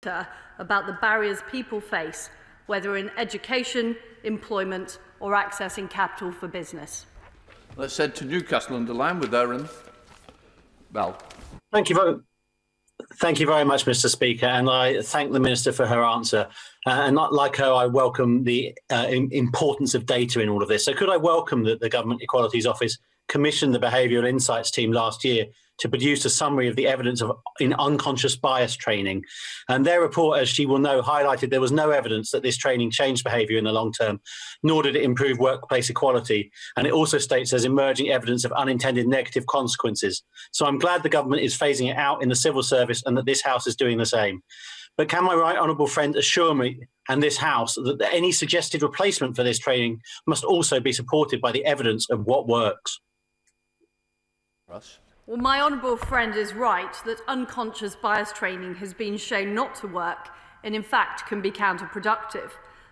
about the barriers people face, whether in education, employment or accessing capital for business. Let's head to Newcastle-under-Lyme with Aaron Bell. Thank you very much, Mr. Speaker, and I thank the Minister for her answer. And not like her, I welcome the importance of data in all of this. So could I welcome that the Government Equalities Office commissioned the Behavioural Insights team last year to produce a summary of the evidence in unconscious bias training. And their report, as she will know, highlighted there was no evidence that this training changed behaviour in the long term, nor did it improve workplace equality. And it also states there's emerging evidence of unintended negative consequences. So I'm glad the government is phasing it out in the civil service and that this House is doing the same. But can my right honourable friend assure me and this House that any suggested replacement for this training must also be supported by the evidence of what works? Russ. Well, my honourable friend is right that unconscious bias training has been shown not to work and in fact can be counterproductive.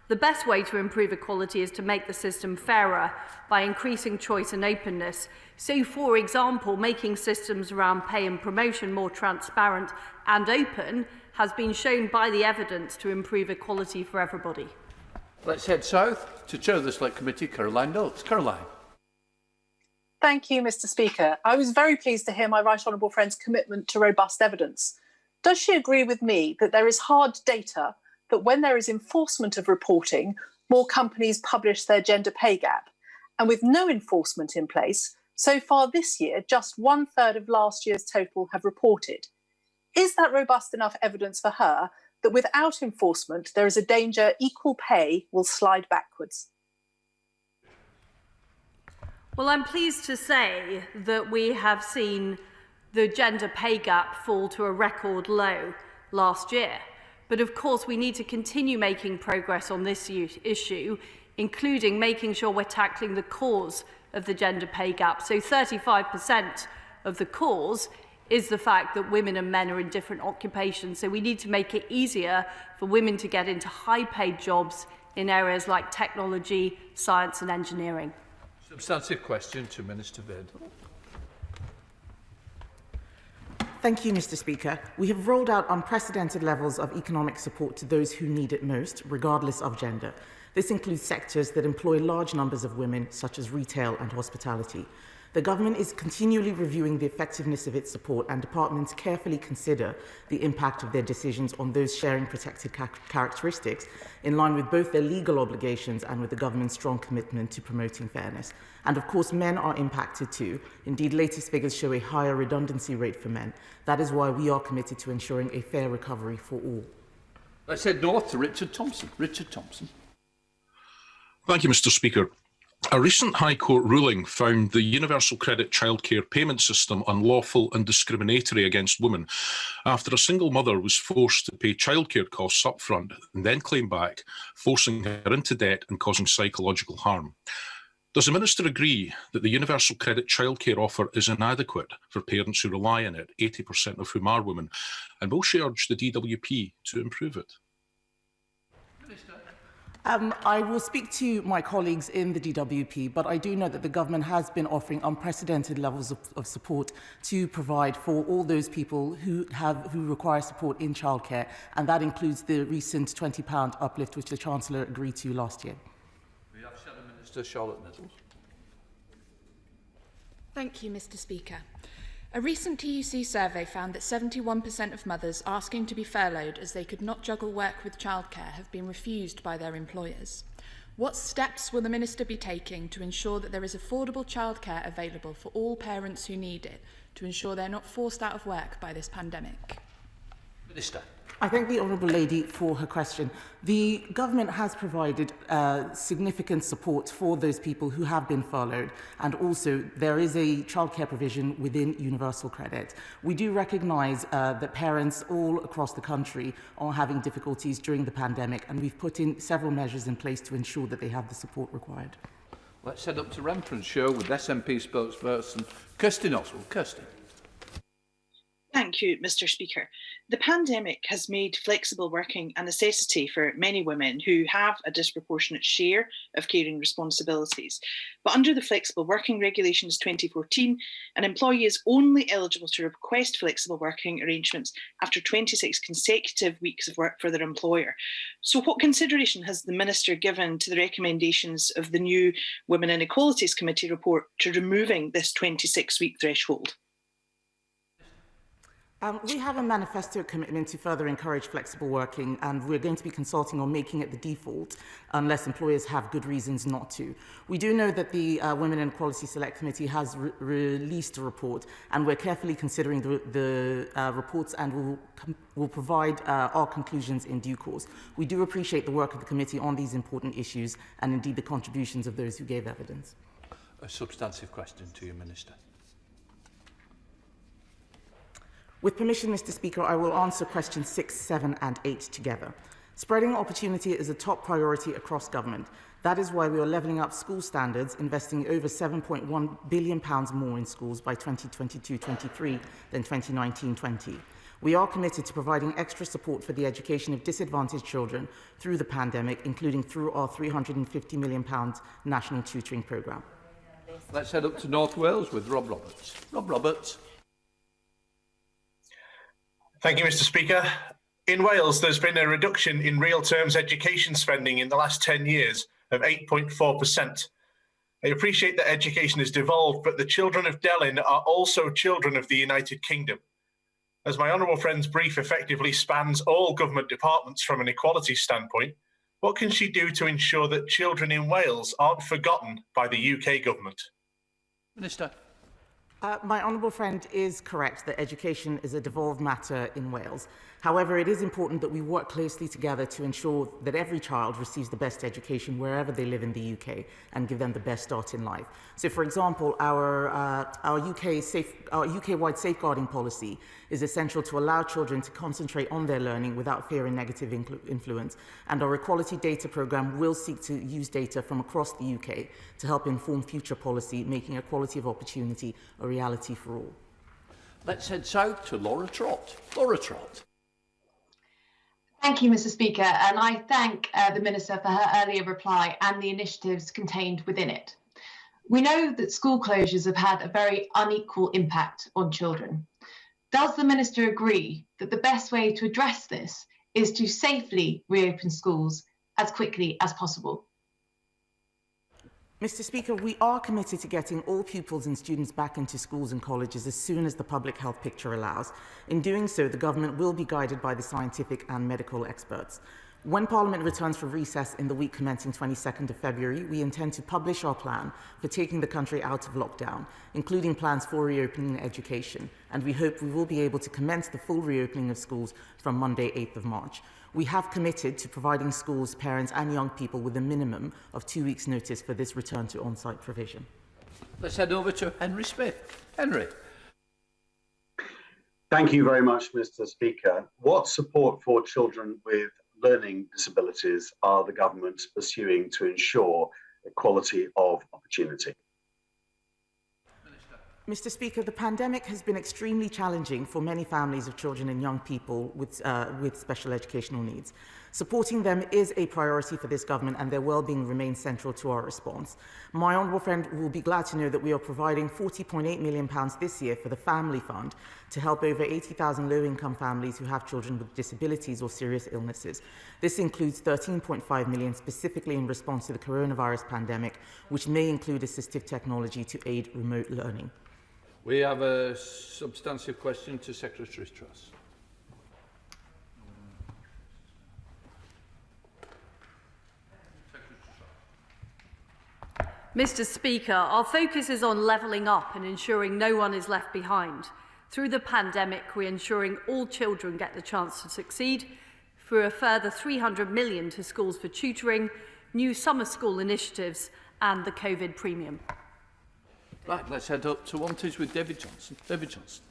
The best way to improve equality is to make the system fairer by increasing choice and openness. So, for example, making systems around pay and promotion more transparent and open has been shown by the evidence to improve equality for everybody. Let's head south to Chair of the Select Committee, Caroline Notes. Caroline. Thank you, Mr. Speaker. I was very pleased to hear my right honourable friend's commitment to robust evidence. Does she agree with me that there is hard data that when there is enforcement of reporting, more companies publish their gender pay gap? And with no enforcement in place, so far this year, just 1/3 of last year's total have reported. Is that robust enough evidence for her that without enforcement, there is a danger equal pay will slide backwards? Well, I'm pleased to say that we have seen the gender pay gap fall to a record low last year. But of course, we need to continue making progress on this issue, including making sure we're tackling the cause of the gender pay gap. So 35% of the cause is the fact that women and men are in different occupations. So we need to make it easier for women to get into high-paid jobs in areas like technology, science and engineering. Substantive question to Minister Bid. Thank you, Mr. Speaker. We have rolled out unprecedented levels of economic support to those who need it most, regardless of gender. This includes sectors that employ large numbers of women, such as retail and hospitality. The government is continually reviewing the effectiveness of its support, and departments carefully consider the impact of their decisions on those sharing protected characteristics, in line with both their legal obligations and with the government's strong commitment to promoting fairness. And of course, men are impacted too. Indeed, latest figures show a higher redundancy rate for men. That is why we are committed to ensuring a fair recovery for all. Let's head north to Richard Thompson. Richard Thompson. Thank you, Mr. Speaker. A recent High Court ruling found the Universal Credit Childcare payment system unlawful and discriminatory against women after a single mother was forced to pay childcare costs up front and then claim back, forcing her into debt and causing psychological harm. Does the Minister agree that the Universal Credit Childcare offer is inadequate for parents who rely on it, 80% of whom are women, and will she urge the DWP to improve it? I will speak to my colleagues in the DWP, but I do know that the government has been offering unprecedented levels of support to provide for all those people who require support in childcare, and that includes the recent £20 uplift which the Chancellor agreed to last year. We have Shadow Minister Charlotte Nettles. Thank you, Mr. Speaker. A recent TUC survey found that 71% of mothers asking to be furloughed as they could not juggle work with childcare have been refused by their employers. What steps will the Minister be taking to ensure that there is affordable childcare available for all parents who need it, to ensure they're not forced out of work by this pandemic? Minister. I thank the Honourable Lady for her question. The government has provided significant support for those people who have been furloughed, and also there is a childcare provision within Universal Credit. We do recognise that parents all across the country are having difficulties during the pandemic, and we've put in several measures in place to ensure that they have the support required. Let's head up to Renfrewshire with SNP spokesperson Kirstin Oswald. Kirstin. Thank Thank you, Mr. Speaker. The pandemic has made flexible working a necessity for many women who have a disproportionate share of caring responsibilities. But under the Flexible Working Regulations 2014, an employee is only eligible to request flexible working arrangements after 26 consecutive weeks of work for their employer. So what consideration has the Minister given to the recommendations of the new Women Inequalities Committee report to removing this 26-week threshold? We have a manifesto commitment to further encourage flexible working, and we're going to be consulting on making it the default unless employers have good reasons not to. We do know that the Women and Equality Select Committee has released a report, and we're carefully considering the reports, and we'll provide our conclusions in due course. We do appreciate the work of the committee on these important issues and indeed the contributions of those who gave evidence. A substantive question to you, Minister. With permission, Mr. Speaker, I will answer questions 6, 7 and 8 together. Spreading opportunity is a top priority across government. That is why we are levelling up school standards, investing over £7.1 billion more in schools by 2022-23 than 2019-20. We are committed to providing extra support for the education of disadvantaged children through the pandemic, including through our £350 million national tutoring programme. Let's head up to North Wales with Rob Roberts. Rob Roberts. Thank you, Mr. Speaker. In Wales, there's been a reduction in real terms education spending in the last 10 years of 8.4%. I appreciate that education has devolved, but the children of Delyn are also children of the United Kingdom. As my honourable friend's brief effectively spans all government departments from an equality standpoint, what can she do to ensure that children in Wales aren't forgotten by the UK government? Minister. My honourable friend is correct that education is a devolved matter in Wales. However, it is important that we work closely together to ensure that every child receives the best education wherever they live in the UK and give them the best start in life. So, for example, our UK-wide safeguarding policy is essential to allow children to concentrate on their learning without fear and negative influence. And our equality data programme will seek to use data from across the UK to help inform future policy, making equality of opportunity a reality for all. Let's head south to Laura Trott. Laura Trott. Thank you, Mr. Speaker, and I thank the Minister for her earlier reply and the initiatives contained within it. We know that school closures have had a very unequal impact on children. Does the Minister agree that the best way to address this is to safely reopen schools as quickly as possible? Mr. Speaker, we are committed to getting all pupils and students back into schools and colleges as soon as the public health picture allows. In doing so, the government will be guided by the scientific and medical experts. When Parliament returns from recess in the week commencing 22nd of February, we intend to publish our plan for taking the country out of lockdown, including plans for reopening education, and we hope we will be able to commence the full reopening of schools from Monday, 8th of March. We have committed to providing schools, parents and young people with a minimum of 2 weeks' notice for this return to on-site provision. Let's head over to Henry Smith. Henry. Thank you very much, Mr. Speaker. What support for children with learning disabilities are the government pursuing to ensure equality of opportunity? Mr. Speaker, the pandemic has been extremely challenging for many families of children and young people with special educational needs. Supporting them is a priority for this government, and their well-being remains central to our response. My honourable friend will be glad to know that we are providing £40.8 million this year for the Family Fund to help over 80,000 low-income families who have children with disabilities or serious illnesses. This includes £13.5 million specifically in response to the coronavirus pandemic, which may include assistive technology to aid remote learning. We have a substantive question to Secretary Truss. Mr. Speaker, our focus is on levelling up and ensuring no one is left behind. Through the pandemic, we're ensuring all children get the chance to succeed through a further £300 million to schools for tutoring, new summer school initiatives and the COVID premium. Right, let's head up to Wantage with David Johnson. David Johnson.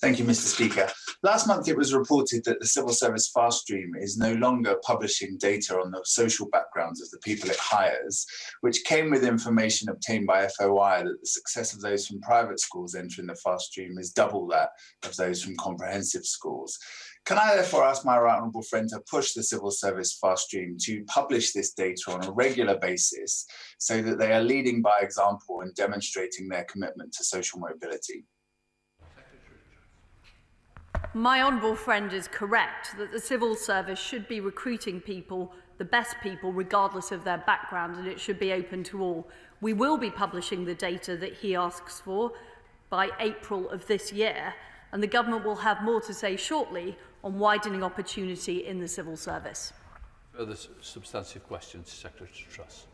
Thank you, Mr. Speaker. Last month, it was reported that the civil service fast stream is no longer publishing data on the social backgrounds of the people it hires, which came with information obtained by FOI that the success of those from private schools entering the fast stream is double that of those from comprehensive schools. Can I therefore ask my right honourable friend to push the civil service fast stream to publish this data on a regular basis so that they are leading by example and demonstrating their commitment to social mobility? My honourable friend is correct that the civil service should be recruiting people, the best people, regardless of their background, and it should be open to all. We will be publishing the data that he asks for by April of this year, and the government will have more to say shortly on widening opportunity in the civil service. Further substantive questions, Secretary Truss.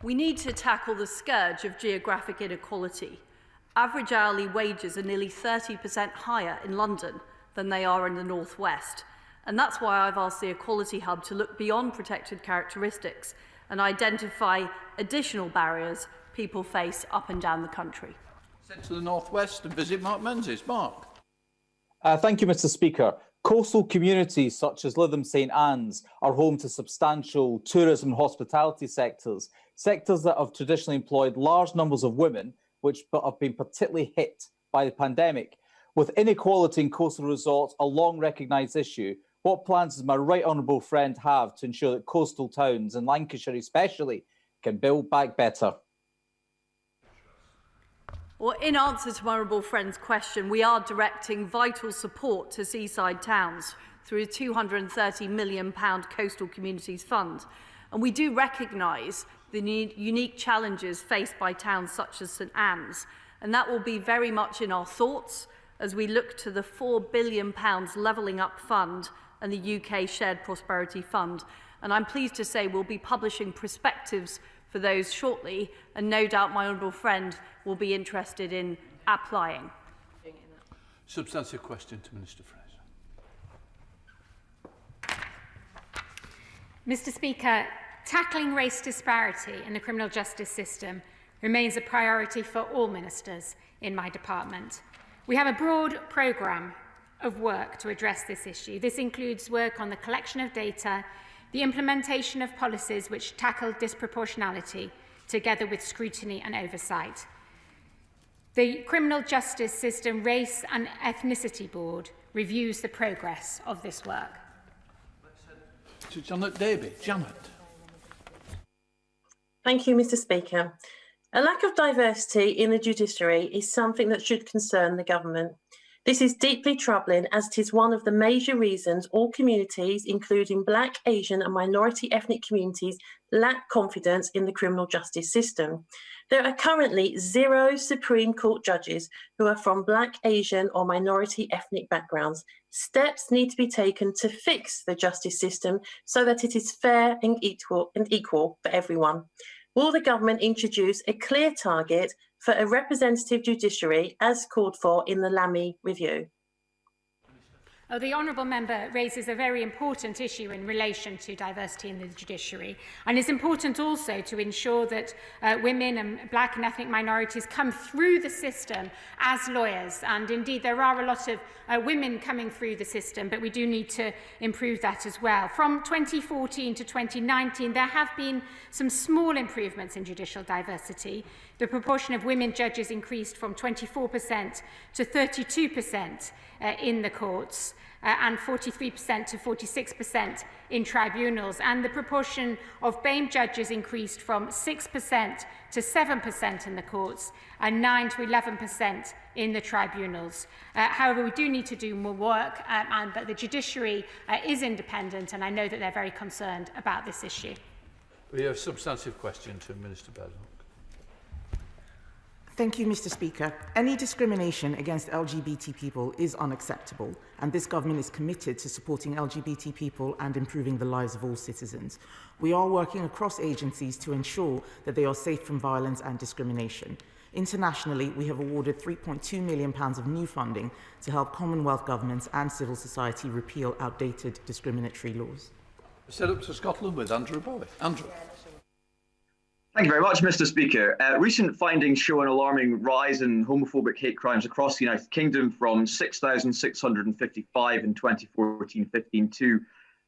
We need to tackle the scourge of geographic inequality. Average hourly wages are nearly 30% higher in London than they are in the North West. And that's why I've asked the Equality Hub to look beyond protected characteristics and identify additional barriers people face up and down the country. Sent to the North West and visit Mark Menzies. Mark. Thank you, Mr. Speaker. Coastal communities such as Lytham St Anne's are home to substantial tourism and hospitality sectors, sectors that have traditionally employed large numbers of women, which have been particularly hit by the pandemic. With inequality in coastal resorts a long recognised issue, what plans does my right honourable friend have to ensure that coastal towns, and Lancashire especially, can build back better? Well, in answer to my honourable friend's question, we are directing vital support to seaside towns through a £230 million Coastal Communities Fund. And we do recognise the unique challenges faced by towns such as St Anne's. And that will be very much in our thoughts as we look to the £4 billion Levelling Up Fund and the UK Shared Prosperity Fund. And I'm pleased to say we'll be publishing perspectives for those shortly, and no doubt my honourable friend will be interested in applying. Substantive question to Minister Fraser. Mr. Speaker, tackling race disparity in the criminal justice system remains a priority for all ministers in my department. We have a broad programme of work to address this issue. This includes work on the collection of data, the implementation of policies which tackle disproportionality, together with scrutiny and oversight. The Criminal Justice System Race and Ethnicity Board reviews the progress of this work. To Janet Davey. Janet. Thank you, Mr. Speaker. A lack of diversity in the judiciary is something that should concern the government. This is deeply troubling, as it is one of the major reasons all communities, including Black, Asian and minority ethnic communities, lack confidence in the criminal justice system. There are currently 0 Supreme Court judges who are from Black, Asian or minority ethnic backgrounds. Steps need to be taken to fix the justice system so that it is fair and equal for everyone. Will the government introduce a clear target for a representative judiciary as called for in the Lamy review? The honourable member raises a very important issue in relation to diversity in the judiciary, and it's important also to ensure that women and Black and ethnic minorities come through the system as lawyers, and indeed there are a lot of women coming through the system, but we do need to improve that as well. From 2014 to 2019 there have been some small improvements in judicial diversity. The proportion of women judges increased from 24% to 32% in the courts, and 43% to 46% in tribunals. And the proportion of BAME judges increased from 6% to 7% in the courts and 9 to 11% in the tribunals. However, we do need to do more work, but the judiciary is independent, and I know that they're very concerned about this issue. We have a substantive question to Minister Badenoch. Thank you, Mr. Speaker. Any discrimination against LGBT people is unacceptable, and this government is committed to supporting LGBT people and improving the lives of all citizens. We are working across agencies to ensure that they are safe from violence and discrimination. Internationally, we have awarded £3.2 million of new funding to help Commonwealth governments and civil society repeal outdated discriminatory laws. Set up to Scotland with Andrew Bowie. Andrew. Thank you very much, Mr. Speaker. Recent findings show an alarming rise in homophobic hate crimes across the United Kingdom from 6,655 in 2014-15 to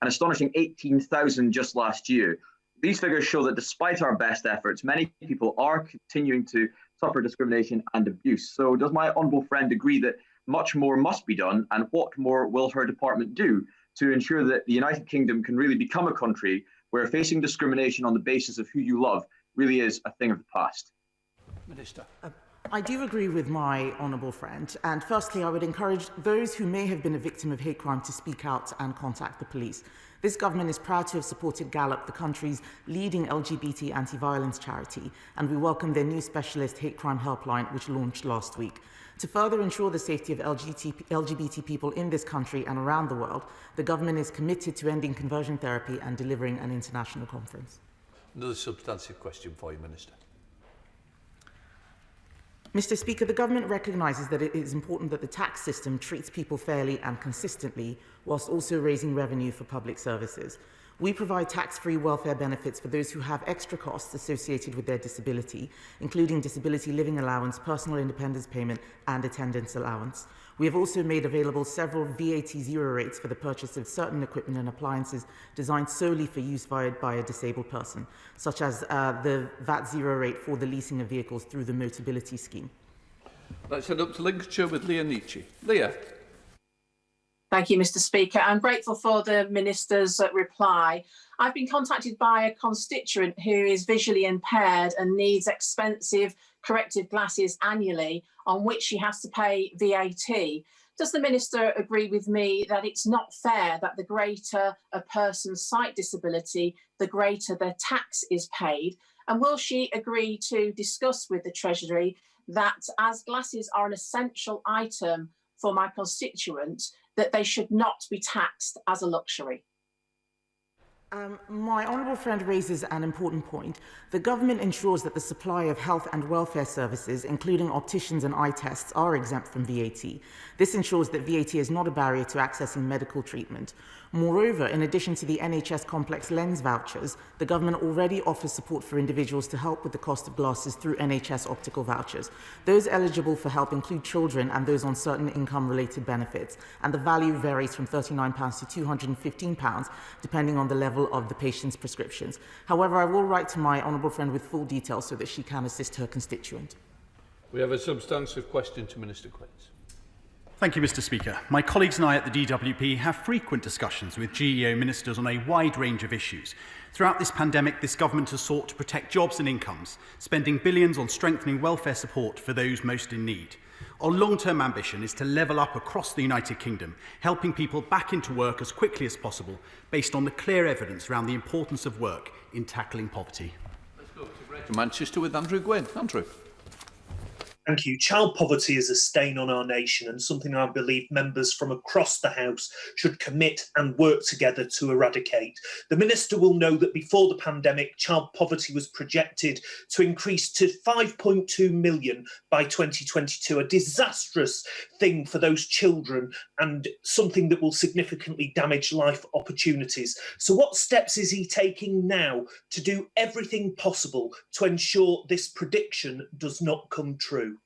an astonishing 18,000 just last year. These figures show that despite our best efforts, many people are continuing to suffer discrimination and abuse. So does my honourable friend agree that much more must be done, and what more will her department do to ensure that the United Kingdom can really become a country where facing discrimination on the basis of who you love really is a thing of the past? Minister. I do agree with my honourable friend, and firstly I would encourage those who may have been a victim of hate crime to speak out and contact the police. This government is proud to have supported Gallup, the country's leading LGBT anti-violence charity, and we welcome their new specialist hate crime helpline, which launched last week. To further ensure the safety of LGBT people in this country and around the world, the government is committed to ending conversion therapy and delivering an international conference. Another substantive question for you, Minister. Mr. Speaker, the government recognises that it is important that the tax system treats people fairly and consistently, whilst also raising revenue for public services. We provide tax-free welfare benefits for those who have extra costs associated with their disability, including disability living allowance, personal independence payment, and attendance allowance. We have also made available several VAT zero rates for the purchase of certain equipment and appliances designed solely for use by a disabled person, such as the VAT zero rate for the leasing of vehicles through the Motability scheme. Let's head up to Lincolnshire with Leah Nietzsche. Leah. Thank you, Mr. Speaker. I'm grateful for the Minister's reply. I've been contacted by a constituent who is visually impaired and needs expensive corrective glasses annually, on which she has to pay VAT. Does the Minister agree with me that it's not fair that the greater a person's sight disability, the greater their tax is paid? And will she agree to discuss with the Treasury that, as glasses are an essential item for my constituent, that they should not be taxed as a luxury? My honourable friend raises an important point. The government ensures that the supply of health and welfare services, including opticians and eye tests, are exempt from VAT. This ensures that VAT is not a barrier to accessing medical treatment. Moreover, in addition to the NHS complex lens vouchers, the government already offers support for individuals to help with the cost of glasses through NHS optical vouchers. Those eligible for help include children and those on certain income-related benefits, and the value varies from £39 to £215, depending on the level of the patient's prescriptions. However, I will write to my honourable friend with full details so that she can assist her constituent. We have a substantive question to Minister Quince. Thank you, Mr. Speaker. My colleagues and I at the DWP have frequent discussions with GEO ministers on a wide range of issues. Throughout this pandemic, this government has sought to protect jobs and incomes, spending billions on strengthening welfare support for those most in need. Our long-term ambition is to level up across the United Kingdom, helping people back into work as quickly as possible, based on the clear evidence around the importance of work in tackling poverty. Let's go to Greater Manchester with Andrew Gwynn. Andrew. Thank you. Child poverty is a stain on our nation and something I believe members from across the House should commit and work together to eradicate. The Minister will know that before the pandemic, child poverty was projected to increase to 5.2 million by 2022, a disastrous thing for those children and something that will significantly damage life opportunities. So what steps is he taking now to do everything possible to ensure this prediction does not come true?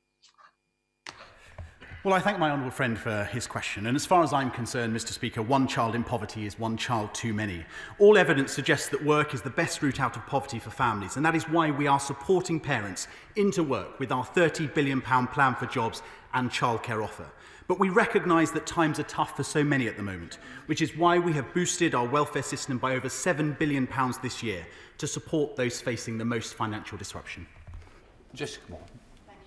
Well, I thank my honourable friend for his question. And as far as I'm concerned, Mr. Speaker, one child in poverty is one child too many. All evidence suggests that work is the best route out of poverty for families. And that is why we are supporting parents into work with our £30 billion plan for jobs and childcare offer. But we recognise that times are tough for so many at the moment, which is why we have boosted our welfare system by over £7 billion this year to support those facing the most financial disruption. Jessica Moore.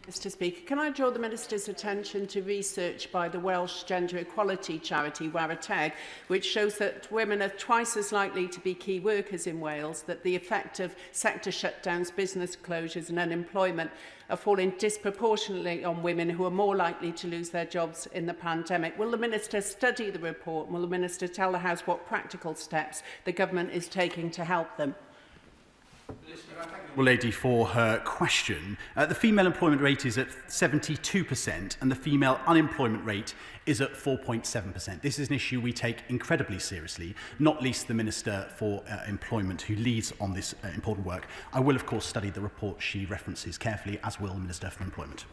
Mr. Speaker, can I draw the Minister's attention to research by the Welsh gender equality charity Warateg, which shows that women are twice as likely to be key workers in Wales, that the effect of sector shutdowns, business closures and unemployment are falling disproportionately on women who are more likely to lose their jobs in the pandemic. Will the Minister study the report and will the Minister tell the House what practical steps the government is taking to help them? Well, lady, for her question. The female employment rate is at 72% and the female unemployment rate is at 4.7%. This is an issue we take incredibly seriously, not least the Minister for Employment, who leads on this important work. I will, of course, study the report she references carefully, as will the Minister for Employment.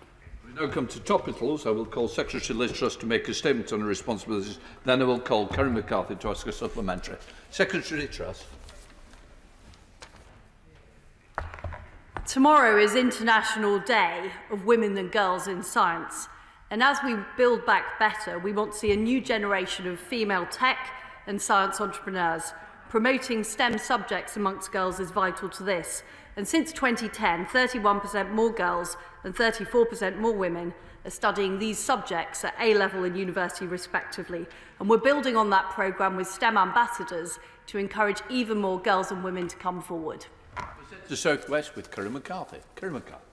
We now come to topicals. I will call Secretary Liz Truss to make a statement on her responsibilities. Then I will call Karen McCarthy to ask a supplementary. Secretary Truss. Tomorrow is International Day of Women and Girls in Science. And as we build back better, we want to see a new generation of female tech and science entrepreneurs. Promoting STEM subjects amongst girls is vital to this. And since 2010, 31% more girls and 34% more women are studying these subjects at A-level and university respectively. And we're building on that programme with STEM ambassadors to encourage even more girls and women to come forward. The South West with Karen McCarthy. Karen McCarthy.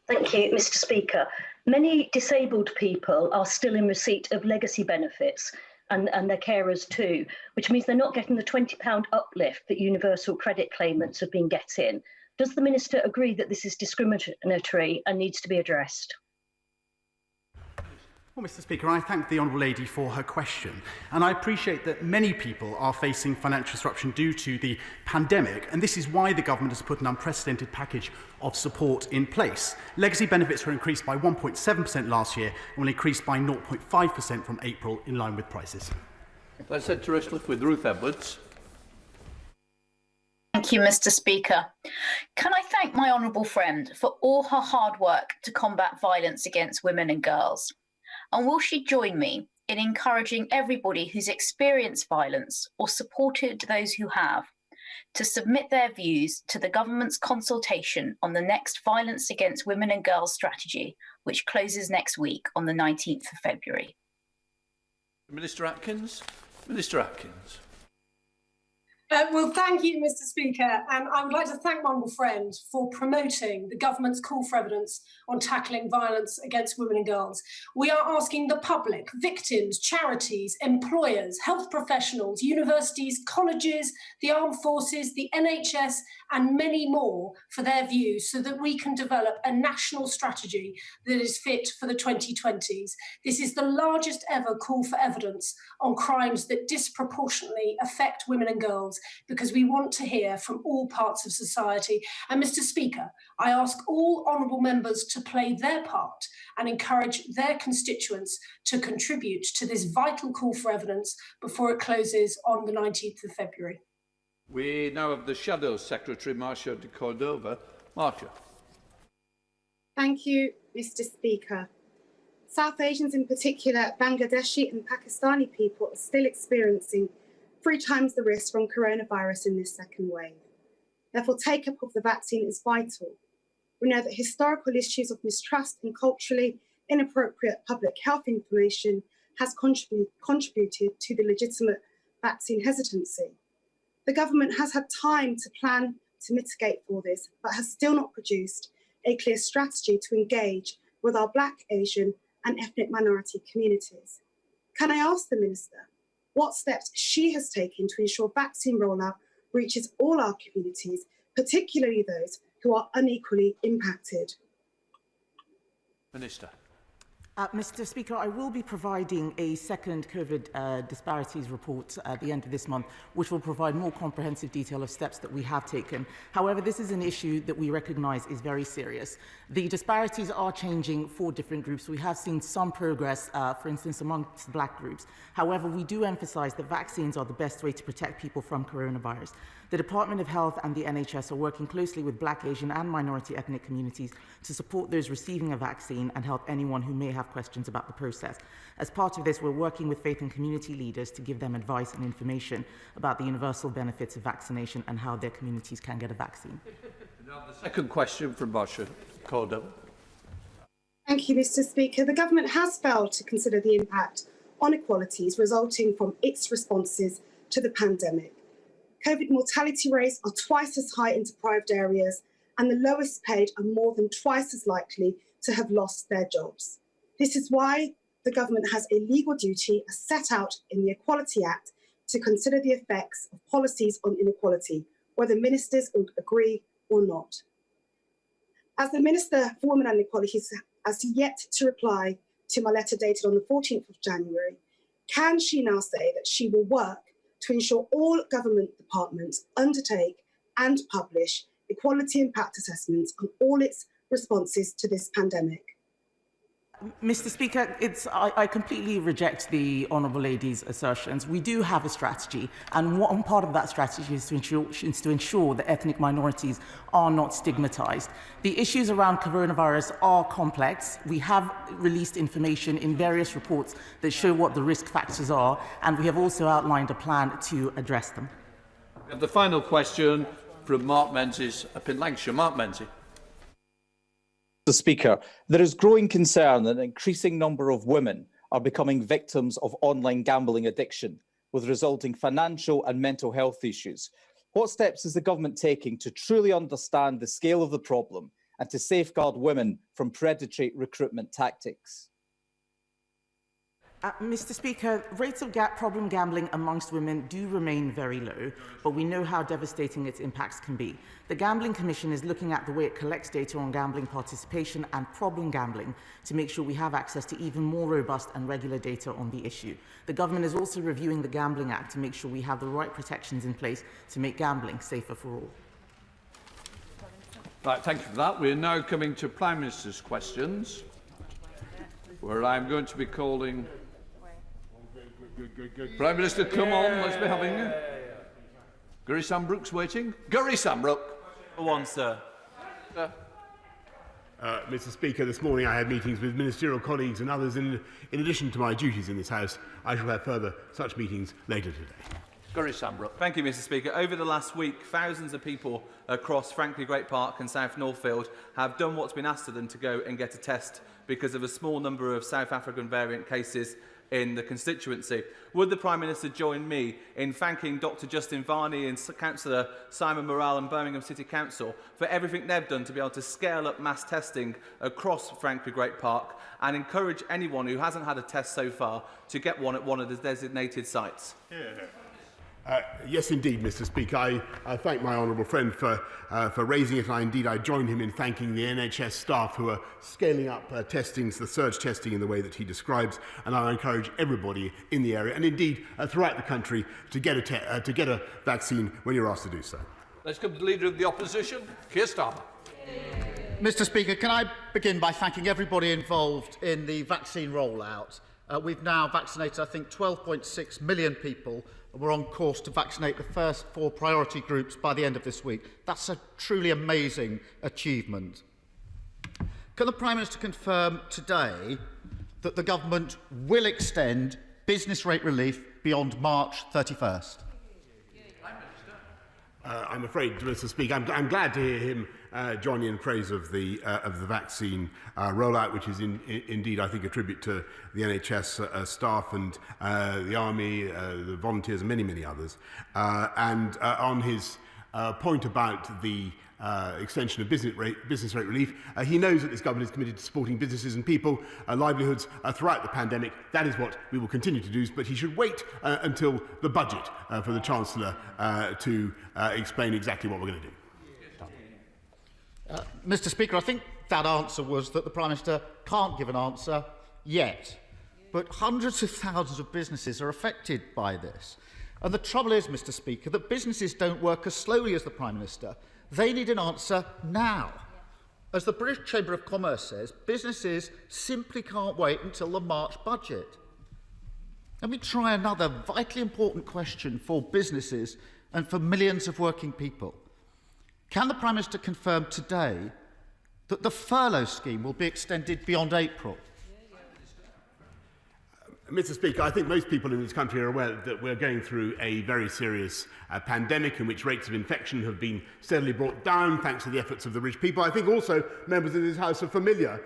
Thank you, Mr. Speaker. Many disabled people are still in receipt of legacy benefits and their carers too, which means they're not getting the £20 uplift that universal credit claimants have been getting. Does the Minister agree that this is discriminatory and needs to be addressed? Well, Mr. Speaker, I thank the Honourable Lady for her question, and I appreciate that many people are facing financial disruption due to the pandemic, and this is why the government has put an unprecedented package of support in place. Legacy benefits were increased by 1.7% last year and will increase by 0.5% from April, in line with prices. Let's head to Rushcliffe with Ruth Edwards. Thank you, Mr. Speaker. Can I thank my honourable friend for all her hard work to combat violence against women and girls? And will she join me in encouraging everybody who's experienced violence or supported those who have to submit their views to the government's consultation on the next Violence Against Women and Girls strategy, which closes next week on the 19th of February? Minister Atkins. Minister Atkins. Well, thank you, Mr. Speaker. I would like to thank my honourable friend for promoting the government's call for evidence on tackling violence against women and girls. We are asking the public, victims, charities, employers, health professionals, universities, colleges, the armed forces, the NHS, and many more for their views so that we can develop a national strategy that is fit for the 2020s. This is the largest ever call for evidence on crimes that disproportionately affect women and girls, because we want to hear from all parts of society. And Mr. Speaker, I ask all honourable members to play their part and encourage their constituents to contribute to this vital call for evidence before it closes on the 19th of February. We now have the Shadow Secretary, Marcia de Cordova. Marcia. Thank you, Mr. Speaker. South Asians in particular, Bangladeshi and Pakistani people are still experiencing 3 times the risk from coronavirus in this second wave. Therefore, take-up of the vaccine is vital. We know that historical issues of mistrust and culturally inappropriate public health information has contributed to the legitimate vaccine hesitancy. The government has had time to plan to mitigate for this, but has still not produced a clear strategy to engage with our Black, Asian and ethnic minority communities. Can I ask the Minister what steps she has taken to ensure vaccine rollout reaches all our communities, particularly those who are unequally impacted? Minister. Mr. Speaker, I will be providing a second COVID disparities report at the end of this month, which will provide more comprehensive detail of steps that we have taken. However, this is an issue that we recognise is very serious. The disparities are changing for different groups. We have seen some progress, for instance, amongst Black groups. However, we do emphasise that vaccines are the best way to protect people from coronavirus. The Department of Health and the NHS are working closely with Black, Asian and minority ethnic communities to support those receiving a vaccine and help anyone who may have questions about the process. As part of this, we're working with faith and community leaders to give them advice and information about the universal benefits of vaccination and how their communities can get a vaccine. Now the second question from Marcia Cordell. Thank you, Mr. Speaker. The government has failed to consider the impact on equalities resulting from its responses to the pandemic. COVID mortality rates are twice as high in deprived areas, and the lowest paid are more than twice as likely to have lost their jobs. This is why the government has a legal duty, as set out in the Equality Act, to consider the effects of policies on inequality, whether ministers would agree or not. As the Minister for Women and Equality has yet to reply to my letter dated on the 14th of January, can she now say that she will work to ensure all government departments undertake and publish equality impact assessments on all its responses to this pandemic? Mr. Speaker, I completely reject the Honourable Lady's assertions. We do have a strategy, and one part of that strategy is to ensure that ethnic minorities are not stigmatised. The issues around coronavirus are complex. We have released information in various reports that show what the risk factors are, and we have also outlined a plan to address them. We have the final question from Mark Menzies up in Lancashire. Mark Menzies. Mr. Speaker, there is growing concern that an increasing number of women are becoming victims of online gambling addiction, with resulting financial and mental health issues. What steps is the government taking to truly understand the scale of the problem and to safeguard women from predatory recruitment tactics? Mr. Speaker, rates of problem gambling amongst women do remain very low, but we know how devastating its impacts can be. The Gambling Commission is looking at the way it collects data on gambling participation and problem gambling to make sure we have access to even more robust and regular data on the issue. The government is also reviewing the Gambling Act to make sure we have the right protections in place to make gambling safer for all. Right, thank you for that. We're now coming to Prime Minister's questions, where I'm going to be calling... Prime Minister, come on, let's be having you. Gurry Sambrook's waiting. Gurry Sambrook. One, sir. Mr. Speaker, this morning I had meetings with ministerial colleagues and others. In addition to my duties in this House, I shall have further such meetings later today. Gurry Sambrook. Thank you, Mr. Speaker. Over the last week, thousands of people across Frankly Great Park and South Northfield have done what's been asked of them to go and get a test because of a small number of South African variant cases in the constituency. Would the Prime Minister join me in thanking Dr Justin Varney and Councillor Simon Morrell and Birmingham City Council for everything they've done to be able to scale up mass testing across Frankly Great Park and encourage anyone who hasn't had a test so far to get one at one of the designated sites? Yes, indeed, Mr. Speaker. I thank my honourable friend for raising it. I join him in thanking the NHS staff who are scaling up the surge testing in the way that he describes, and I encourage everybody in the area and indeed throughout the country to get a vaccine when you're asked to do so. Let's come to the Leader of the Opposition, Keir Starmer. Mr. Speaker, can I begin by thanking everybody involved in the vaccine rollout? We've now vaccinated, I think, 12.6 million people. We're on course to vaccinate the first 4 priority groups by the end of this week. That's a truly amazing achievement. Can the Prime Minister confirm today that the government will extend business rate relief beyond March 31st? I'm afraid, Mr. Speaker, I'm glad to hear him join in praise of the vaccine rollout, which is indeed, I think, a tribute to the NHS staff and the Army, the volunteers, and many, many others. And on his point about the extension of business rate relief, he knows that this government is committed to supporting businesses and people, livelihoods throughout the pandemic. That is what we will continue to do, but he should wait until the budget for the Chancellor to explain exactly what we're going to do. Mr. Speaker, I think that answer was that the Prime Minister can't give an answer yet. But hundreds of thousands of businesses are affected by this. And the trouble is, Mr. Speaker, that businesses don't work as slowly as the Prime Minister. They need an answer now. As the British Chamber of Commerce says, businesses simply can't wait until the March budget. Let me try another vitally important question for businesses and for millions of working people. Can the Prime Minister confirm today that the furlough scheme will be extended beyond April? Mr. Speaker, I think most people in this country are aware that we're going through a very serious pandemic in which rates of infection have been steadily brought down thanks to the efforts of the rich people. I think also members of this House are familiar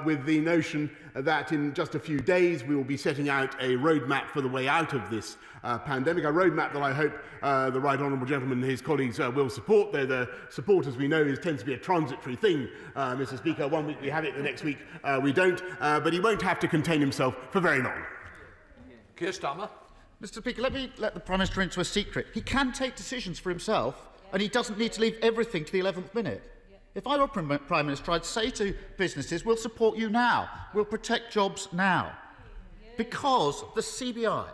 with the notion that in just a few days we will be setting out a roadmap for the way out of this pandemic, a roadmap that I hope the Right Honourable Gentleman and his colleagues will support. Though the support, as we know, tends to be a transitory thing, Mr. Speaker. One week we have it, the next week we don't. But he won't have to contain himself for very long. Keir Starmer. Mr. Speaker, let me let the Prime Minister into a secret. He can take decisions for himself, and he doesn't need to leave everything to the 11th minute. If I were Prime Minister, I'd say to businesses, we'll support you now, we'll protect jobs now. Because the CBI,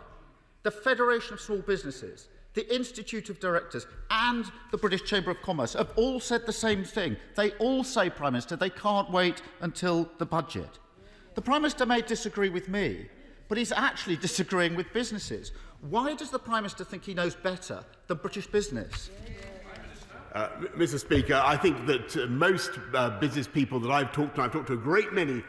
the Federation of Small Businesses, the Institute of Directors and the British Chamber of Commerce have all said the same thing. They all say, Prime Minister, they can't wait until the budget. The Prime Minister may disagree with me, but he's actually disagreeing with businesses. Why does the Prime Minister think he knows better than British business? Mr. Speaker, I think that most business people that I've talked to a great many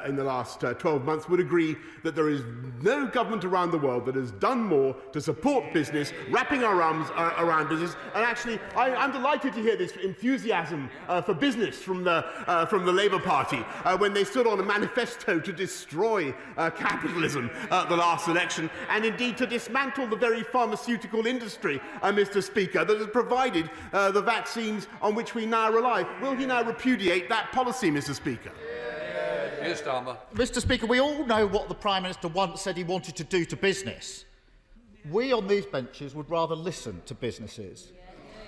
in the last 12 months, would agree that there is no government around the world that has done more to support business, wrapping our arms around business. And actually, I'm delighted to hear this enthusiasm for business from the Labour Party when they stood on a manifesto to destroy capitalism at the last election, and indeed to dismantle the very pharmaceutical industry, Mr. Speaker, that has provided the vaccines on which we now rely. Will he now repudiate that policy, Mr. Speaker? Yes, Starmer. Mr. Speaker, we all know what the Prime Minister once said he wanted to do to business. We on these benches would rather listen to businesses.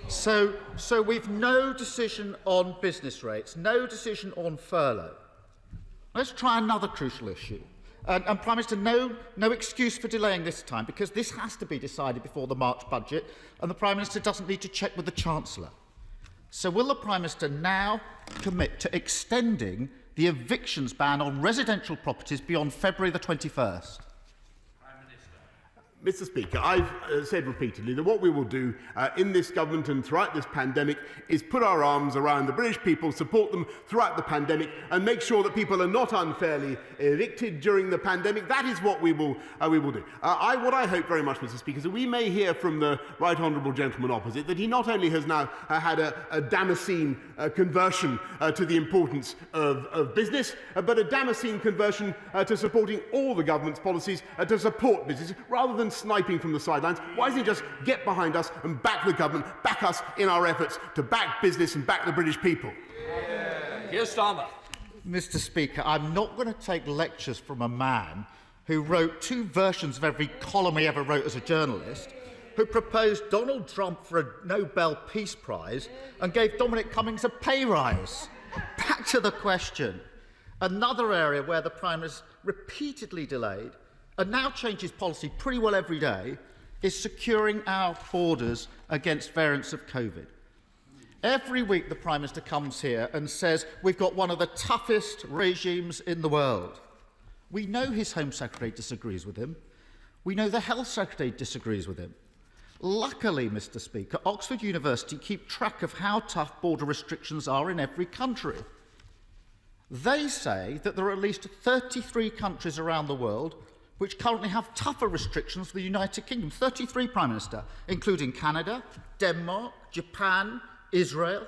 So we've no decision on business rates, no decision on furlough. Let's try another crucial issue. And Prime Minister, no excuse for delaying this time, because this has to be decided before the March budget, and the Prime Minister doesn't need to check with the Chancellor. So will the Prime Minister now commit to extending the evictions ban on residential properties beyond February the 21st? Mr. Speaker, I've said repeatedly that what we will do in this government and throughout this pandemic is put our arms around the British people, support them throughout the pandemic, and make sure that people are not unfairly evicted during the pandemic. That is what we will do. What I hope very much, Mr. Speaker, is that we may hear from the right honourable gentleman opposite that he not only has now had a Damascene conversion to the importance of business, but a Damascene conversion to supporting all the government's policies to support business, rather than sniping from the sidelines. Why doesn't he just get behind us and back the government, back us in our efforts to back business and back the British people? Here's Starmer. Mr. Speaker, I'm not going to take lectures from a man who wrote 2 versions of every column he ever wrote as a journalist, who proposed Donald Trump for a Nobel Peace Prize and gave Dominic Cummings a pay rise. Back to the question. Another area where the Prime Minister repeatedly delayed and now changes policy pretty well every day is securing our borders against variants of COVID. Every week the Prime Minister comes here and says we've got one of the toughest regimes in the world. We know his Home Secretary disagrees with him. We know the Health Secretary disagrees with him. Luckily, Mr. Speaker, Oxford University keep track of how tough border restrictions are in every country. They say that there are at least 33 countries around the world which currently have tougher restrictions for the United Kingdom. 33, Prime Minister, including Canada, Denmark, Japan, Israel.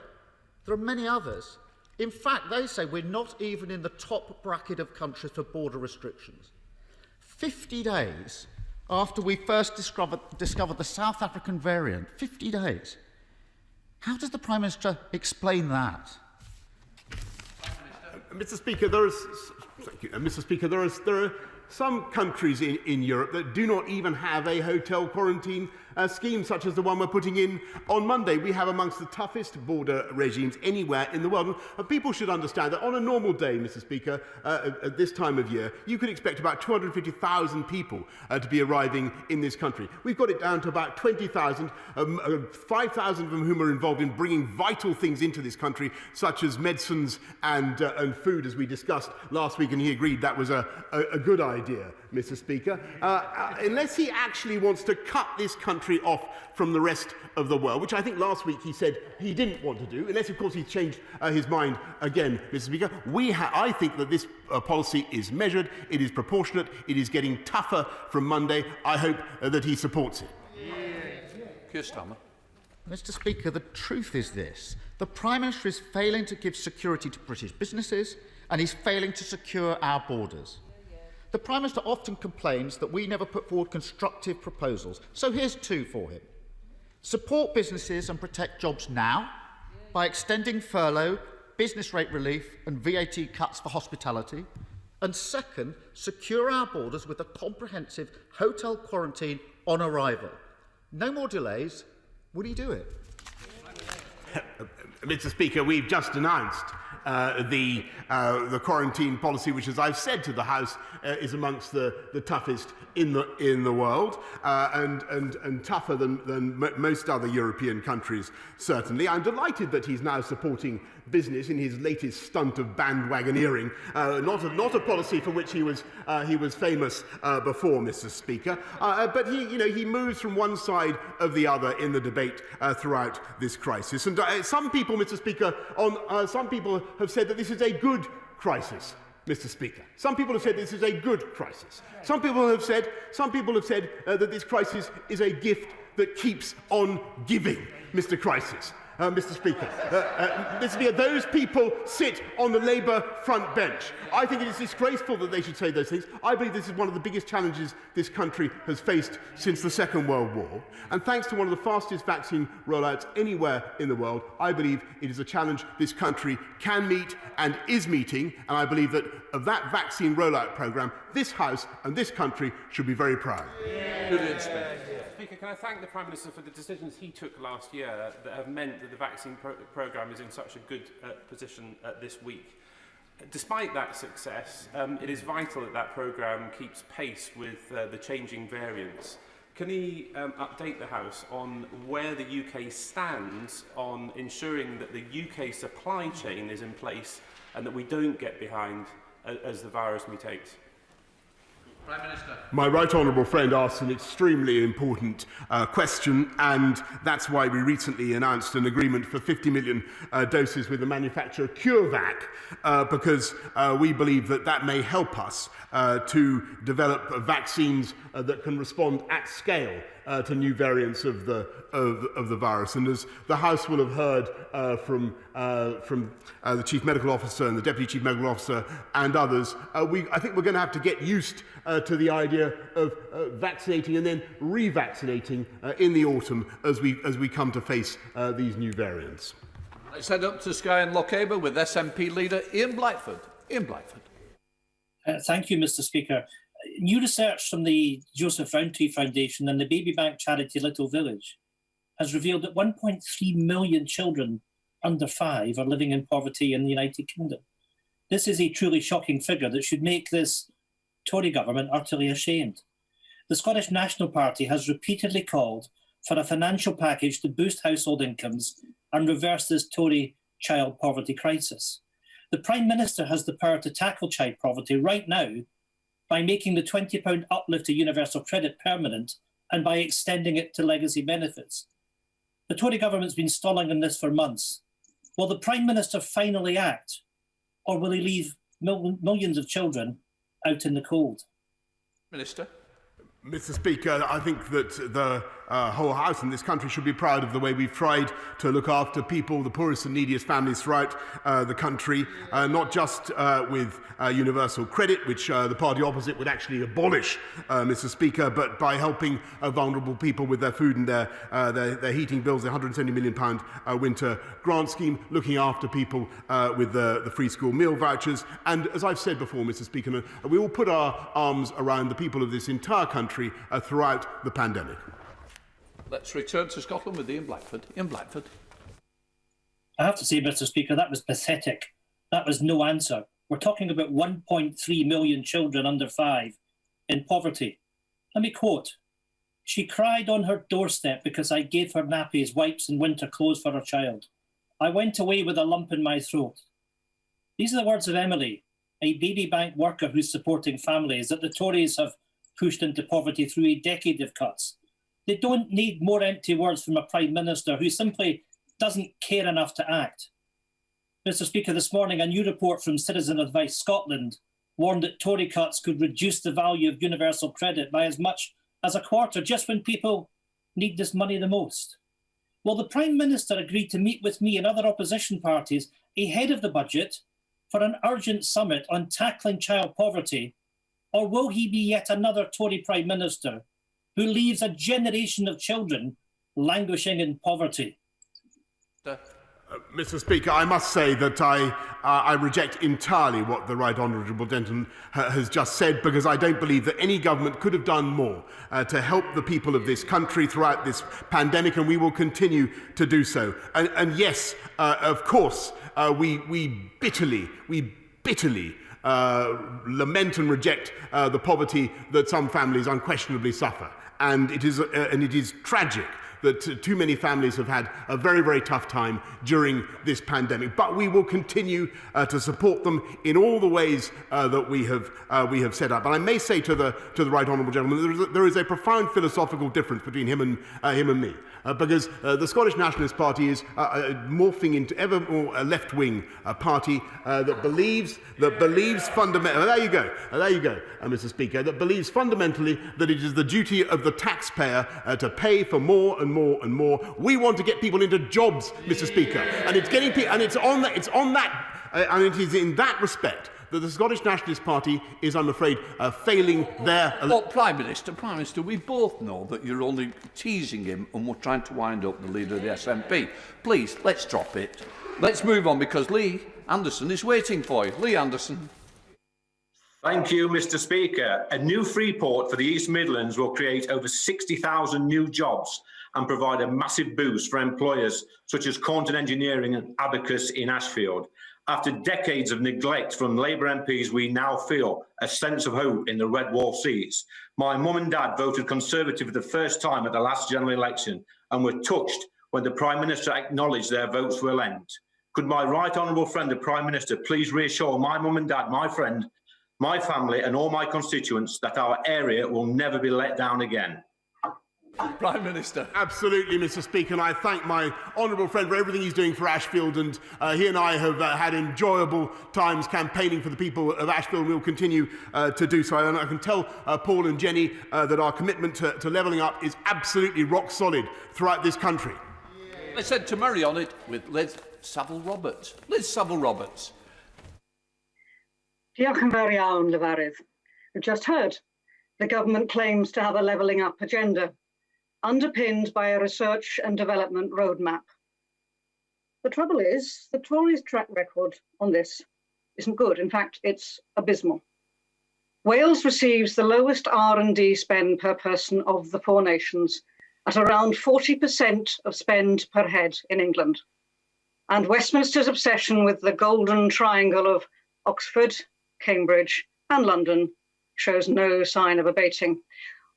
There are many others. In fact, they say we're not even in the top bracket of countries for border restrictions. 50 days after we first discovered the South African variant, 50 days. How does the Prime Minister explain that? Mr. Speaker, there are some countries in Europe that do not even have a hotel quarantine scheme, such as the one we're putting in on Monday. We have amongst the toughest border regimes anywhere in the world. And people should understand that on a normal day, Mr. Speaker, at this time of year, you could expect about 250,000 people to be arriving in this country. We've got it down to about 20,000, 5,000 of them whom are involved in bringing vital things into this country, such as medicines and food, as we discussed last week, and he agreed that was a good idea, Mr. Speaker. Unless he actually wants to cut this country off from the rest of the world, which I think last week he said he didn't want to do, unless, of course, he's changed his mind again, Mr. Speaker. I think that this policy is measured, it is proportionate, it is getting tougher from Monday. I hope that he supports it. Keir Starmer. Mr. Speaker, the truth is this. The Prime Minister is failing to give security to British businesses, and he's failing to secure our borders. The Prime Minister often complains that we never put forward constructive proposals. So here's 2 for him. Support businesses and protect jobs now by extending furlough, business rate relief and VAT cuts for hospitality. And second, secure our borders with a comprehensive hotel quarantine on arrival. No more delays. Will he do it? Mr. Speaker, we've just announced the quarantine policy, which, as I've said to the House, is amongst the toughest in the world, and tougher than most other European countries, certainly. I'm delighted that he's now supporting business in his latest stunt of bandwagoneering, not a policy for which he was famous before, Mr. Speaker. But he moves from one side of the other in the debate throughout this crisis. And some people, Mr. Speaker, some people have said that this is a good crisis, Mr. Speaker. Some people have said this is a good crisis. Some people have said that this crisis is a gift that keeps on giving, Mr. Crisis. Mr. Speaker. Mr. Speaker, those people sit on the Labour front bench. I think it is disgraceful that they should say those things. I believe this is one of the biggest challenges this country has faced since the Second World War. And thanks to one of the fastest vaccine rollouts anywhere in the world, I believe it is a challenge this country can meet and is meeting. And I believe that of that vaccine rollout programme, this House and this country should be very proud. Speaker, can I thank the Prime Minister for the decisions he took last year that have meant that the vaccine programme is in such a good position this week. Despite that success, it is vital that that programme keeps pace with the changing variants. Can he update the House on where the UK stands on ensuring that the UK supply chain is in place and that we don't get behind as the virus mutates? Prime Minister. My right honourable friend asks an extremely important question, and that's why we recently announced an agreement for 50 million doses with the manufacturer CureVac, because we believe that that may help us to develop vaccines that can respond at scale to new variants of the virus. And as the House will have heard from the Chief Medical Officer and the Deputy Chief Medical Officer and others, I think we're going to have to get used to the idea of vaccinating and then revaccinating in the autumn as we come to face these new variants. Let's head up to Skye and Lochaber with SNP leader Ian Blightford. Ian Blightford. Thank you, Mr. Speaker. New research from the Joseph Rowntree Foundation and the baby bank charity Little Village has revealed that 1.3 million children under 5 are living in poverty in the United Kingdom. This is a truly shocking figure that should make this Tory government utterly ashamed. The Scottish National Party has repeatedly called for a financial package to boost household incomes and reverse this Tory child poverty crisis. The Prime Minister has the power to tackle child poverty right now by making the £20 uplift to universal credit permanent and by extending it to legacy benefits. The Tory government's been stalling on this for months. Will the Prime Minister finally act, or will he leave millions of children out in the cold? Minister. Mr. Speaker, I think that the whole House in this country should be proud of the way we've tried to look after people, the poorest and neediest families throughout the country, not just with universal credit, which the party opposite would actually abolish, Mr. Speaker, but by helping vulnerable people with their food and their heating bills, the £170 million winter grant scheme, looking after people with the free school meal vouchers. And as I've said before, Mr. Speaker, we will put our arms around the people of this entire country throughout the pandemic. Let's return to Scotland with Ian Blightford. Ian Blightford. I have to say, Mr. Speaker, that was pathetic. That was no answer. We're talking about 1.3 million children under 5 in poverty. Let me quote, "She cried on her doorstep because I gave her nappies, wipes and winter clothes for her child. I went away with a lump in my throat." These are the words of Emily, a baby bank worker who's supporting families that the Tories have pushed into poverty through a decade of cuts. They don't need more empty words from a Prime Minister who simply doesn't care enough to act. Mr. Speaker, this morning a new report from Citizen Advice Scotland warned that Tory cuts could reduce the value of universal credit by as much as a quarter just when people need this money the most. Will the Prime Minister agree to meet with me and other opposition parties ahead of the budget for an urgent summit on tackling child poverty, or will he be yet another Tory Prime Minister who leaves a generation of children languishing in poverty? Mr. Speaker, I must say that I reject entirely what the Right Honourable Gentleman has just said, because I don't believe that any government could have done more to help the people of this country throughout this pandemic, and we will continue to do so. And yes, of course, we bitterly lament and reject the poverty that some families unquestionably suffer. And it is tragic that too many families have had a very, very tough time during this pandemic. But we will continue to support them in all the ways that we have set up. And I may say to the Right Honourable Gentleman, there is a profound philosophical difference between him and me. Because the Scottish Nationalist Party is morphing into ever more a left-wing party that believes fundamentally. There you go, Mr. Speaker. That believes fundamentally that it is the duty of the taxpayer to pay for more and more and more. We want to get people into jobs, Mr. Speaker, and it is in that respect that the Scottish Nationalist Party is, I'm afraid, failing their... Well, Prime Minister, we both know that you're only teasing him and we're trying to wind up the leader of the SNP. Please, let's drop it. Let's move on, because Lee Anderson is waiting for you. Lee Anderson. Thank you, Mr. Speaker. A new Freeport for the East Midlands will create over 60,000 new jobs and provide a massive boost for employers such as Cornton Engineering and Abacus in Ashfield. After decades of neglect from Labour MPs, we now feel a sense of hope in the Red Wall seats. My mum and dad voted Conservative for the first time at the last general election and were touched when the Prime Minister acknowledged their votes were lent. Could my right honourable friend, the Prime Minister, please reassure my mum and dad, my friend, my family and all my constituents that our area will never be let down again? Prime Minister. Absolutely, Mr. Speaker, and I thank my honourable friend for everything he's doing for Ashfield, and he and I have had enjoyable times campaigning for the people of Ashfield, and we'll continue to do so. And I can tell Paul and Jenny that our commitment to levelling up is absolutely rock solid throughout this country. I said to marry on it with Liz Saville-Roberts. Liz Saville-Roberts. Diolch yn fawr iawn, Lefarydd. We've just heard the government claims to have a levelling up agenda, underpinned by a research and development roadmap. The trouble is, the Tories' track record on this isn't good. In fact, it's abysmal. Wales receives the lowest R&D spend per person of the four nations, at around 40% of spend per head in England. And Westminster's obsession with the golden triangle of Oxford, Cambridge and London shows no sign of abating.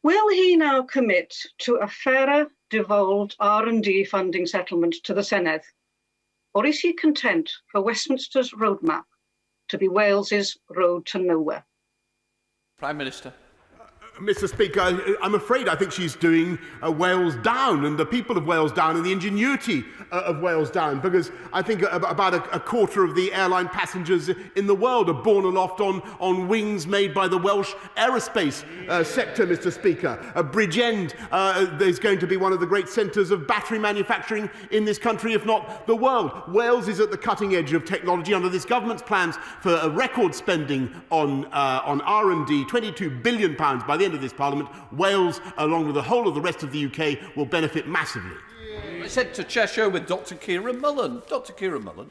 Will he now commit to a fairer, devolved R&D funding settlement to the Senedd? Or is he content for Westminster's roadmap to be Wales's road to nowhere? Prime Minister. Mr. Speaker, I'm afraid I think she's doing Wales down, and the people of Wales down, and the ingenuity of Wales down, because I think about a quarter of the airline passengers in the world are borne aloft on wings made by the Welsh aerospace sector, Mr. Speaker. Bridgend is going to be one of the great centres of battery manufacturing in this country, if not the world. Wales is at the cutting edge of technology under this government's plans for a record spending on R&D, £22 billion by the end of this Parliament. Wales, along with the whole of the rest of the UK, will benefit massively. I said to Cheshire with Dr. Kieran Mullen. Dr. Kieran Mullen.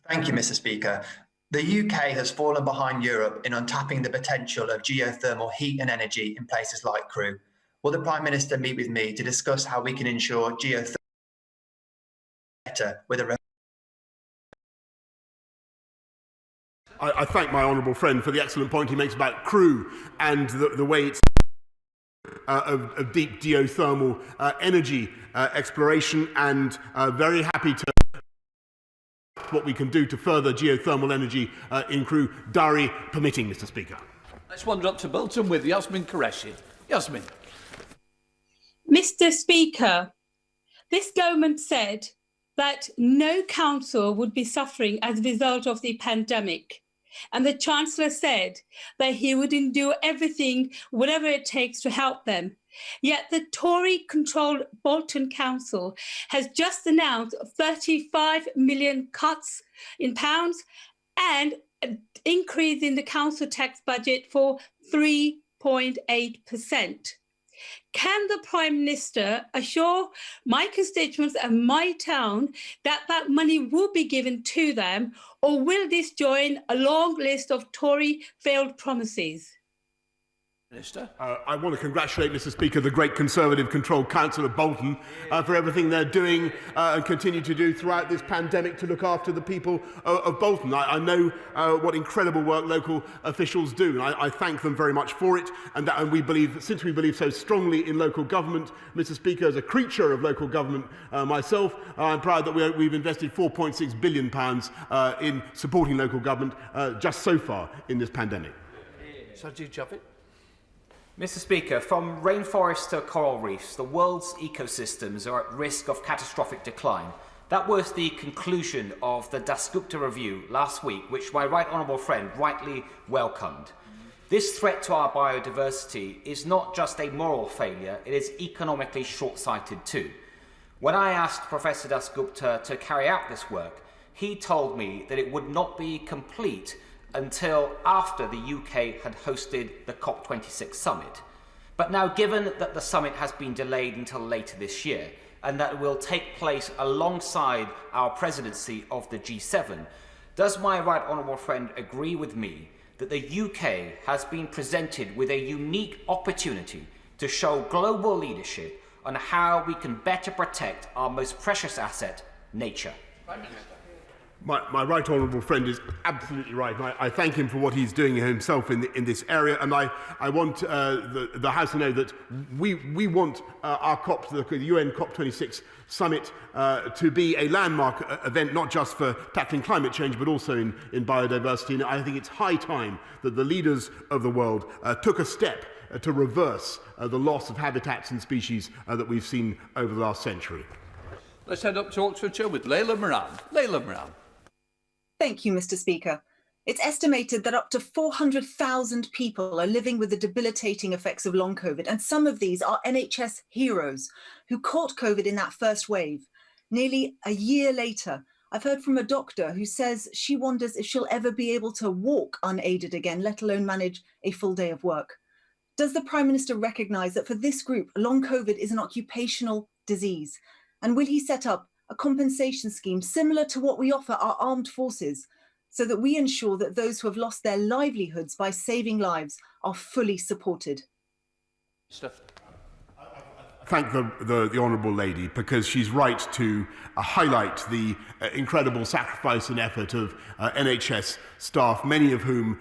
Thank you, Mr. Speaker. The UK has fallen behind Europe in untapping the potential of geothermal heat and energy in places like Crewe. Will the Prime Minister meet with me to discuss how we can ensure geothermal better with a... I thank my honourable friend for the excellent point he makes about Crewe and the way it's of deep geothermal energy exploration, and very happy to what we can do to further geothermal energy in Crewe, Durry permitting, Mr. Speaker. Let's wander up to Bolton with Yasmin Qureshi. Yasmin. Mr. Speaker, this government said that no council would be suffering as a result of the pandemic. And the Chancellor said that he would do everything, whatever it takes to help them. Yet the Tory-controlled Bolton Council has just announced 35 million cuts in pounds and an increase in the council tax budget for 3.8%. Can the Prime Minister assure my constituents and my town that that money will be given to them, or will this join a long list of Tory failed promises? Minister. I want to congratulate, Mr. Speaker, the great Conservative-controlled Council of Bolton for everything they're doing and continue to do throughout this pandemic to look after the people of Bolton. I know what incredible work local officials do, and I thank them very much for it. And we believe, since we believe so strongly in local government, Mr. Speaker, as a creature of local government myself, I'm proud that we've invested £4.6 billion in supporting local government just so far in this pandemic. Sajid Javid. Mr. Speaker, from rainforests to coral reefs, the world's ecosystems are at risk of catastrophic decline. That was the conclusion of the Dasgupta review last week, which my right honourable friend rightly welcomed. This threat to our biodiversity is not just a moral failure, it is economically short-sighted too. When I asked Professor Dasgupta to carry out this work, he told me that it would not be complete until after the UK had hosted the COP26 summit. But now, given that the summit has been delayed until later this year, and that it will take place alongside our presidency of the G7, does my right honourable friend agree with me that the UK has been presented with a unique opportunity to show global leadership on how we can better protect our most precious asset, nature? Prime Minister. My right honourable friend is absolutely right. And I thank him for what he's doing himself in this area. And I want the House to know that we want our COP, the UN COP26 summit, to be a landmark event, not just for tackling climate change, but also in biodiversity. And I think it's high time that the leaders of the world took a step to reverse the loss of habitats and species that we've seen over the last century. Let's head up to Oxfordshire with Layla Moran. Layla Moran. Thank you, Mr. Speaker. It's estimated that up to 400,000 people are living with the debilitating effects of long COVID, and some of these are NHS heroes who caught COVID in that first wave. Nearly a year later, I've heard from a doctor who says she wonders if she'll ever be able to walk unaided again, let alone manage a full day of work. Does the Prime Minister recognise that for this group, long COVID is an occupational disease? And will he set up a compensation scheme similar to what we offer our armed forces, so that we ensure that those who have lost their livelihoods by saving lives are fully supported? Thank the Honourable Lady, because she's right to highlight the incredible sacrifice and effort of NHS staff, many of whom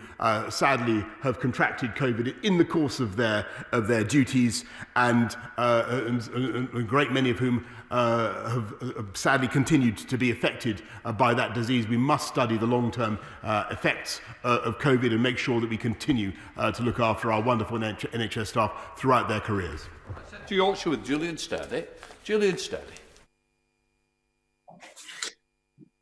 sadly have contracted COVID in the course of their duties, and a great many of whom have sadly continued to be affected by that disease. We must study the long-term effects of COVID and make sure that we continue to look after our wonderful NHS staff throughout their careers. To Yorkshire with Julian Sturdy. Julian Sturdy.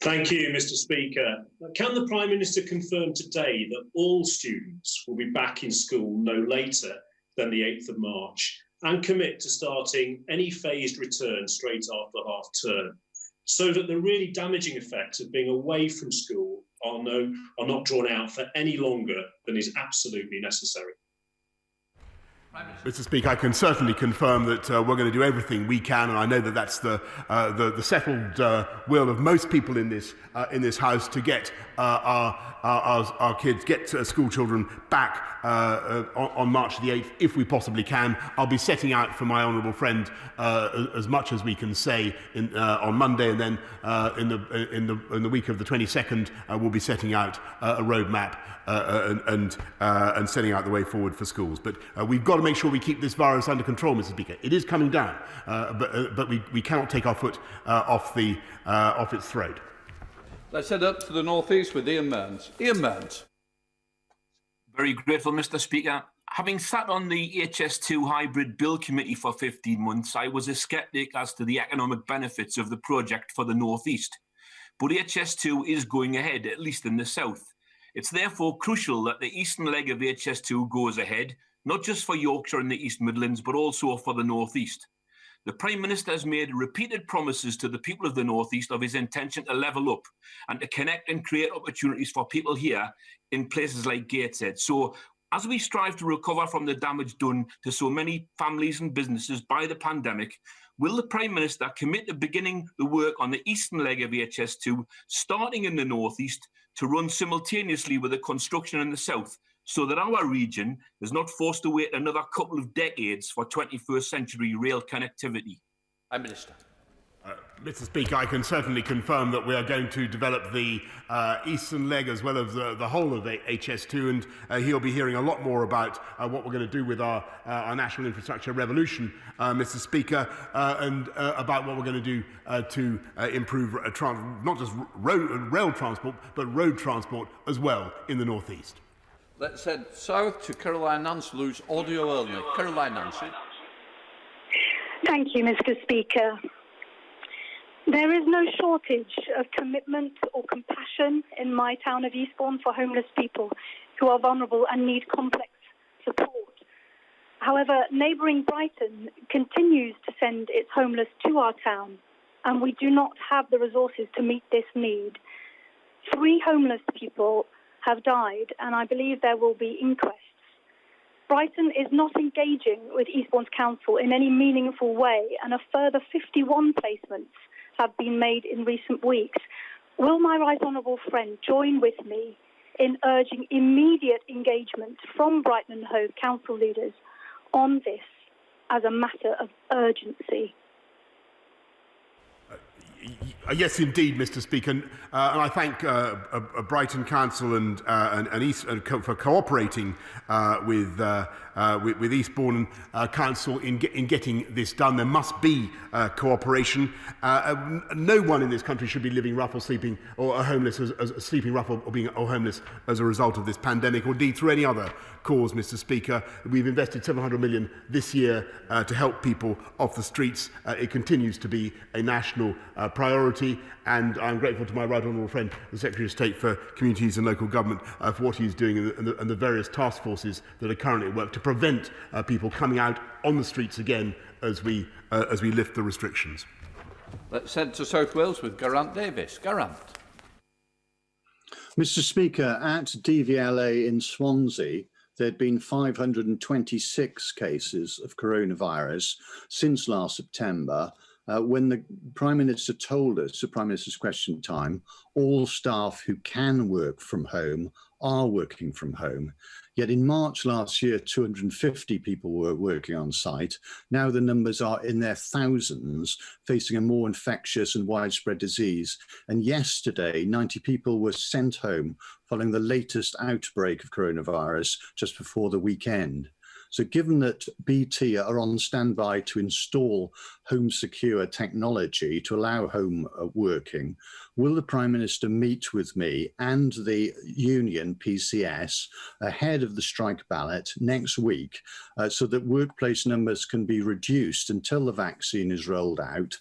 Thank you, Mr. Speaker. Can the Prime Minister confirm today that all students will be back in school no later than the 8th of March and commit to starting any phased return straight after half term, so that the really damaging effects of being away from school are not drawn out for any longer than is absolutely necessary? Mr. Speaker, I can certainly confirm that we're going to do everything we can, and I know that that's the settled will of most people in this House to get our kids, get school children back on March the 8th, if we possibly can. I'll be setting out for my honourable friend as much as we can say on Monday, and then in the week of the 22nd, we'll be setting out a roadmap and setting out the way forward for schools. But we've got to make sure we keep this virus under control, Mr. Speaker. It is coming down, but we cannot take our foot off its throat. Let's head up to the northeast with Ian Mearns. Ian Mearns. Very grateful, Mr. Speaker. Having sat on the HS2 Hybrid Bill Committee for 15 months, I was a sceptic as to the economic benefits of the project for the northeast. But HS2 is going ahead, at least in the south. It's therefore crucial that the eastern leg of HS2 goes ahead, not just for Yorkshire and the East Midlands, but also for the northeast. The Prime Minister has made repeated promises to the people of the northeast of his intention to level up and to connect and create opportunities for people here in places like Gateshead. So As we strive to recover from the damage done to so many families and businesses by the pandemic, will the Prime Minister commit to beginning the work on the eastern leg of HS2, starting in the northeast, to run simultaneously with the construction in the south, so that our region is not forced to wait another couple of decades for 21st century rail connectivity? Prime Minister. Mr. Speaker, I can certainly confirm that we are going to develop the eastern leg as well as the whole of HS2, and he'll be hearing a lot more about what we're going to do with our national infrastructure revolution, Mr. Speaker, and about what we're going to do to improve not just rail transport, but road transport as well in the northeast. Let's head south to Caroline Nance, who's audio only. Caroline Nance. Thank you, Mr. Speaker. There is no shortage of commitment or compassion in my town of Eastbourne for homeless people who are vulnerable and need complex support. However, neighbouring Brighton continues to send its homeless to our town, and we do not have the resources to meet this need. 3 homeless people have died, and I believe there will be inquests. Brighton is not engaging with Eastbourne's council in any meaningful way, and a further 51 placements have been made in recent weeks. Will my right honourable friend join with me in urging immediate engagement from Brighton and Hove council leaders on this as a matter of urgency? Yes, indeed, Mr. Speaker, and I thank Brighton Council and East for cooperating with Eastbourne Council in getting this done. There must be cooperation. No one in this country should be living rough or sleeping or homeless, sleeping rough or being homeless as a result of this pandemic, or indeed through any other cause, Mr. Speaker. We've invested 700 million this year to help people off the streets. It continues to be a national priority, and I'm grateful to my right honourable friend, the Secretary of State for Communities and Local Government, for what he's doing and the various task forces that are currently at work to prevent people coming out on the streets again as we lift the restrictions. Let's head to South Wales with Geraint Davis. Geraint. Mr. Speaker, at DVLA in Swansea, there had been 526 cases of coronavirus since last September, when the Prime Minister told us, at Prime Minister's Question Time, all staff who can work from home are working from home. Yet in March last year, 250 people were working on site. Now the numbers are in their thousands, facing a more infectious and widespread disease. And yesterday, 90 people were sent home following the latest outbreak of coronavirus just before the weekend. So given that BT are on standby to install home secure technology to allow home working, will the Prime Minister meet with me and the union PCS ahead of the strike ballot next week so that workplace numbers can be reduced until the vaccine is rolled out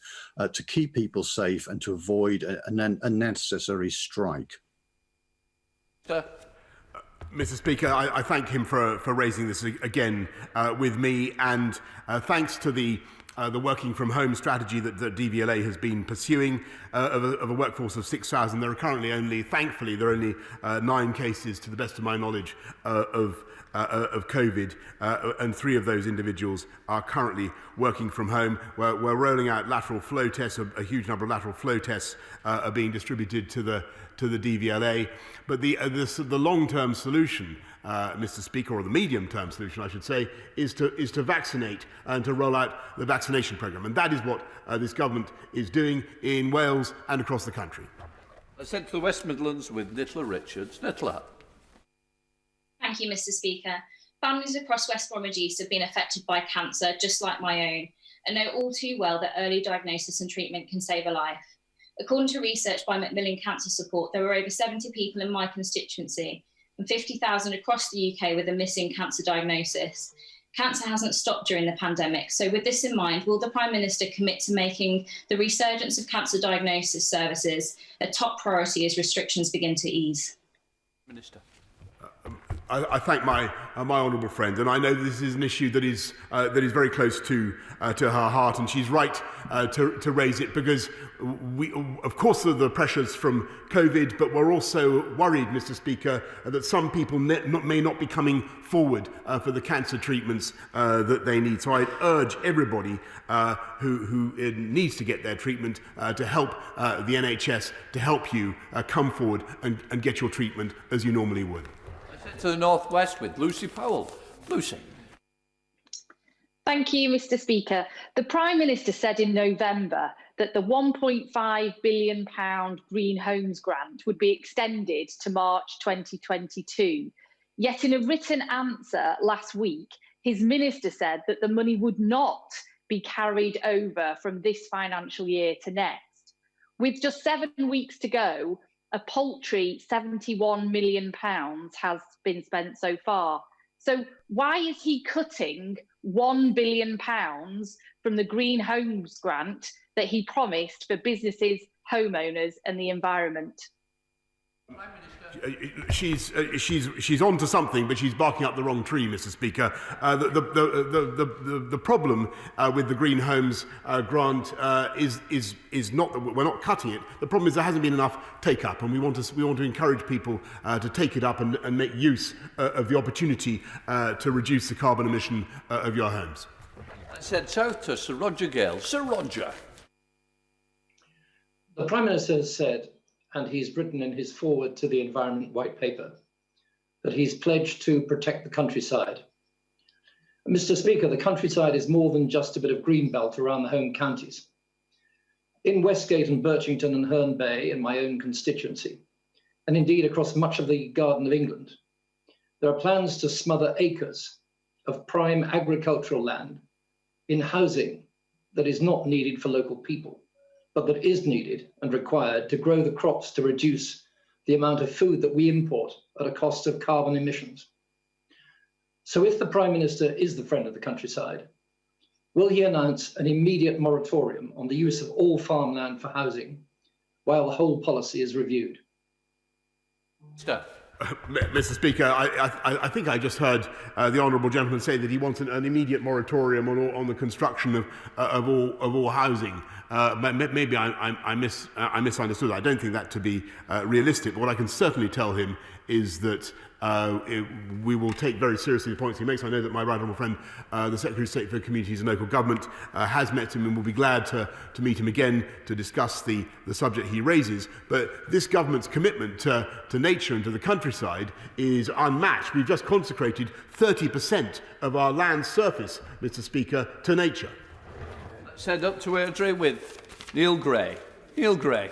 to keep people safe and to avoid an unnecessary strike? Mr. Speaker, I thank him for raising this again with me, and thanks to the working from home strategy that DVLA has been pursuing of a workforce of 6,000. There are currently thankfully, there are only 9 cases, to the best of my knowledge, of COVID, and 3 of those individuals are currently working from home. We're rolling out lateral flow tests. A huge number of lateral flow tests are being distributed to the DVLA. But the long-term solution, Mr. Speaker, or the medium-term solution, I should say, is to vaccinate and to roll out the vaccination programme. And that is what this government is doing in Wales and across the country. Let's head to the West Midlands with Nicola Richards. Nicola. Thank you, Mr. Speaker. Families across West Bromwich East have been affected by cancer, just like my own, and know all too well that early diagnosis and treatment can save a life. According to research by Macmillan Cancer Support, there were over 70 people in my constituency and 50,000 across the UK with a missing cancer diagnosis. Cancer hasn't stopped during the pandemic, so with this in mind, will the Prime Minister commit to making the resurgence of cancer diagnosis services a top priority as restrictions begin to ease? Minister. I thank my honourable friend, and I know this is an issue that is very close to her heart, and she's right to raise it, because we, of course, there are the pressures from COVID, but we're also worried, Mr. Speaker, that some people may not be coming forward for the cancer treatments that they need. So I urge everybody who needs to get their treatment to help the NHS to help you come forward and get your treatment as you normally would. To the North West with Lucy Powell. Lucy. Thank you, Mr. Speaker. The Prime Minister said in November that the £1.5 billion Green Homes grant would be extended to March 2022. Yet in a written answer last week, his minister said that the money would not be carried over from this financial year to next. With just 7 weeks to go, a paltry £71 million has been spent so far. So why is he cutting £1 billion from the Green Homes grant that he promised for businesses, homeowners and the environment? She's on to something, but she's barking up the wrong tree, Mr. Speaker. The problem with the Green Homes grant is not that we're not cutting it. The problem is there hasn't been enough take up, and we want to encourage people to take it up and make use of the opportunity to reduce the carbon emission of your homes. Let's head south to Sir Roger Gale. Sir Roger. The Prime Minister has said, and he's written in his foreword to the Environment White Paper, that he's pledged to protect the countryside. Mr. Speaker, the countryside is more than just a bit of green belt around the home counties. In Westgate and Birchington and Herne Bay, in my own constituency, and indeed across much of the Garden of England, there are plans to smother acres of prime agricultural land in housing that is not needed for local people, but that is needed and required to grow the crops to reduce the amount of food that we import at a cost of carbon emissions. So if the Prime Minister is the friend of the countryside, will he announce an immediate moratorium on the use of all farmland for housing while the whole policy is reviewed? Mr. Speaker, I think I just heard the honourable gentleman say that he wants an immediate moratorium on the construction of all housing. Maybe I misunderstood. I don't think that to be realistic. But what I can certainly tell him is that we will take very seriously the points he makes. I know that my right honourable friend, the Secretary of State for Communities and Local Government, has met him and will be glad to meet him again to discuss the subject he raises. But this government's commitment to nature and to the countryside is unmatched. We've just consecrated 30% of our land surface, Mr. Speaker, to nature. Let's head up to Airdrie with Neil Gray. Neil Gray.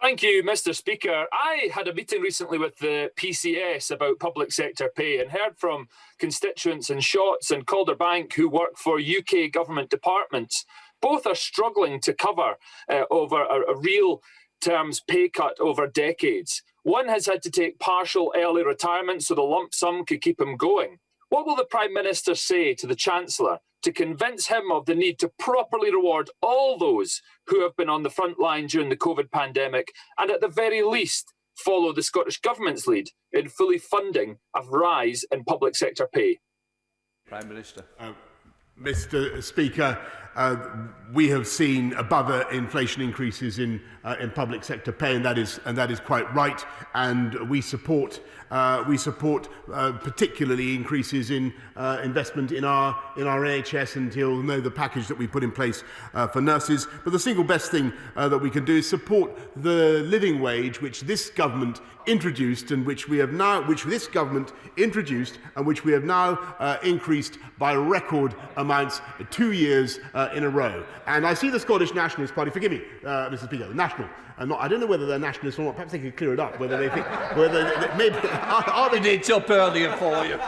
Thank you, Mr. Speaker. I had a meeting recently with the PCS about public sector pay and heard from constituents in Shotts and Calderbank who work for UK government departments. Both are struggling to cover over a real terms pay cut over decades. One has had to take partial early retirement so the lump sum could keep him going. What will the Prime Minister say to the Chancellor to convince him of the need to properly reward all those who have been on the front line during the COVID pandemic and at the very least follow the Scottish Government's lead in fully funding a rise in public sector pay? Prime Minister. Mr. Speaker, we have seen above inflation increases in public sector pay, and that is quite right. And we support particularly increases in investment in our NHS, and you'll know the package that we put in place for nurses. But the single best thing that we can do is support the living wage, which this government introduced and which this government introduced and which we have now increased by record amounts 2 years in a row. And I see the Scottish Nationalist Party, forgive me, Mr. Speaker, the National, I don't know whether they're nationalists or not. Perhaps they could clear it up. Whether they think, maybe are they? It's up earlier for you.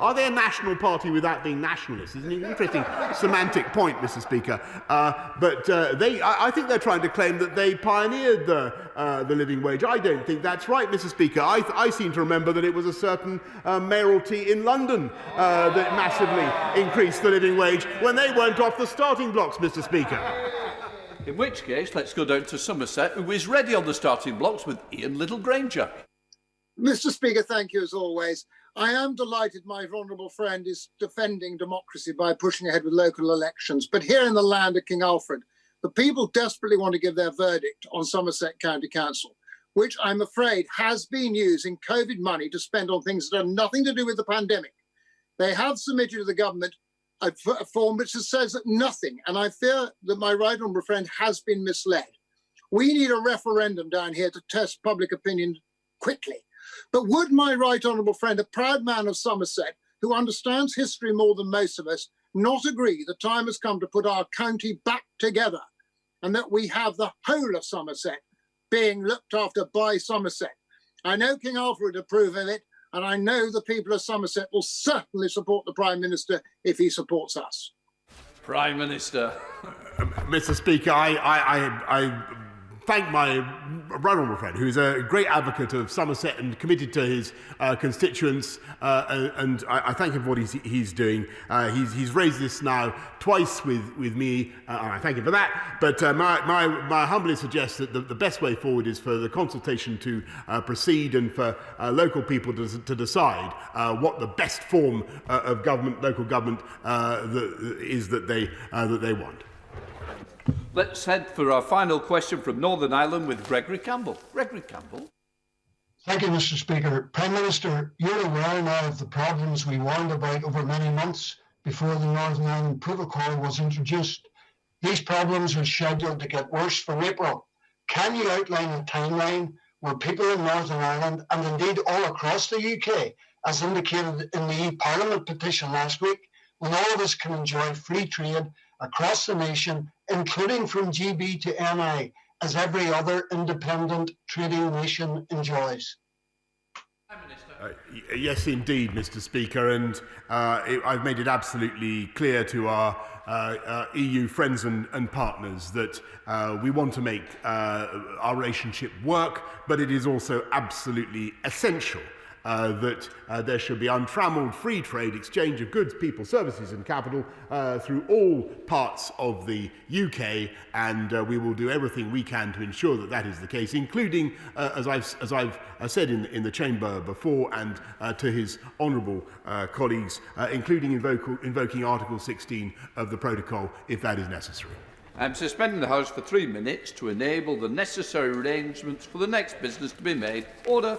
Are they a national party without being nationalists? It's an interesting semantic point, Mr. Speaker. I think they're trying to claim that they pioneered the living wage. I don't think that's right, Mr. Speaker. I seem to remember that it was a certain mayoralty in London that massively increased the living wage when they weren't off the starting blocks, Mr. Speaker. In which case, let's go down to Somerset, who is ready on the starting blocks with Ian Littlegranger. Mr. Speaker, thank you as always. I am delighted my honourable friend is defending democracy by pushing ahead with local elections. But here in the land of King Alfred, the people desperately want to give their verdict on Somerset County Council, which I'm afraid has been using COVID money to spend on things that have nothing to do with the pandemic. They have submitted to the government a form which says that nothing, and I fear that my right honourable friend has been misled. We need a referendum down here to test public opinion quickly. But would my right honourable friend, a proud man of Somerset, who understands history more than most of us, not agree the time has come to put our county back together and that we have the whole of Somerset being looked after by Somerset? I know King Alfred would approve of it, and I know the people of Somerset will certainly support the Prime Minister if he supports us. Prime Minister. Mr. Speaker, I thank my right honourable friend, who is a great advocate of Somerset and committed to his constituents, and I thank him for what he's doing. He's raised this now twice with me, and I thank him for that. But my humbly suggests that the best way forward is for the consultation to proceed and for local people to decide what the best form of government, local government, is that they want. Let's head for our final question from Northern Ireland with Gregory Campbell. Gregory Campbell. Thank you, Mr. Speaker. Prime Minister, you're aware now of the problems we warned about over many months before the Northern Ireland Protocol was introduced. These problems are scheduled to get worse from April. Can you outline a timeline where people in Northern Ireland, and indeed all across the UK, as indicated in the e-Parliament petition last week, when all of us can enjoy free trade across the nation, including from GB to NI, as every other independent trading nation enjoys? Yes, indeed, Mr. Speaker, and I've made it absolutely clear to our EU friends and partners that we want to make our relationship work, but it is also absolutely essential that there should be untrammelled free trade exchange of goods, people, services and capital through all parts of the UK, and we will do everything we can to ensure that that is the case, including, as I've said in the chamber before, and to his honourable colleagues, including invoking Article 16 of the Protocol if that is necessary. I'm suspending the House for 3 minutes to enable the necessary arrangements for the next business to be made. Order.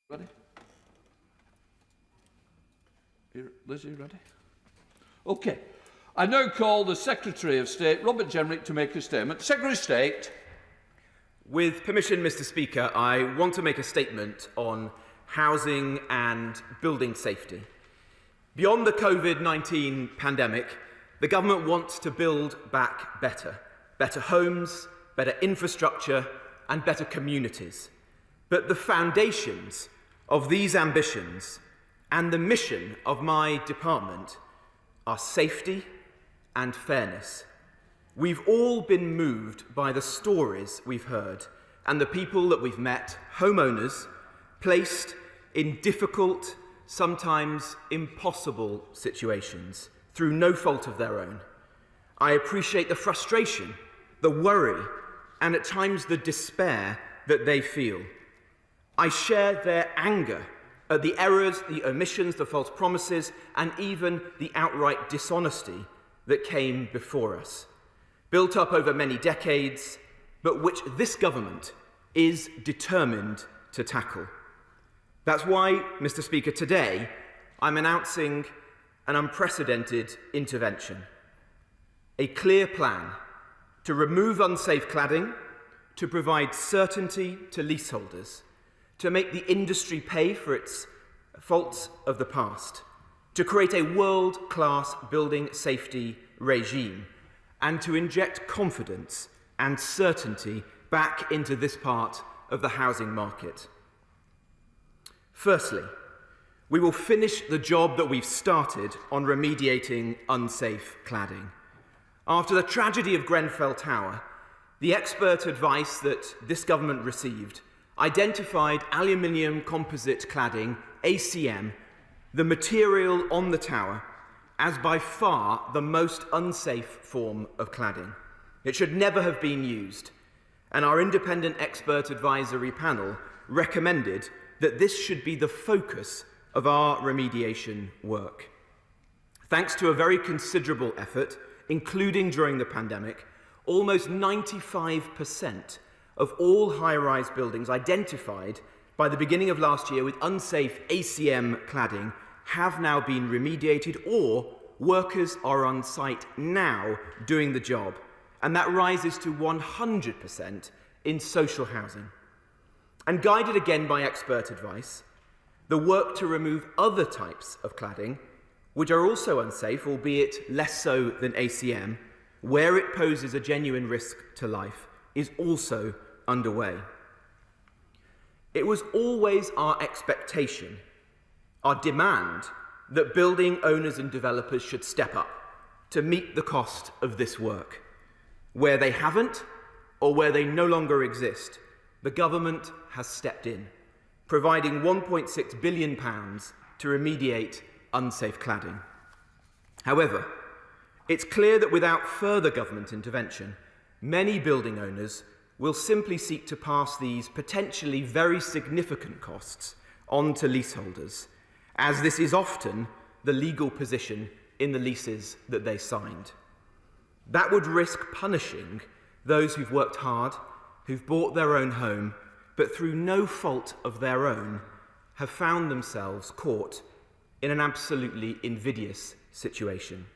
Ready? Liz, are you ready? Okay. I now call the Secretary of State, Robert Jenrick, to make a statement. Secretary of State. With permission, Mr. Speaker, I want to make a statement on housing and building safety. Beyond the COVID-19 pandemic, the government wants to build back better. Better homes, better infrastructure, and better communities. But the foundations of these ambitions and the mission of my department are safety and fairness. We've all been moved by the stories we've heard and the people that we've met, homeowners, placed in difficult, sometimes impossible situations through no fault of their own. I appreciate the frustration, the worry, and at times the despair that they feel. I share their anger at the errors, the omissions, the false promises, and even the outright dishonesty that came before us, built up over many decades, but which this government is determined to tackle. That's why, Mr. Speaker, today I'm announcing an unprecedented intervention, a clear plan to remove unsafe cladding, to provide certainty to leaseholders, to make the industry pay for its faults of the past, to create a world-class building safety regime, and to inject confidence and certainty back into this part of the housing market. Firstly, we will finish the job that we've started on remediating unsafe cladding. After the tragedy of Grenfell Tower, the expert advice that this government received identified aluminium composite cladding, ACM, the material on the tower, as by far the most unsafe form of cladding. It should never have been used, and our independent expert advisory panel recommended that this should be the focus of our remediation work. Thanks to a very considerable effort, including during the pandemic, almost 95% of all high-rise buildings identified by the beginning of last year with unsafe ACM cladding have now been remediated, or workers are on site now doing the job, and that rises to 100% in social housing. And guided again by expert advice, the work to remove other types of cladding, which are also unsafe, albeit less so than ACM, where it poses a genuine risk to life, is also underway. It was always our expectation, our demand, that building owners and developers should step up to meet the cost of this work. Where they haven't, or where they no longer exist, the government has stepped in, providing £1.6 billion to remediate unsafe cladding. However, it's clear that without further government intervention, many building owners will simply seek to pass these potentially very significant costs on to leaseholders, as this is often the legal position in the leases that they signed. That would risk punishing those who've worked hard, who've bought their own home, but through no fault of their own have found themselves caught in an absolutely invidious situation.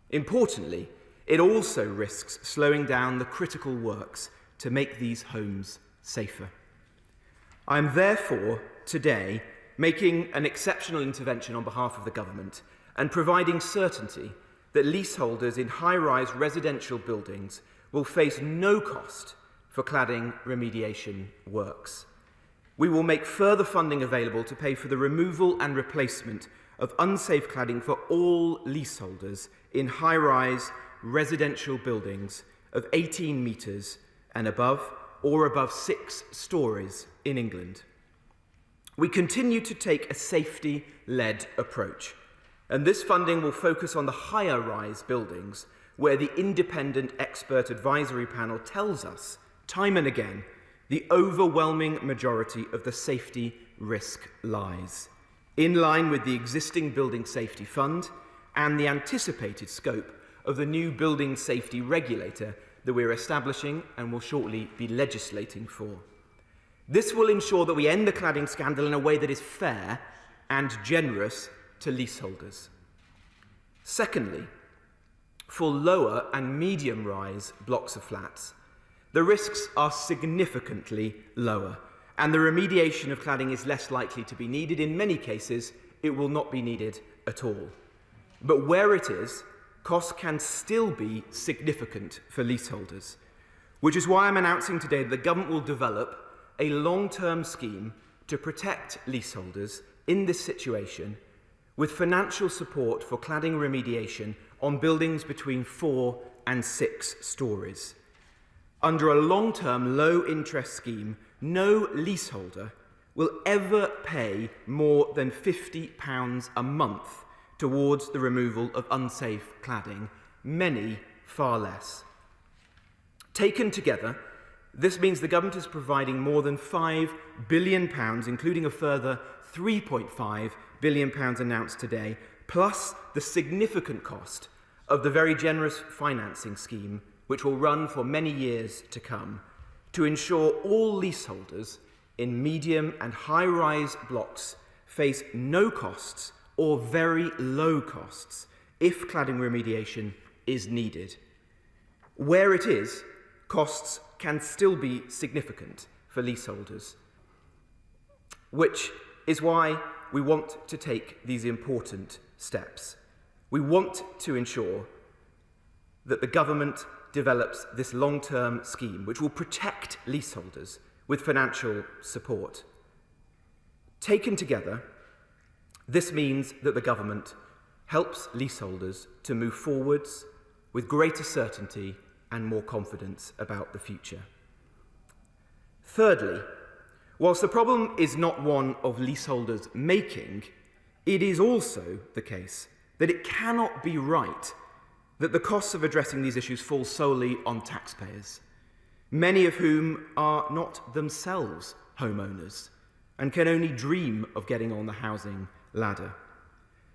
Importantly, it also risks slowing down the critical works to make these homes safer. I am therefore today making an exceptional intervention on behalf of the government and providing certainty that leaseholders in high-rise residential buildings will face no cost for cladding remediation works. We will make further funding available to pay for the removal and replacement of unsafe cladding for all leaseholders in high-rise residential buildings of 18 metres and above, or above 6 stories in England. We continue to take a safety-led approach, and this funding will focus on the higher-rise buildings where the independent expert advisory panel tells us, time and again, the overwhelming majority of the safety risk lies, in line with the existing Building Safety Fund and the anticipated scope of the new building safety regulator that we're establishing and will shortly be legislating for. This will ensure that we end the cladding scandal in a way that is fair and generous to leaseholders. Secondly, for lower and medium-rise blocks of flats, the risks are significantly lower, and the remediation of cladding is less likely to be needed. In many cases, it will not be needed at all. But where it is, costs can still be significant for leaseholders, which is why I'm announcing today that the government will develop a long-term scheme to protect leaseholders in this situation with financial support for cladding remediation on buildings between 4 and 6 stories. Under a long-term, low-interest scheme, no leaseholder will ever pay more than £50 a month towards the removal of unsafe cladding, many far less. Taken together, this means the government is providing more than £5 billion, including a further £3.5 billion announced today, plus the significant cost of the very generous financing scheme, which will run for many years to come, to ensure all leaseholders in medium and high-rise blocks face no costs or very low costs if cladding remediation is needed. Where it is, costs can still be significant for leaseholders, which is why we want to take these important steps. We want to ensure that the government develops this long-term scheme which will protect leaseholders with financial support. Taken together, this means that the government helps leaseholders to move forwards with greater certainty and more confidence about the future. Thirdly, whilst the problem is not one of leaseholders making, it is also the case that it cannot be right that the costs of addressing these issues fall solely on taxpayers, many of whom are not themselves homeowners and can only dream of getting on the housing ladder.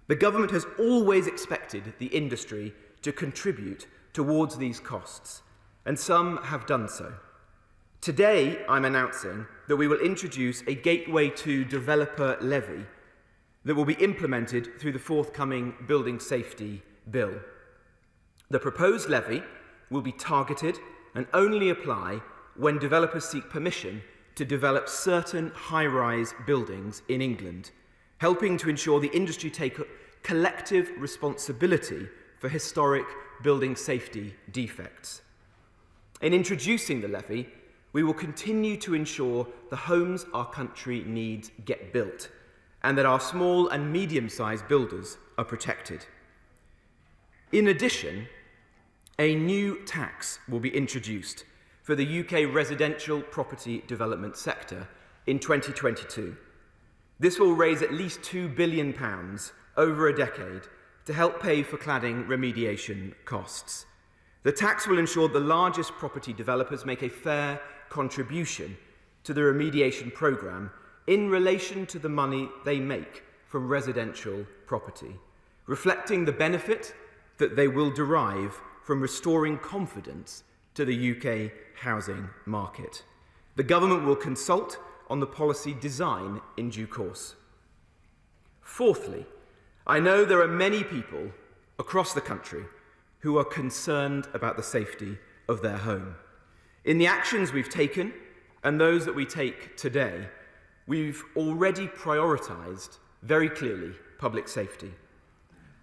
The government has always expected the industry to contribute towards these costs, and some have done so. Today, I'm announcing that we will introduce a Gateway to Developer levy that will be implemented through the forthcoming Building Safety Bill. The proposed levy will be targeted and only apply when developers seek permission to develop certain high-rise buildings in England, helping to ensure the industry take collective responsibility for historic building safety defects. In introducing the levy, we will continue to ensure the homes our country needs get built and that our small and medium-sized builders are protected. In addition, a new tax will be introduced for the UK residential property development sector in 2022. This will raise at least £2 billion over a decade to help pay for cladding remediation costs. The tax will ensure the largest property developers make a fair contribution to the remediation programme in relation to the money they make from residential property, reflecting the benefit that they will derive from restoring confidence to the UK housing market. The government will consult on the policy design in due course. Fourthly, I know there are many people across the country who are concerned about the safety of their home. In the actions we've taken and those that we take today, we've already prioritised very clearly public safety.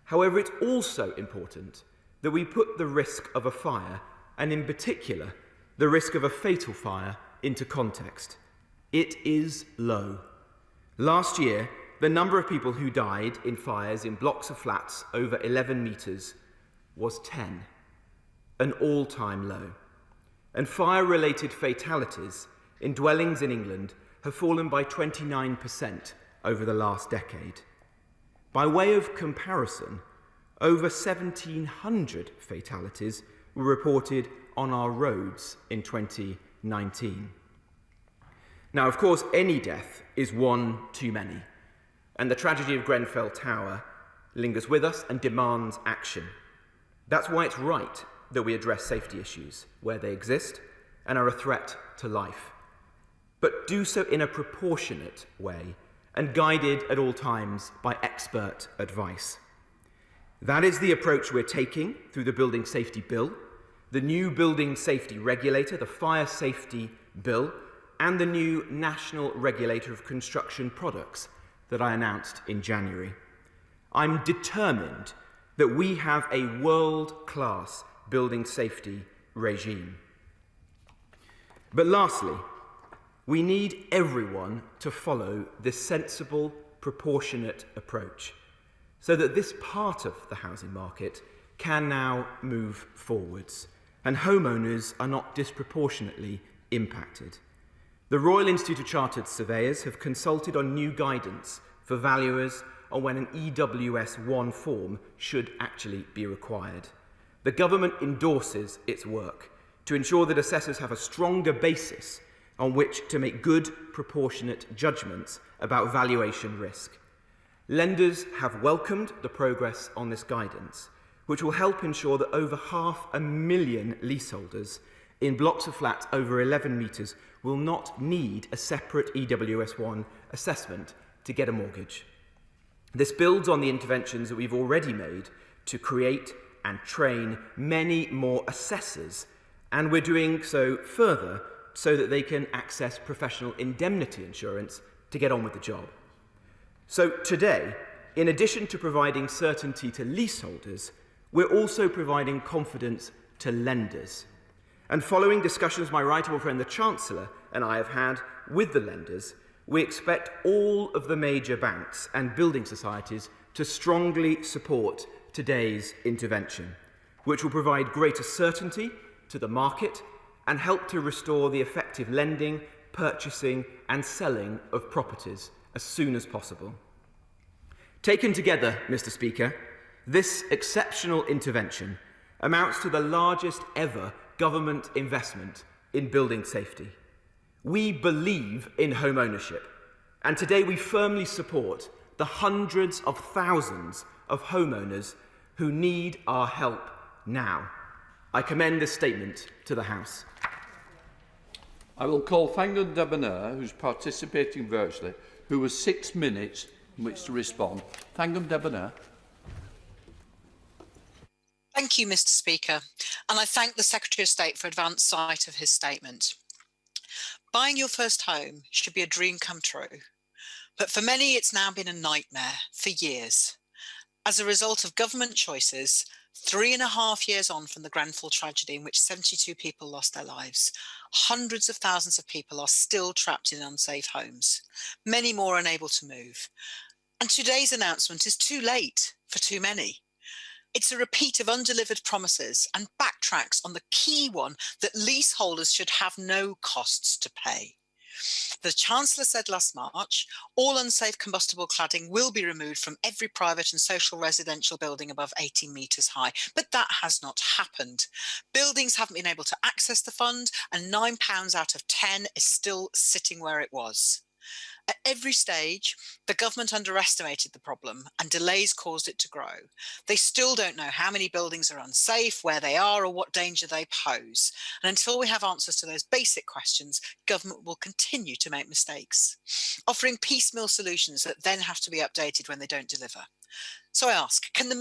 However, it's also important that we put the risk of a fire, and in particular, the risk of a fatal fire, into context. It is low. Last year, the number of people who died in fires in blocks of flats over 11 metres was 10, an all-time low. And fire-related fatalities in dwellings in England have fallen by 29% over the last decade. By way of comparison, over 1,700 fatalities were reported on our roads in 2019. Now, of course, any death is one too many, and the tragedy of Grenfell Tower lingers with us and demands action. That's why it's right that we address safety issues where they exist and are a threat to life. but do so in a proportionate way and guided at all times by expert advice. That is the approach we're taking through the Building Safety Bill, the new Building Safety Regulator, the Fire Safety Bill, and the new National Regulator of Construction Products that I announced in January. I'm determined that we have a world-class building safety regime. But lastly, we need everyone to follow this sensible, proportionate approach so that this part of the housing market can now move forwards and homeowners are not disproportionately impacted. The Royal Institute of Chartered Surveyors have consulted on new guidance for valuers on when an EWS1 form should actually be required. The government endorses its work to ensure that assessors have a stronger basis on which to make good, proportionate judgments about valuation risk. Lenders have welcomed the progress on this guidance, which will help ensure that over 500,000 leaseholders in blocks of flats over 11 metres will not need a separate EWS1 assessment to get a mortgage. This builds on the interventions that we've already made to create and train many more assessors, and we're doing so further so that they can access professional indemnity insurance to get on with the job. So today, in addition to providing certainty to leaseholders, we're also providing confidence to lenders. And following discussions my right honourable friend the Chancellor and I have had with the lenders, we expect all of the major banks and building societies to strongly support today's intervention, which will provide greater certainty to the market and help to restore the effective lending, purchasing and selling of properties as soon as possible. Taken together, Mr. Speaker, this exceptional intervention amounts to the largest ever government investment in building safety. We believe in home ownership, and today we firmly support the hundreds of thousands of homeowners who need our help now. I commend this statement to the House. I will call Thangun Debonair, who's participating virtually, who has 6 minutes in which to respond. Thangun Debonair. Thank you, Mr. Speaker, and I thank the Secretary of State for advance sight of his statement. Buying your first home should be a dream come true, but for many it's now been a nightmare for years. As a result of government choices, 3.5 years on from the Grenfell tragedy in which 72 people lost their lives, hundreds of thousands of people are still trapped in unsafe homes, many more unable to move. And today's announcement is too late for too many. It's a repeat of undelivered promises and backtracks on the key one that leaseholders should have no costs to pay. The Chancellor said last March, all unsafe combustible cladding will be removed from every private and social residential building above 18 metres high, but that has not happened. Buildings haven't been able to access the fund, and £9 out of 10 is still sitting where it was. At every stage, the government underestimated the problem and delays caused it to grow. They still don't know how many buildings are unsafe, where they are, or what danger they pose. And until we have answers to those basic questions, government will continue to make mistakes, offering piecemeal solutions that then have to be updated when they don't deliver. So I ask, can the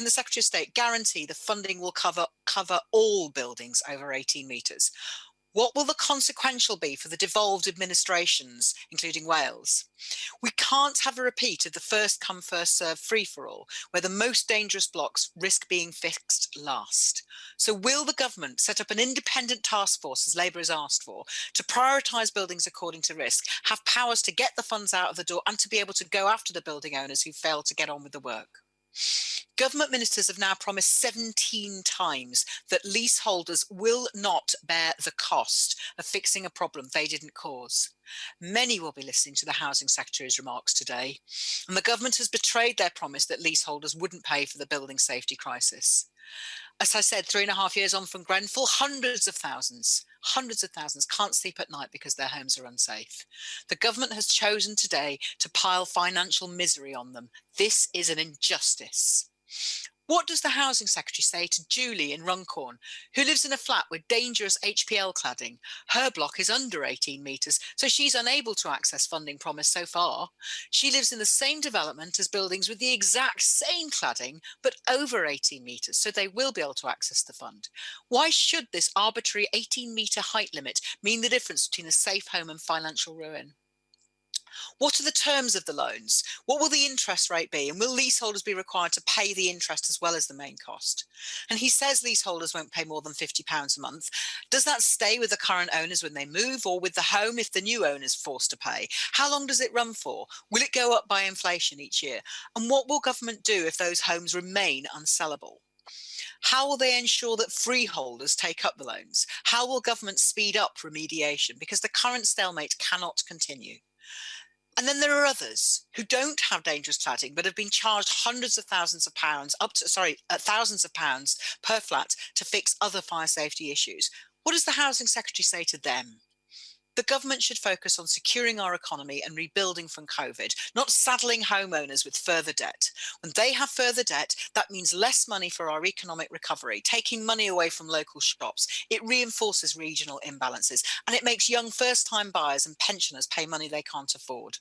Secretary of State guarantee the funding will cover all buildings over 18 metres? What will the consequential be for the devolved administrations, including Wales? We can't have a repeat of the first come, first served free-for-all, where the most dangerous blocks risk being fixed last. So will the government set up an independent task force, as Labour has asked for, to prioritise buildings according to risk, have powers to get the funds out of the door and to be able to go after the building owners who fail to get on with the work? Government ministers have now promised 17 times that leaseholders will not bear the cost of fixing a problem they didn't cause. Many will be listening to the Housing Secretary's remarks today, and the government has betrayed their promise that leaseholders wouldn't pay for the building safety crisis. As I said, 3.5 years on from Grenfell, hundreds of thousands can't sleep at night because their homes are unsafe. The government has chosen today to pile financial misery on them. This is an injustice. What does the Housing Secretary say to Julie in Runcorn, who lives in a flat with dangerous HPL cladding? Her block is under 18 metres, so she's unable to access funding promised so far. She lives in the same development as buildings with the exact same cladding, but over 18 metres, so they will be able to access the fund. Why should this arbitrary 18-metre height limit mean the difference between a safe home and financial ruin? What are the terms of the loans? What will the interest rate be? And will leaseholders be required to pay the interest as well as the main cost? And he says leaseholders won't pay more than £50 a month. Does that stay with the current owners when they move, or with the home if the new owner is forced to pay? How long does it run for? Will it go up by inflation each year? And what will government do if those homes remain unsellable? How will they ensure that freeholders take up the loans? How will government speed up remediation? Because the current stalemate cannot continue. And then there are others who don't have dangerous cladding but have been charged hundreds of thousands of pounds, thousands of pounds per flat to fix other fire safety issues. What does the Housing Secretary say to them? The government should focus on securing our economy and rebuilding from COVID, not saddling homeowners with further debt. When they have further debt, that means less money for our economic recovery, taking money away from local shops. It reinforces regional imbalances, and it makes young first-time buyers and pensioners pay money they can't afford.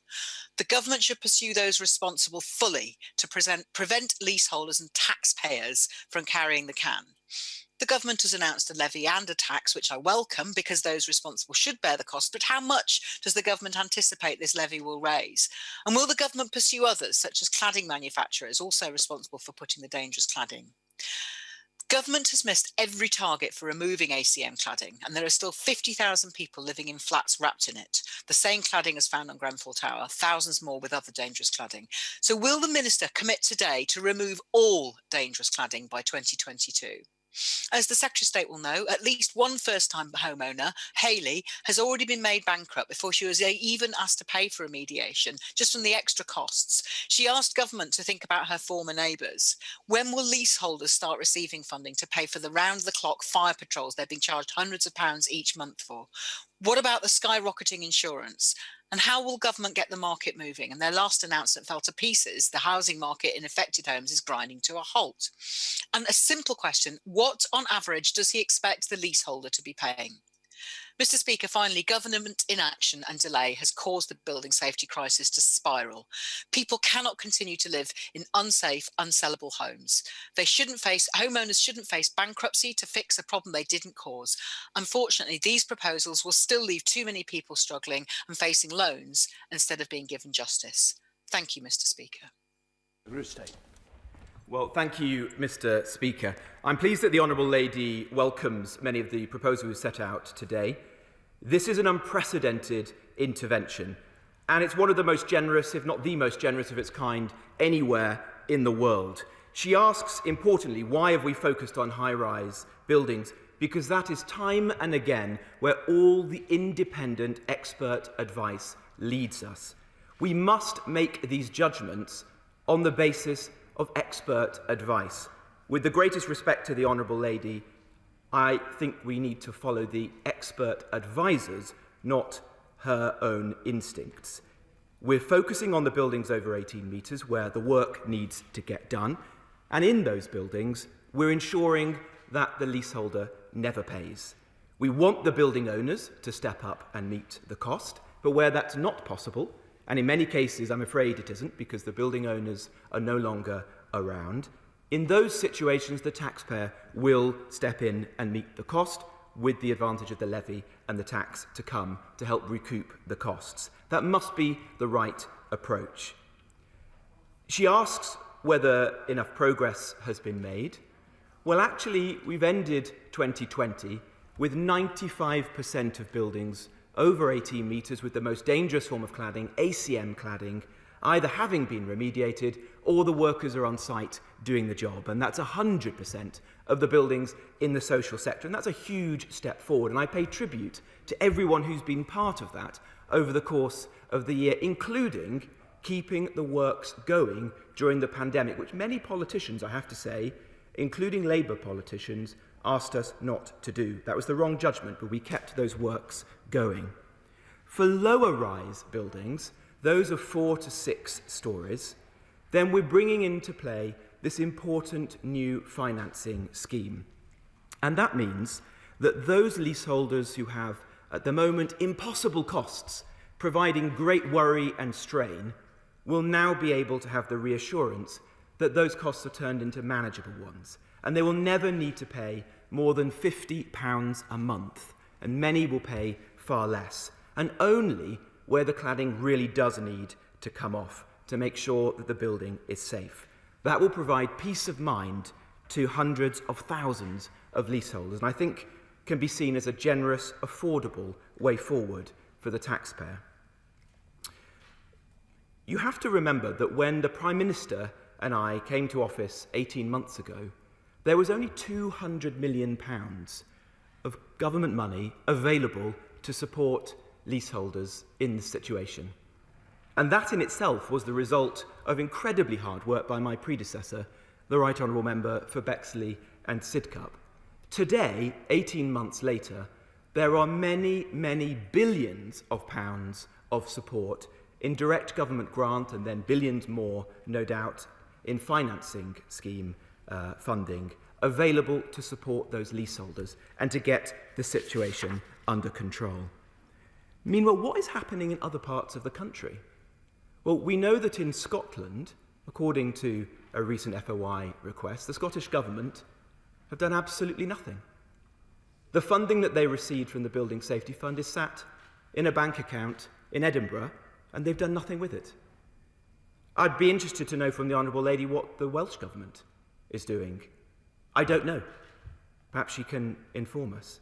The government should pursue those responsible fully to prevent leaseholders and taxpayers from carrying the can. The government has announced a levy and a tax, which I welcome because those responsible should bear the cost. But how much does the government anticipate this levy will raise? And will the government pursue others, such as cladding manufacturers, also responsible for putting the dangerous cladding? Government has missed every target for removing ACM cladding, and there are still 50,000 people living in flats wrapped in it. The same cladding as found on Grenfell Tower, thousands more with other dangerous cladding. So will the Minister commit today to remove all dangerous cladding by 2022? As the Secretary of State will know, at least one first-time homeowner, Hayley, has already been made bankrupt before she was even asked to pay for remediation, just from the extra costs. She asked government to think about her former neighbours. When will leaseholders start receiving funding to pay for the round-the-clock fire patrols they're being charged hundreds of pounds each month for? What about the skyrocketing insurance? And how will government get the market moving? And their last announcement fell to pieces. The housing market in affected homes is grinding to a halt. And a simple question, what on average does he expect the leaseholder to be paying? Mr. Speaker, finally, government inaction and delay has caused the building safety crisis to spiral. People cannot continue to live in unsafe, unsellable homes. Homeowners shouldn't face bankruptcy to fix a problem they didn't cause. Unfortunately, these proposals will still leave too many people struggling and facing loans instead of being given justice. Thank you, Mr. Speaker. Well, thank you, Mr. Speaker. I'm pleased that the Honourable Lady welcomes many of the proposals set out today. This is an unprecedented intervention, and it's one of the most generous, if not the most generous of its kind, anywhere in the world. She asks, importantly, why have we focused on high-rise buildings? Because that is time and again where all the independent expert advice leads us. We must make these judgments on the basis of expert advice. With the greatest respect to the Honourable Lady, I think we need to follow the expert advisors, not her own instincts. We're focusing on the buildings over 18 metres where the work needs to get done, and in those buildings, we're ensuring that the leaseholder never pays. We want the building owners to step up and meet the cost, but where that's not possible, and in many cases, I'm afraid it isn't, because the building owners are no longer around. In those situations, the taxpayer will step in and meet the cost with the advantage of the levy and the tax to come to help recoup the costs. That must be the right approach. She asks whether enough progress has been made. Well, actually, we've ended 2020 with 95% of buildings over 18 metres with the most dangerous form of cladding, ACM cladding, either having been remediated or the workers are on site doing the job. And that's 100% of the buildings in the social sector. And that's a huge step forward. And I pay tribute to everyone who's been part of that over the course of the year, including keeping the works going during the pandemic, which many politicians, I have to say, including Labour politicians, asked us not to do. That was the wrong judgment, but we kept those works going. For lower-rise buildings, those of 4 to 6 stories, then we're bringing into play this important new financing scheme. And that means that those leaseholders who have, at the moment, impossible costs, providing great worry and strain, will now be able to have the reassurance that those costs are turned into manageable ones, and they will never need to pay more than £50 a month, and many will pay far less, and only where the cladding really does need to come off to make sure that the building is safe. That will provide peace of mind to hundreds of thousands of leaseholders, and I think can be seen as a generous, affordable way forward for the taxpayer. You have to remember that when the Prime Minister and I came to office 18 months ago, there was only £200 million of government money available to support leaseholders in this situation. And that in itself was the result of incredibly hard work by my predecessor, the Right Honourable Member for Bexley and Sidcup. Today, 18 months later, there are many, many billions of pounds of support in direct government grant and then billions more, no doubt, in financing scheme funding available to support those leaseholders and to get the situation under control. Meanwhile, what is happening in other parts of the country? Well, we know that in Scotland, according to a recent FOI request, the Scottish Government have done absolutely nothing. The funding that they received from the Building Safety Fund is sat in a bank account in Edinburgh, and they've done nothing with it. I'd be interested to know from the Honourable Lady what the Welsh Government is doing. I don't know. Perhaps she can inform us.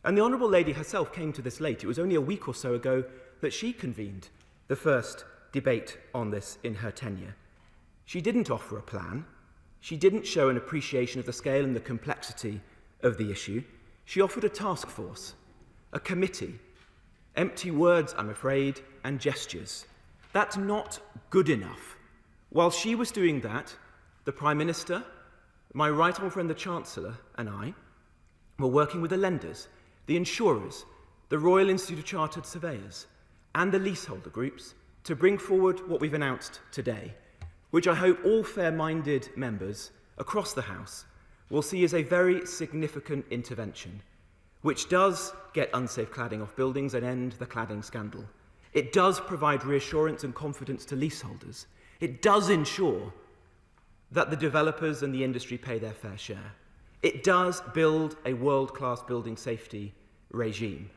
And the Honourable Lady herself came to this late. It was only a week or so ago that she convened the first debate on this in her tenure. She didn't offer a plan. She didn't show an appreciation of the scale and the complexity of the issue. She offered a task force, a committee. Empty words, I'm afraid, and gestures. That's not good enough. While she was doing that, the Prime Minister, my right honourable friend the Chancellor, and I were working with the lenders, the insurers, the Royal Institute of Chartered Surveyors, and the leaseholder groups to bring forward what we've announced today, which I hope all fair-minded members across the House will see as a very significant intervention, which does get unsafe cladding off buildings and end the cladding scandal. It does provide reassurance and confidence to leaseholders. It does ensure that the developers and the industry pay their fair share. It does build a world-class building safety regime.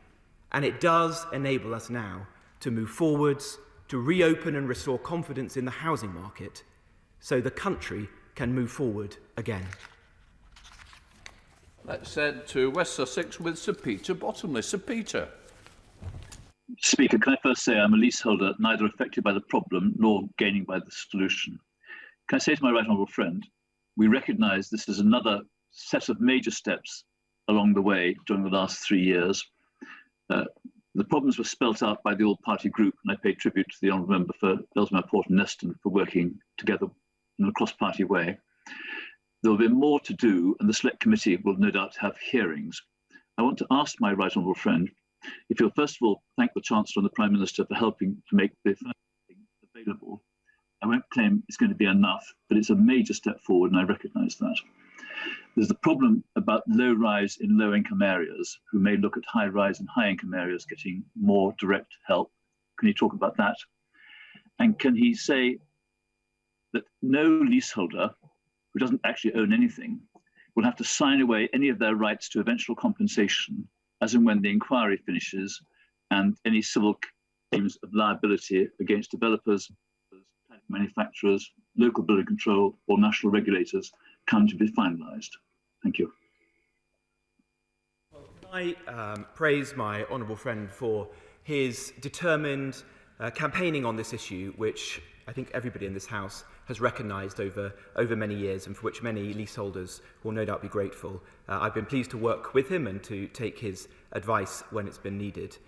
And it does enable us now to move forwards, to reopen and restore confidence in the housing market so the country can move forward again. Let's head to West Sussex with Sir Peter Bottomley. Sir Peter. Speaker, can I first say I'm a leaseholder neither affected by the problem nor gaining by the solution. Can I say to my right honourable friend, we recognise this is another set of major steps along the way during the last 3 years. The problems were spelt out by the all-party group, and I pay tribute to the honourable member for Ellesmere Port and Neston for working together in a cross-party way. There will be more to do, and the Select Committee will no doubt have hearings. I want to ask my right honourable friend if you'll first of all thank the Chancellor and the Prime Minister for helping to make the funding available. I won't claim it's going to be enough, but it's a major step forward, and I recognise that. There's the problem about low-rise in low-income areas, who may look at high-rise in high-income areas getting more direct help. Can he talk about that? And can he say that no leaseholder who doesn't actually own anything will have to sign away any of their rights to eventual compensation as and when the inquiry finishes and any civil claims of liability against developers, manufacturers, local building control or national regulators come to be finalised? Thank you. Well, I praise my honourable friend for his determined campaigning on this issue, which I think everybody in this House has recognised over many years and for which many leaseholders will no doubt be grateful. I've been pleased to work with him and to take his advice when it's been needed.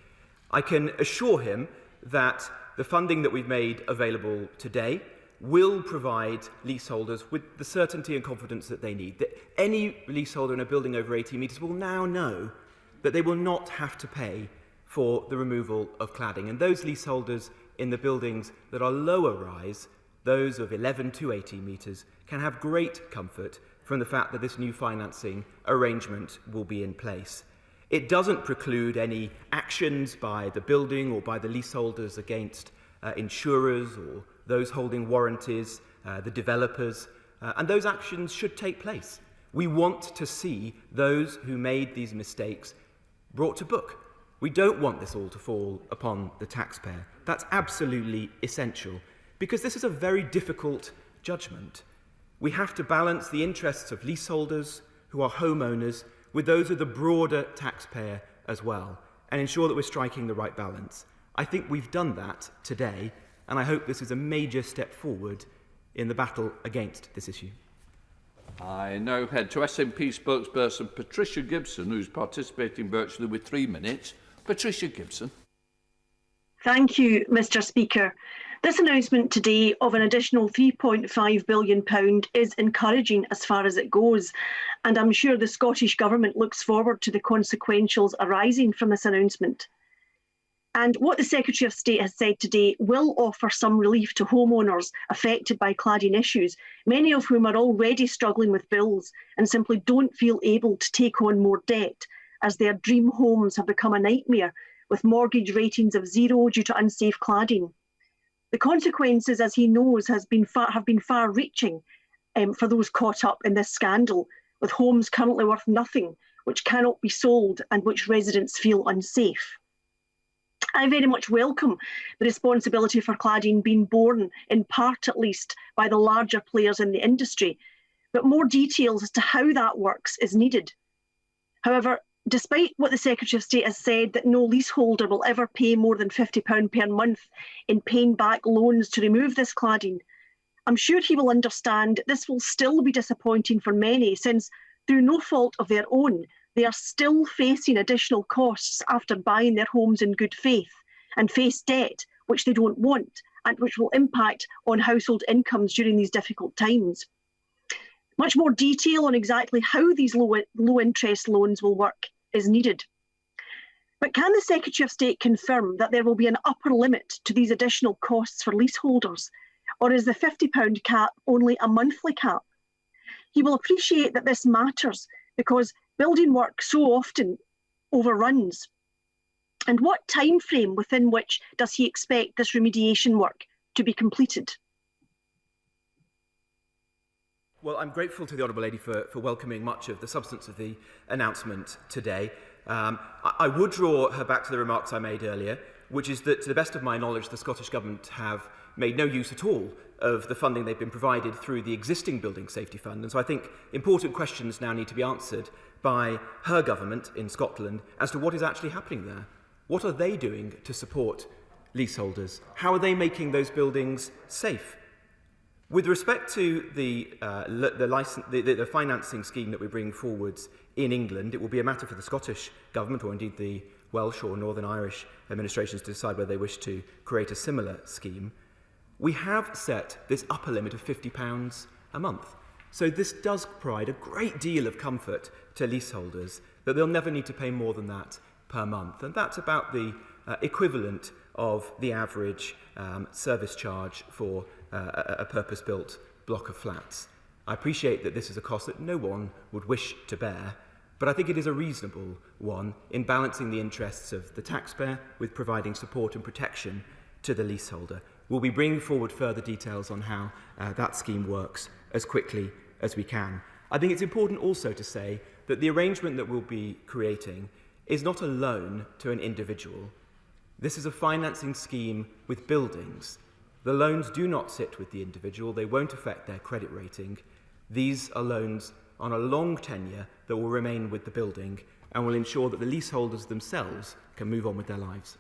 I can assure him that the funding that we've made available today will provide leaseholders with the certainty and confidence that they need. That any leaseholder in a building over 18 metres will now know that they will not have to pay for the removal of cladding. And those leaseholders in the buildings that are lower rise those of 11 to 18 metres, can have great comfort from the fact that this new financing arrangement will be in place. It doesn't preclude any actions by the building or by the leaseholders against insurers or those holding warranties, the developers, and those actions should take place. We want to see those who made these mistakes brought to book. We don't want this all to fall upon the taxpayer. That's absolutely essential, because this is a very difficult judgment. We have to balance the interests of leaseholders who are homeowners with those of the broader taxpayer as well, and ensure that we're striking the right balance. I think we've done that today, and I hope this is a major step forward in the battle against this issue. I now head to SNP spokesperson Patricia Gibson, who's participating virtually with 3 minutes. Patricia Gibson. Thank you, Mr. Speaker. This announcement today of an additional £3.5 billion is encouraging as far as it goes, and I'm sure the Scottish Government looks forward to the consequentials arising from this announcement. And what the Secretary of State has said today will offer some relief to homeowners affected by cladding issues, many of whom are already struggling with bills and simply don't feel able to take on more debt, as their dream homes have become a nightmare, with mortgage ratings of 0 due to unsafe cladding. The consequences, as he knows, have been far-reaching for those caught up in this scandal, with homes currently worth nothing, which cannot be sold and which residents feel unsafe. I very much welcome the responsibility for cladding being borne, in part at least, by the larger players in the industry, but more details as to how that works is needed. However, despite what the Secretary of State has said, that no leaseholder will ever pay more than £50 per month in paying back loans to remove this cladding, I'm sure he will understand this will still be disappointing for many, since through no fault of their own, they are still facing additional costs after buying their homes in good faith and face debt which they don't want and which will impact on household incomes during these difficult times. Much more detail on exactly how these low interest loans will work is needed. But can the Secretary of State confirm that there will be an upper limit to these additional costs for leaseholders, or is the £50 cap only a monthly cap? He will appreciate that this matters because building work so often overruns. And what time frame within which does he expect this remediation work to be completed? Well, I'm grateful to the Honourable Lady for welcoming much of the substance of the announcement today. I would draw her back to the remarks I made earlier, which is that, to the best of my knowledge, the Scottish Government have made no use at all of the funding they've been provided through the existing Building Safety Fund. And so I think important questions now need to be answered by her government in Scotland as to what is actually happening there. What are they doing to support leaseholders? How are they making those buildings safe? With respect to the financing scheme that we bring forwards in England, it will be a matter for the Scottish Government, or indeed the Welsh or Northern Irish administrations, to decide whether they wish to create a similar scheme. We have set this upper limit of £50 a month. So this does provide a great deal of comfort to leaseholders that they'll never need to pay more than that per month. And that's about the equivalent of the average service charge for a purpose-built block of flats. I appreciate that this is a cost that no one would wish to bear, but I think it is a reasonable one in balancing the interests of the taxpayer with providing support and protection to the leaseholder. We'll be bringing forward further details on how that scheme works as quickly as we can. I think it's important also to say that the arrangement that we'll be creating is not a loan to an individual. This is a financing scheme with buildings. The loans do not sit with the individual. They won't affect their credit rating. These are loans on a long tenure that will remain with the building and will ensure that the leaseholders themselves can move on with their lives.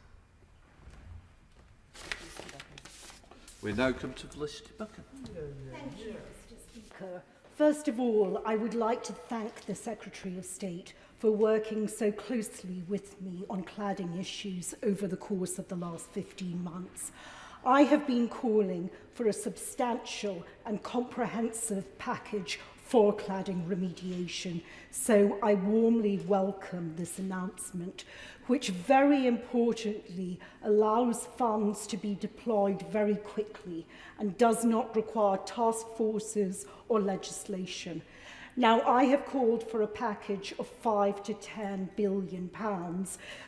We now come to Felicity Buchan. Thank you, Mr. Speaker. First of all, I would like to thank the Secretary of State for working so closely with me on cladding issues over the course of the last 15 months. I have been calling for a substantial and comprehensive package for cladding remediation. So I warmly welcome this announcement, which very importantly allows funds to be deployed very quickly and does not require task forces or legislation. Now, I have called for a package of £5 to £10 billion,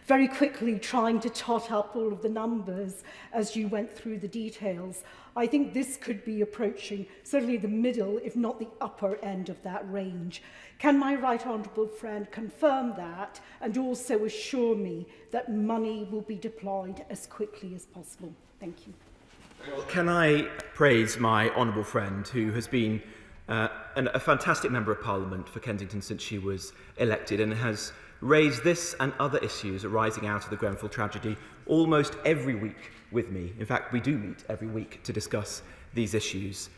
very quickly trying to tot up all of the numbers as you went through the details. I think this could be approaching certainly the middle, if not the upper end of that range. Can my right honourable friend confirm that and also assure me that money will be deployed as quickly as possible? Thank you. Well, can I praise my honourable friend who has been a fantastic Member of Parliament for Kensington since she was elected and has raised this and other issues arising out of the Grenfell tragedy almost every week with me. In fact, we do meet every week to discuss these issues.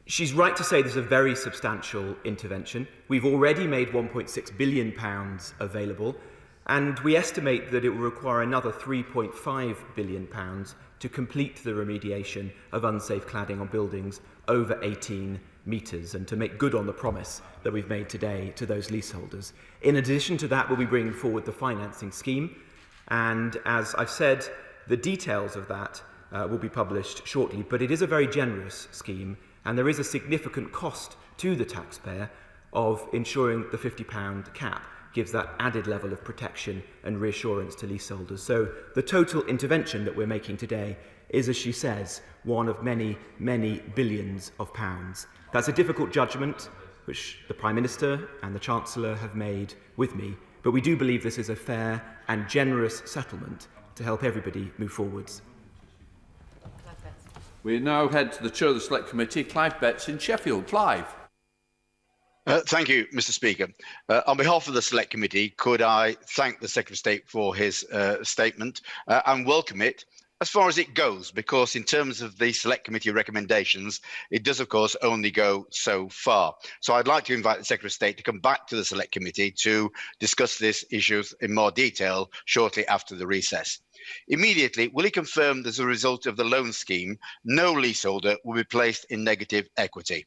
She's right to say this is a very substantial intervention. We've already made £1.6 billion available, and we estimate that it will require another £3.5 billion to complete the remediation of unsafe cladding on buildings over 18 metres and to make good on the promise that we've made today to those leaseholders. In addition to that, we'll be bringing forward the financing scheme, and as I've said, the details of that will be published shortly, but it is a very generous scheme and there is a significant cost to the taxpayer of ensuring the £50 cap gives that added level of protection and reassurance to leaseholders. So the total intervention that we're making today is, as she says, one of many, many billions of pounds. That's a difficult judgment, which the Prime Minister and the Chancellor have made with me, but we do believe this is a fair and generous settlement to help everybody move forwards. We now head to the Chair of the Select Committee, Clive Betts in Sheffield. Clive. Thank you, Mr. Speaker. On behalf of the Select Committee, could I thank the Secretary of State for his statement and welcome it as far as it goes, because in terms of the Select Committee recommendations, it does, of course, only go so far. So I'd like to invite the Secretary of State to come back to the Select Committee to discuss this issue in more detail shortly after the recess. Immediately, will he confirm that as a result of the loan scheme, no leaseholder will be placed in negative equity?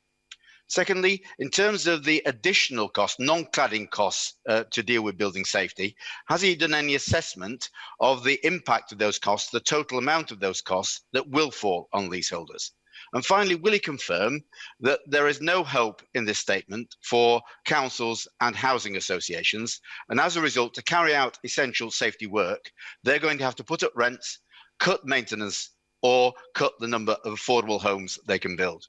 Secondly, in terms of the additional costs, non-cladding costs to deal with building safety, has he done any assessment of the impact of those costs, the total amount of those costs that will fall on leaseholders? And finally, will he confirm that there is no help in this statement for councils and housing associations, and as a result, to carry out essential safety work, they're going to have to put up rents, cut maintenance, or cut the number of affordable homes they can build?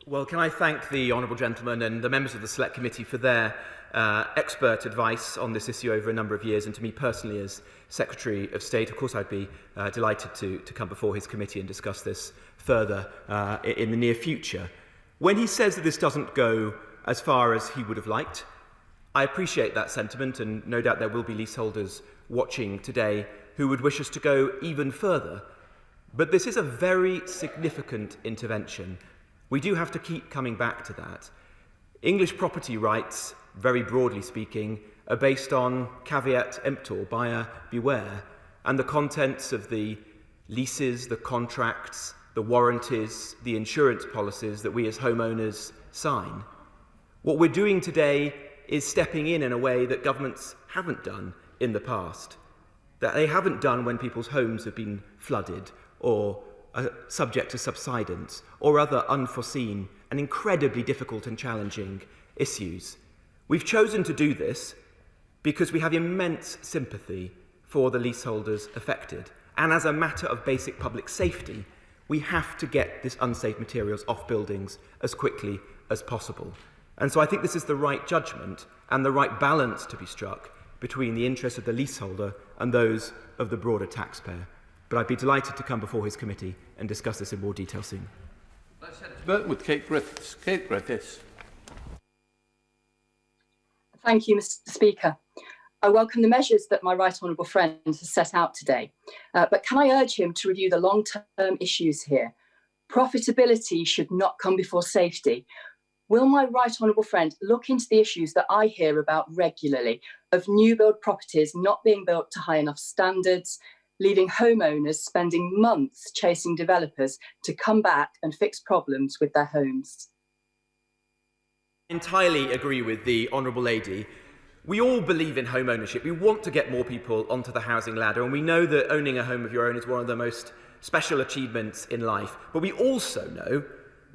Well, can I thank the honourable gentleman and the members of the Select Committee for their expert advice on this issue over a number of years, and to me personally as Secretary of State. Of course, I'd be delighted to come before his committee and discuss this further in the near future. When he says that this doesn't go as far as he would have liked, I appreciate that sentiment, and no doubt there will be leaseholders watching today who would wish us to go even further. But this is a very significant intervention. We do have to keep coming back to that. English property rights, very broadly speaking, are based on caveat emptor, buyer beware, and the contents of the leases, the contracts, the warranties, the insurance policies that we as homeowners sign. What we're doing today is stepping in a way that governments haven't done in the past, that they haven't done when people's homes have been flooded or subject to subsidence or other unforeseen and incredibly difficult and challenging issues. We've chosen to do this because we have immense sympathy for the leaseholders affected, and as a matter of basic public safety, we have to get this unsafe materials off buildings as quickly as possible. And so I think this is the right judgment and the right balance to be struck between the interests of the leaseholder and those of the broader taxpayer. But I'd be delighted to come before his committee and discuss this in more detail soon. Let's head to Burton with Kate Griffiths. Kate Griffiths. Thank you, Mr. Speaker. I welcome the measures that my right honourable friend has set out today, but can I urge him to review the long-term issues here? Profitability should not come before safety. Will my right honourable friend look into the issues that I hear about regularly of new build properties not being built to high enough standards, leaving homeowners spending months chasing developers to come back and fix problems with their homes. I entirely agree with the Honourable Lady. We all believe in home ownership. We want to get more people onto the housing ladder, and we know that owning a home of your own is one of the most special achievements in life. But we also know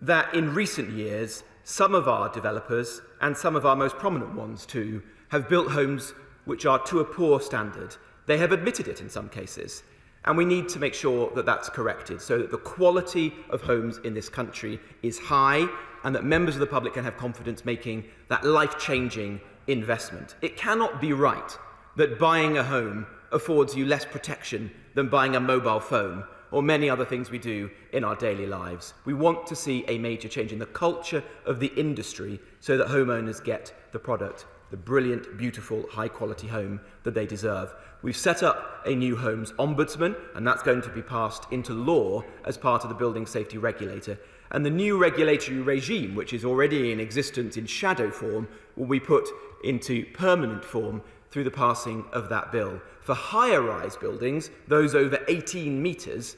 that in recent years, some of our developers, and some of our most prominent ones too, have built homes which are to a poor standard. They have admitted it in some cases. And we need to make sure that that's corrected so that the quality of homes in this country is high and that members of the public can have confidence making that life-changing investment. It cannot be right that buying a home affords you less protection than buying a mobile phone or many other things we do in our daily lives. We want to see a major change in the culture of the industry so that homeowners get the product, the brilliant, beautiful, high-quality home that they deserve. We've set up a new homes ombudsman, and that's going to be passed into law as part of the building safety regulator. And the new regulatory regime, which is already in existence in shadow form, will be put into permanent form through the passing of that bill. For higher-rise buildings, those over 18 metres,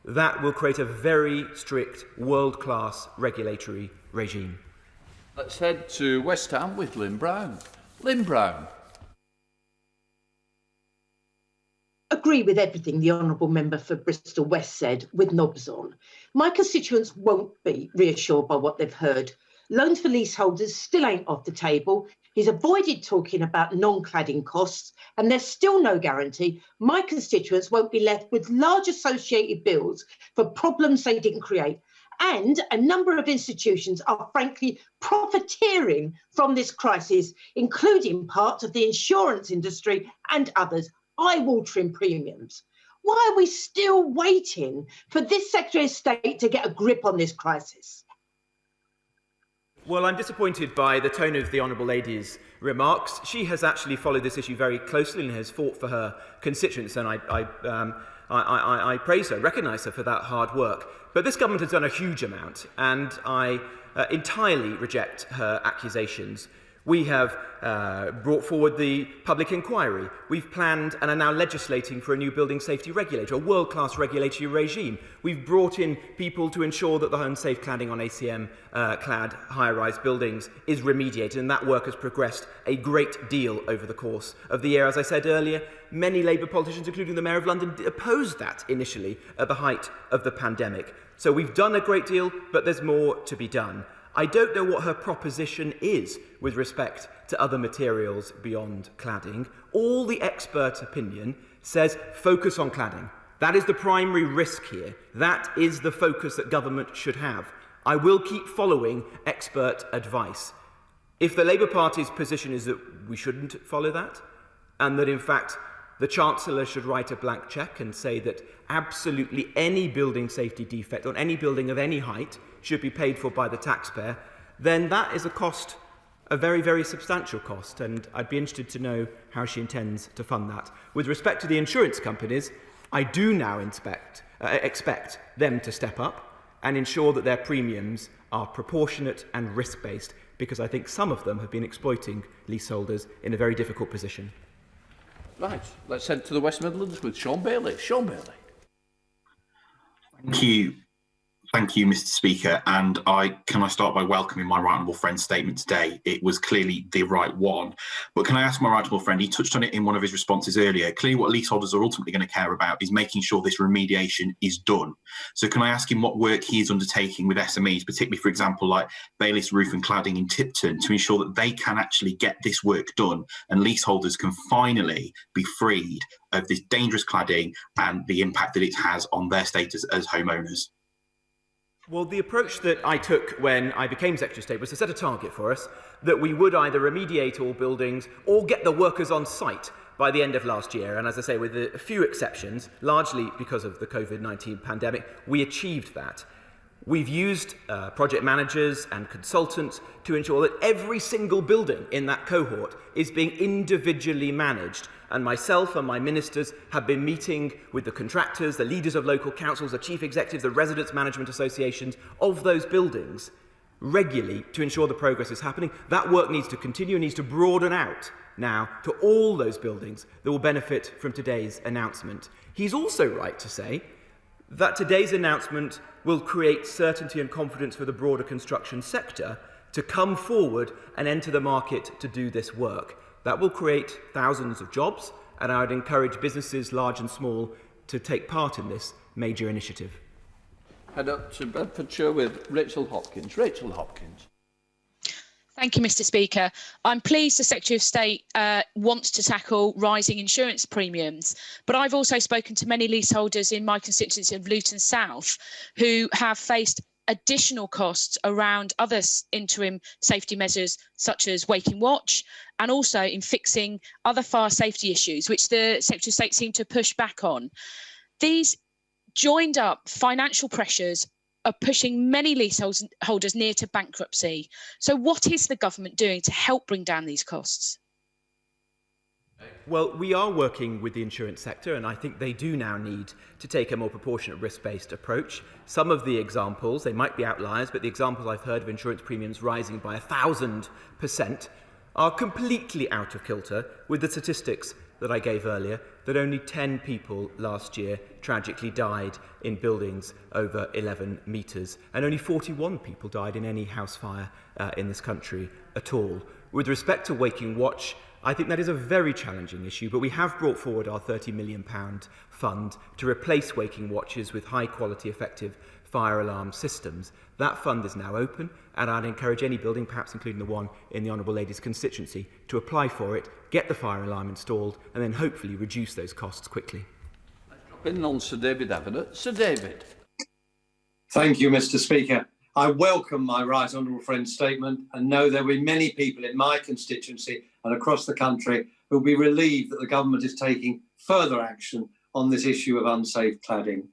that will create a very strict, world-class regulatory regime. Let's head to West Ham with Lynn Brown. Lynn Brown. Agree with everything the Honourable Member for Bristol West said, with knobs on. My constituents won't be reassured by what they've heard. Loans for leaseholders still ain't off the table. He's avoided talking about non-cladding costs, and there's still no guarantee my constituents won't be left with large associated bills for problems they didn't create. And a number of institutions are frankly profiteering from this crisis, including parts of the insurance industry and others, eye-watering premiums. Why are we still waiting for this Secretary of State to get a grip on this crisis? Well, I'm disappointed by the tone of the Honourable Lady's remarks. She has actually followed this issue very closely and has fought for her constituents, and I praise her, recognise her for that hard work. But this government has done a huge amount, and I entirely reject her accusations. We have brought forward the public inquiry. We've planned and are now legislating for a new building safety regulator, a world-class regulatory regime. We've brought in people to ensure that the home-safe cladding on ACM-clad higher-rise buildings is remediated, and that work has progressed a great deal over the course of the year. As I said earlier, many Labour politicians, including the Mayor of London, opposed that initially at the height of the pandemic. So we've done a great deal, but there's more to be done. I don't know what her proposition is with respect to other materials beyond cladding. All the expert opinion says focus on cladding. That is the primary risk here. That is the focus that government should have. I will keep following expert advice. If the Labour Party's position is that we shouldn't follow that, and that in fact the Chancellor should write a blank cheque and say that absolutely any building safety defect on any building of any height should be paid for by the taxpayer, then that is a cost, a very, very substantial cost, and I'd be interested to know how she intends to fund that. With respect to the insurance companies, I do now expect them to step up and ensure that their premiums are proportionate and risk-based, because I think some of them have been exploiting leaseholders in a very difficult position. Right, let's head to the West Midlands with Sean Bailey. Sean Bailey. Thank you, Mr. Speaker. And can I start by welcoming my right honourable friend's statement today? It was clearly the right one. But can I ask my right honourable friend, he touched on it in one of his responses earlier, clearly what leaseholders are ultimately going to care about is making sure this remediation is done. So can I ask him what work he is undertaking with SMEs, particularly, for example, like Baylis Roof and Cladding in Tipton, to ensure that they can actually get this work done and leaseholders can finally be freed of this dangerous cladding and the impact that it has on their status as homeowners? Well, the approach that I took when I became Secretary of State was to set a target for us that we would either remediate all buildings or get the workers on site by the end of last year. And as I say, with a few exceptions, largely because of the COVID-19 pandemic, we achieved that. We've used project managers and consultants to ensure that every single building in that cohort is being individually managed. And myself and my ministers have been meeting with the contractors, the leaders of local councils, the chief executives, the residents' management associations of those buildings regularly to ensure the progress is happening. That work needs to continue and needs to broaden out now to all those buildings that will benefit from today's announcement. He's also right to say that today's announcement will create certainty and confidence for the broader construction sector to come forward and enter the market to do this work. That will create thousands of jobs, and I would encourage businesses, large and small, to take part in this major initiative. Head up to Bedfordshire with Rachel Hopkins. Rachel Hopkins. Thank you, Mr. Speaker. I'm pleased the Secretary of State wants to tackle rising insurance premiums, but I've also spoken to many leaseholders in my constituency of Luton South who have faced additional costs around other interim safety measures such as Waking Watch, and also in fixing other fire safety issues, which the Secretary of State seemed to push back on. These joined up financial pressures are pushing many leaseholders near to bankruptcy. So what is the government doing to help bring down these costs? Well, we are working with the insurance sector, and I think they do now need to take a more proportionate risk-based approach. Some of the examples, they might be outliers, but the examples I've heard of insurance premiums rising by 1,000% are completely out of kilter with the statistics that I gave earlier, that only 10 people last year tragically died in buildings over 11 metres, and only 41 people died in any house fire in this country at all. With respect to Waking Watch, I think that is a very challenging issue, but we have brought forward our £30 million fund to replace Waking Watches with high-quality, effective fire alarm systems. That fund is now open, and I'd encourage any building, perhaps including the one in the Honourable Lady's constituency, to apply for it, get the fire alarm installed, and then hopefully reduce those costs quickly. Drop in on Sir David Avenant. Sir David. Thank you, Mr. Speaker. I welcome my right honourable friend's statement and know there will be many people in my constituency and across the country who will be relieved that the government is taking further action on this issue of unsafe cladding.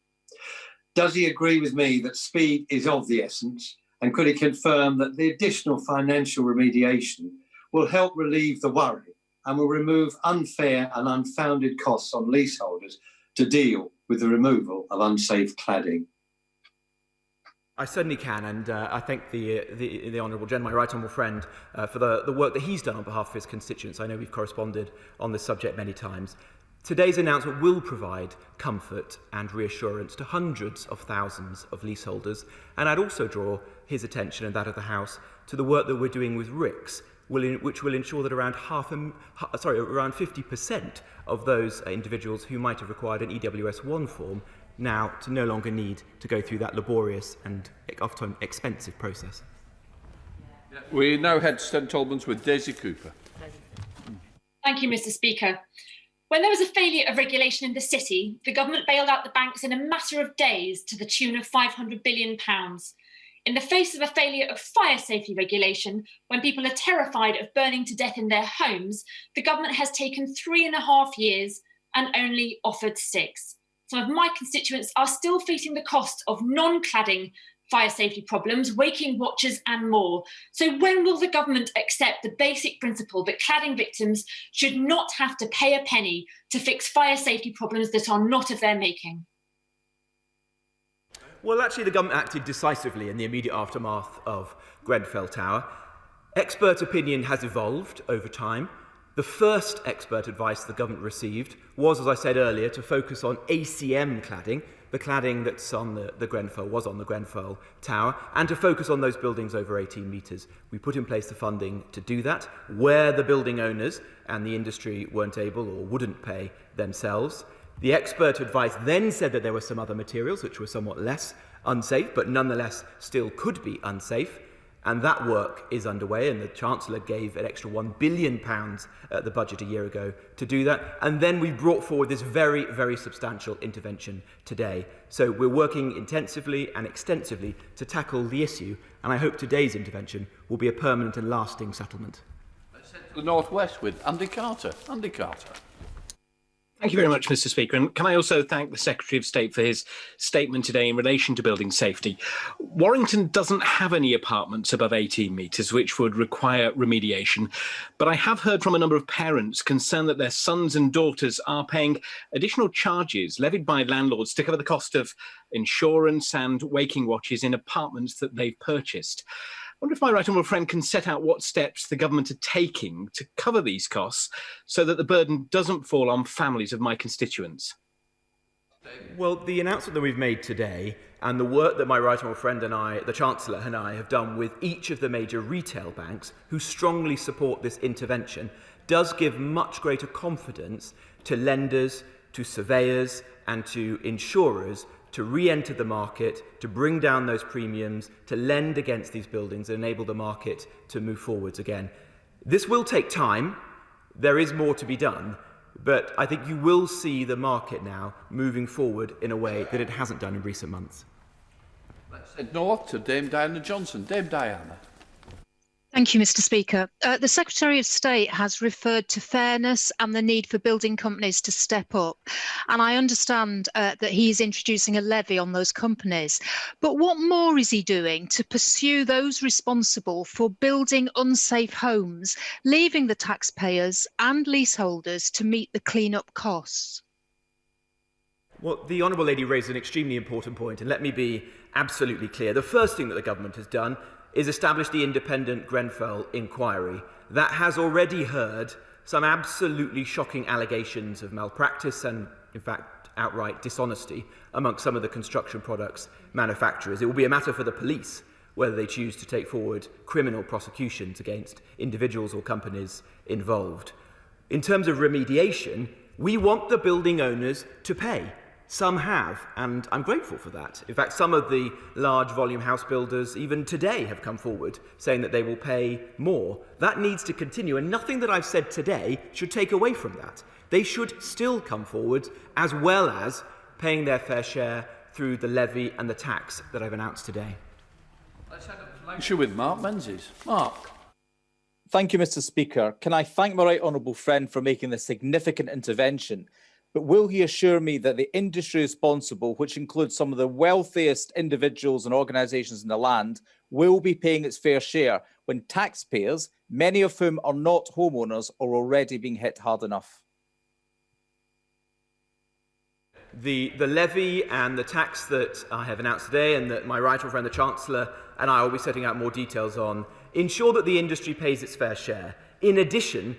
Does he agree with me that speed is of the essence, and could he confirm that the additional financial remediation will help relieve the worry and will remove unfair and unfounded costs on leaseholders to deal with the removal of unsafe cladding? I certainly can, and I thank the Honourable Gentleman, my right honourable friend, for the work that he's done on behalf of his constituents. I know we've corresponded on this subject many times. Today's announcement will provide comfort and reassurance to hundreds of thousands of leaseholders, and I'd also draw his attention and that of the House to the work that we're doing with RICS, which will ensure that around 50% of those individuals who might have required an EWS1 form now to no longer need to go through that laborious and often expensive process. We now head to St Albans with Daisy Cooper. Thank you, Mr. Speaker. When there was a failure of regulation in the city, the government bailed out the banks in a matter of days to the tune of £500 billion. In the face of a failure of fire safety regulation, when people are terrified of burning to death in their homes, the government has taken 3.5 years and only offered 6. Some of my constituents are still facing the cost of non-cladding fire safety problems, waking watches and more. So when will the government accept the basic principle that cladding victims should not have to pay a penny to fix fire safety problems that are not of their making? Well, actually, the government acted decisively in the immediate aftermath of Grenfell Tower. Expert opinion has evolved over time. The first expert advice the government received was, as I said earlier, to focus on ACM cladding, the cladding that's on the Grenfell Tower, and to focus on those buildings over 18 metres. We put in place the funding to do that, where the building owners and the industry weren't able or wouldn't pay themselves. The expert advice then said that there were some other materials which were somewhat less unsafe, but nonetheless still could be unsafe. And that work is underway, and the Chancellor gave an extra £1 billion at the budget a year ago to do that. And then we brought forward this very, very substantial intervention today. So we're working intensively and extensively to tackle the issue, and I hope today's intervention will be a permanent and lasting settlement. Let's head to the North West with Andy Carter. Andy Carter. Thank you very much, Mr. Speaker. And can I also thank the Secretary of State for his statement today in relation to building safety. Warrington doesn't have any apartments above 18 metres, which would require remediation. But I have heard from a number of parents concerned that their sons and daughters are paying additional charges levied by landlords to cover the cost of insurance and waking watches in apartments that they've purchased. wonder if my right honourable friend can set out what steps the government are taking to cover these costs so that the burden doesn't fall on families of my constituents. Well, the announcement that we've made today and the work that my right honourable friend and I, the Chancellor and I, have done with each of the major retail banks who strongly support this intervention does give much greater confidence to lenders, to surveyors and to insurers to re-enter the market, to bring down those premiums, to lend against these buildings and enable the market to move forwards again. This will take time. There is more to be done. But I think you will see the market now moving forward in a way that it hasn't done in recent months. Let's head north to Dame Diana Johnson. Dame Diana. Thank you, Mr. Speaker. The Secretary of State has referred to fairness and the need for building companies to step up. And I understand that he is introducing a levy on those companies. But what more is he doing to pursue those responsible for building unsafe homes, leaving the taxpayers and leaseholders to meet the clean-up costs? Well, the Honourable Lady raised an extremely important point, and let me be absolutely clear. The first thing that the government has done is establish the independent Grenfell inquiry. That has already heard some absolutely shocking allegations of malpractice and, in fact, outright dishonesty amongst some of the construction products manufacturers. It will be a matter for the police whether they choose to take forward criminal prosecutions against individuals or companies involved. In terms of remediation, we want the building owners to pay. Some have, and I'm grateful for that. In fact, some of the large volume house builders, even today, have come forward saying that they will pay more. That needs to continue, and nothing that I've said today should take away from that. They should still come forward, as well as paying their fair share through the levy and the tax that I've announced today. Let's head up to Lancashire with Mark Menzies. Mark. Thank you, Mr. Speaker. Can I thank my right honourable friend for making this significant intervention? But will he assure me that the industry responsible, which includes some of the wealthiest individuals and organisations in the land, will be paying its fair share when taxpayers, many of whom are not homeowners, are already being hit hard enough? The levy and the tax that I have announced today and that my right honourable friend, the Chancellor, and I will be setting out more details on, ensure that the industry pays its fair share, in addition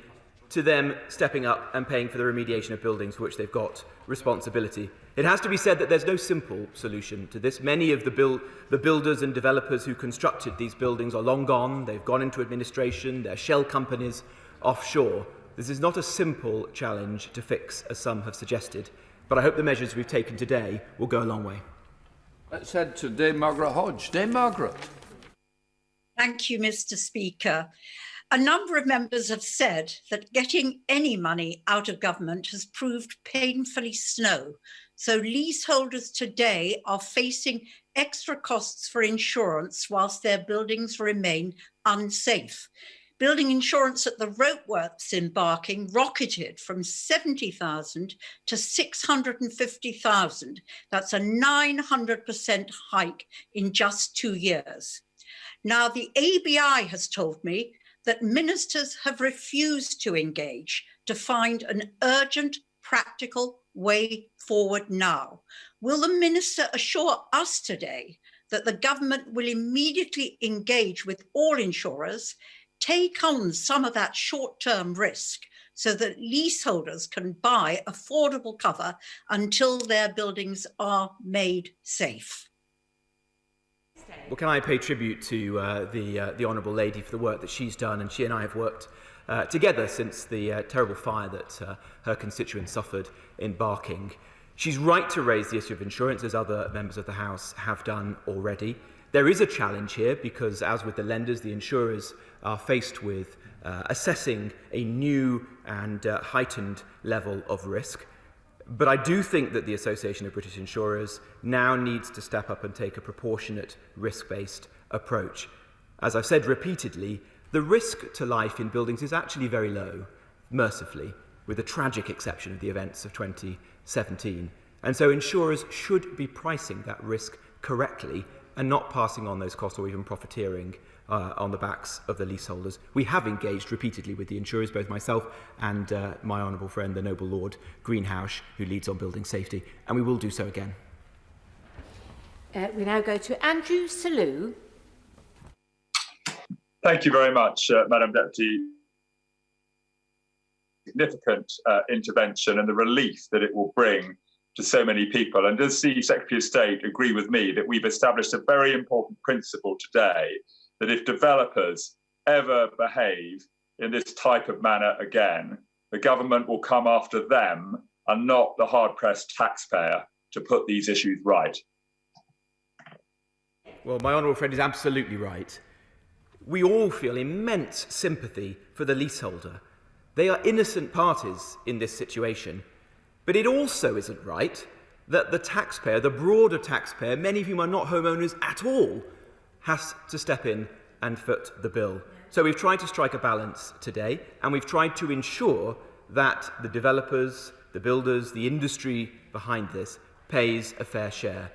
to them stepping up and paying for the remediation of buildings for which they've got responsibility. It has to be said that there's no simple solution to this. Many of the builders and developers who constructed these buildings are long gone. They've gone into administration. They're shell companies offshore. This is not a simple challenge to fix, as some have suggested. But I hope the measures we've taken today will go a long way. Let's head to Dame Margaret Hodge. Dame Margaret. Thank you, Mr. Speaker. A number of members have said that getting any money out of government has proved painfully slow. So leaseholders today are facing extra costs for insurance whilst their buildings remain unsafe. Building insurance at the ropeworks in Barking rocketed from 70,000 to 650,000. That's a 900% hike in just 2 years. Now, the ABI has told me that ministers have refused to engage to find an urgent, practical way forward now. Will the minister assure us today that the government will immediately engage with all insurers, take on some of that short-term risk so that leaseholders can buy affordable cover until their buildings are made safe? Well, can I pay tribute to the Honourable Lady for the work that she's done, and she and I have worked together since the terrible fire that her constituents suffered in Barking. She's right to raise the issue of insurance, as other members of the House have done already. There is a challenge here because, as with the lenders, the insurers are faced with assessing a new and heightened level of risk. But I do think that the Association of British Insurers now needs to step up and take a proportionate risk-based approach. As I've said repeatedly, the risk to life in buildings is actually very low, mercifully, with the tragic exception of the events of 2017. And so insurers should be pricing that risk correctly and not passing on those costs or even profiteering on the backs of the leaseholders. We have engaged repeatedly with the insurers, both myself and my honourable friend, the noble Lord Greenhouse, who leads on building safety, and we will do so again. We now go to Andrew Selous. Thank you very much, Madam Deputy. Significant intervention and the relief that it will bring to so many people. And does the Secretary of State agree with me that we've established a very important principle today, that if developers ever behave in this type of manner again, the government will come after them and not the hard-pressed taxpayer to put these issues right? Well, my honourable friend is absolutely right. We all feel immense sympathy for the leaseholder. They are innocent parties in this situation. But it also isn't right that the taxpayer, the broader taxpayer, many of whom are not homeowners at all, has to step in and foot the bill. So we've tried to strike a balance today, and we've tried to ensure that the developers, the builders, the industry behind this pays a fair share.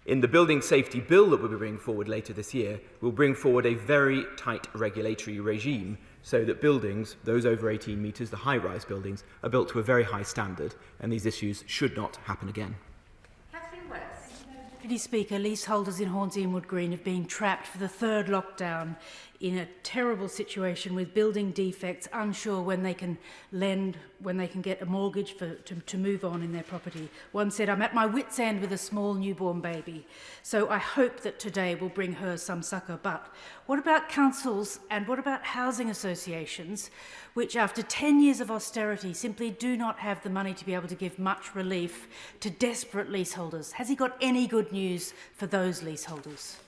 In the building safety bill that we'll be bringing forward later this year, we'll bring forward a very tight regulatory regime so that buildings, those over 18 metres, the high-rise buildings, are built to a very high standard, and these issues should not happen again. Deputy Speaker, leaseholders in Hornsey and Wood Green have been trapped for the third lockdown in a terrible situation with building defects, unsure when they can lend, when they can get a mortgage to move on in their property. One said, "I'm at my wit's end with a small newborn baby." So I hope that today will bring her some succour. But what about councils and what about housing associations, which after 10 years of austerity simply do not have the money to be able to give much relief to desperate leaseholders? Has he got any good news for those leaseholders?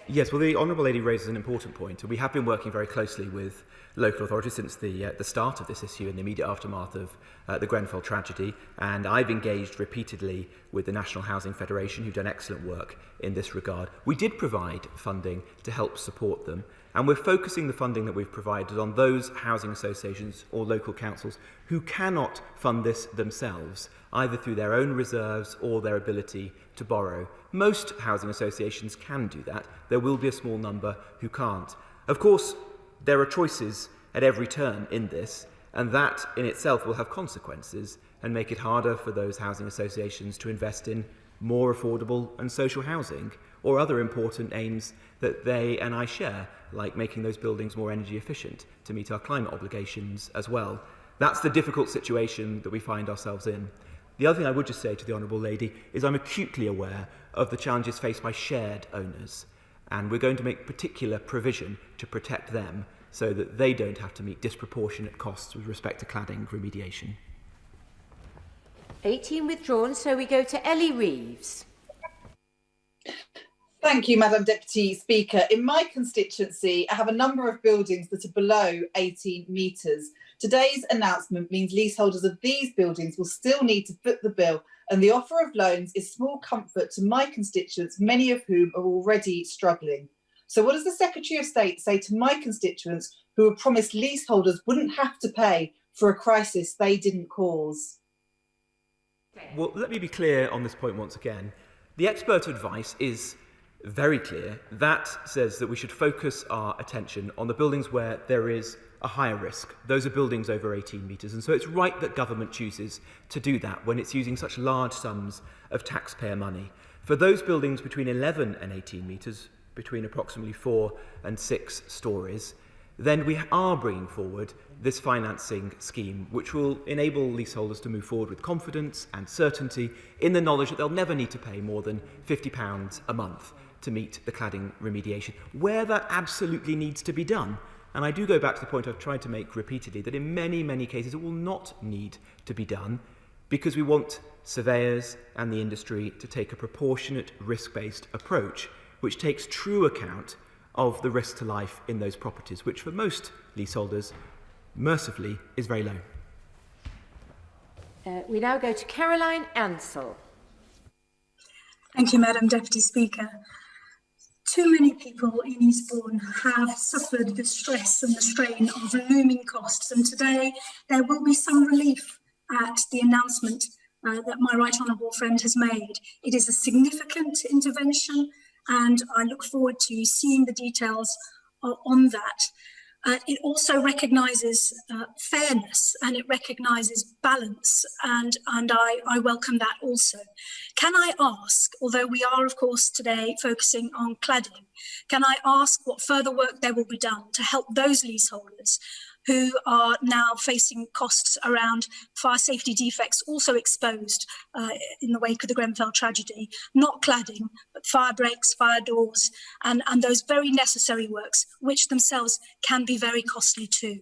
Yes, well, the Honourable Lady raises an important point, and we have been working very closely with local authorities since the start of this issue in the immediate aftermath of the Grenfell tragedy, and I've engaged repeatedly with the National Housing Federation, who've done excellent work in this regard. We did provide funding to help support them, and we're focusing the funding that we've provided on those housing associations or local councils who cannot fund this themselves, either through their own reserves or their ability to borrow. Most housing associations can do that. There will be a small number who can't. Of course, there are choices at every turn in this, and that in itself will have consequences and make it harder for those housing associations to invest in more affordable and social housing or other important aims that they and I share, like making those buildings more energy efficient to meet our climate obligations as well. That's the difficult situation that we find ourselves in. The other thing I would just say to the Honourable Lady is I'm acutely aware of the challenges faced by shared owners, and we're going to make particular provision to protect them so that they don't have to meet disproportionate costs with respect to cladding remediation. 18 withdrawn, so we go to Ellie Reeves. Thank you, Madam Deputy Speaker. In my constituency, I have a number of buildings that are below 18 metres. Today's announcement means leaseholders of these buildings will still need to foot the bill, and the offer of loans is small comfort to my constituents, many of whom are already struggling. So what does the Secretary of State say to my constituents who were promised leaseholders wouldn't have to pay for a crisis they didn't cause? Well, let me be clear on this point once again. The expert advice is very clear. That says that we should focus our attention on the buildings where there is a higher risk. Those are buildings over 18 metres. And so it's right that government chooses to do that when it's using such large sums of taxpayer money. For those buildings between 11 and 18 metres, between approximately 4 and 6 stories, then we are bringing forward this financing scheme, which will enable leaseholders to move forward with confidence and certainty in the knowledge that they'll never need to pay more than £50 a month to meet the cladding remediation, where that absolutely needs to be done. And I do go back to the point I've tried to make repeatedly, that in many, many cases it will not need to be done because we want surveyors and the industry to take a proportionate risk-based approach which takes true account of the risk to life in those properties, which for most leaseholders, mercifully, is very low. We now go to Caroline Ansell. Thank you, Madam Deputy Speaker. Too many people in Eastbourne have suffered the stress and the strain of looming costs, and today there will be some relief at the announcement that my right honourable friend has made. It is a significant intervention, and I look forward to seeing the details on that. It also recognises fairness, and it recognises balance, and I welcome that also. Can I ask, although we are of course today focusing on cladding, can I ask what further work there will be done to help those leaseholders who are now facing costs around fire safety defects also exposed in the wake of the Grenfell tragedy, not cladding, but fire breaks, fire doors, and those very necessary works, which themselves can be very costly too.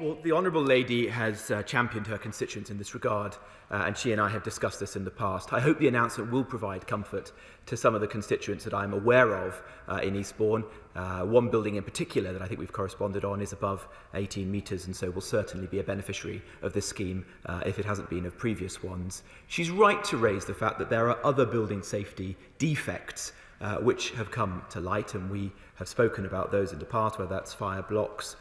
Well, the Honourable Lady has championed her constituents in this regard, and she and I have discussed this in the past. I hope the announcement will provide comfort to some of the constituents that I'm aware of in Eastbourne. One building in particular that I think we've corresponded on is above 18 metres, and so will certainly be a beneficiary of this scheme if it hasn't been of previous ones. She's right to raise the fact that there are other building safety defects which have come to light, and we have spoken about those in the past, whether that's fire blocks,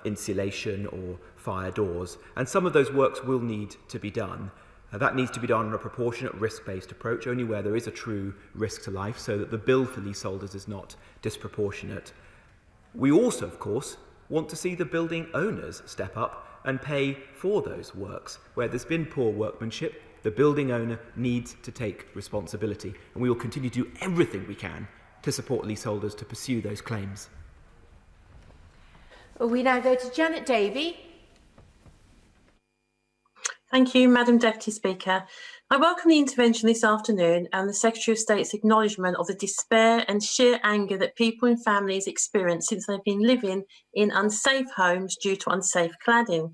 insulation or fire doors, and some of those works will need to be done. That needs to be done on a proportionate risk-based approach, only where there is a true risk to life, so that the bill for leaseholders is not disproportionate. We also, of course, want to see the building owners step up and pay for those works. Where there's been poor workmanship, the building owner needs to take responsibility, and we will continue to do everything we can to support leaseholders to pursue those claims. We now go to Janet Davey. Thank you, Madam Deputy Speaker. I welcome the intervention this afternoon and the Secretary of State's acknowledgement of the despair and sheer anger that people and families experience since they've been living in unsafe homes due to unsafe cladding.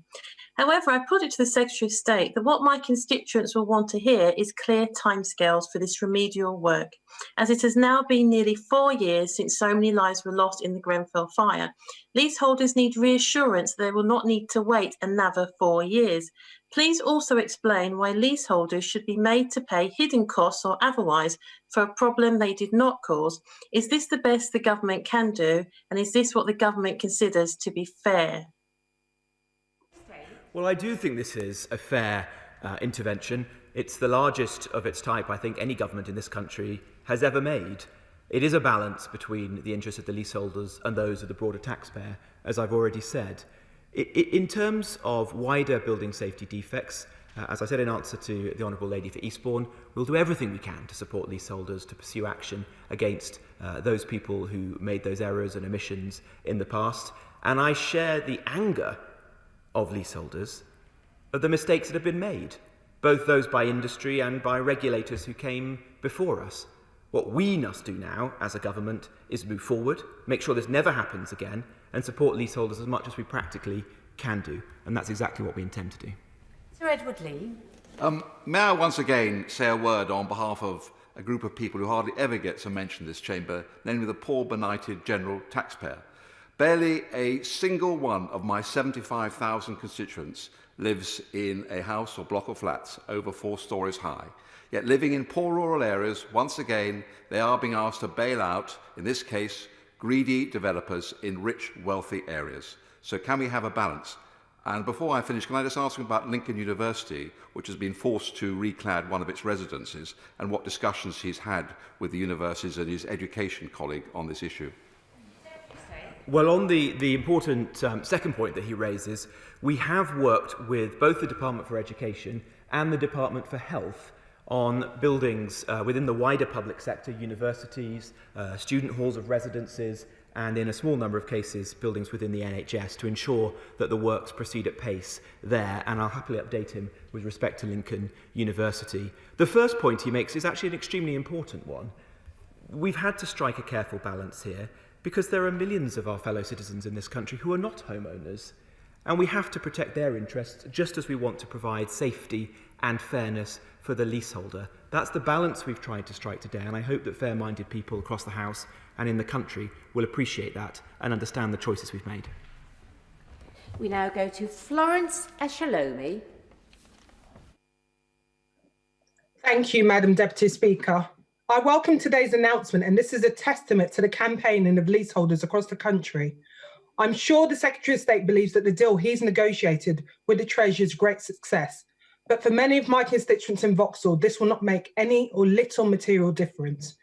However, I put it to the Secretary of State that what my constituents will want to hear is clear timescales for this remedial work, as it has now been nearly 4 years since so many lives were lost in the Grenfell fire. Leaseholders need reassurance that they will not need to wait another 4 years. Please also explain why leaseholders should be made to pay hidden costs or otherwise for a problem they did not cause. Is this the best the government can do, and is this what the government considers to be fair? Well, I do think this is a fair intervention. It's the largest of its type I think any government in this country has ever made. It is a balance between the interests of the leaseholders and those of the broader taxpayer, as I've already said. In terms of wider building safety defects, as I said in answer to the Honourable Lady for Eastbourne, we'll do everything we can to support leaseholders to pursue action against those people who made those errors and omissions in the past. And I share the anger of leaseholders of the mistakes that have been made, both those by industry and by regulators who came before us. What we must do now as a government is move forward, make sure this never happens again, and support leaseholders as much as we practically can do. And that's exactly what we intend to do. Sir Edward Lee. May I once again say a word on behalf of a group of people who hardly ever gets a mention in this chamber, namely the poor, benighted general taxpayer. Barely a single one of my 75,000 constituents lives in a house or block of flats over 4 stories high. Yet living in poor rural areas, once again, they are being asked to bail out, in this case, greedy developers in rich, wealthy areas. So can we have a balance? And before I finish, can I just ask him about Lincoln University, which has been forced to reclad one of its residences, and what discussions he's had with the universities and his education colleague on this issue? Well, on the important second point that he raises, we have worked with both the Department for Education and the Department for Health on buildings within the wider public sector, universities, student halls of residences, and in a small number of cases, buildings within the NHS to ensure that the works proceed at pace there. And I'll happily update him with respect to Lincoln University. The first point he makes is actually an extremely important one. We've had to strike a careful balance here, because there are millions of our fellow citizens in this country who are not homeowners, and we have to protect their interests just as we want to provide safety and fairness for the leaseholder. That's the balance we've tried to strike today, and I hope that fair-minded people across the House and in the country will appreciate that and understand the choices we've made. We now go to Florence Eshalomi. Thank you, Madam Deputy Speaker. I welcome today's announcement, and this is a testament to the campaigning of leaseholders across the country. I'm sure the Secretary of State believes that the deal he's negotiated with the Treasury is a great success, but for many of my constituents in Vauxhall, this will not make any or little material difference.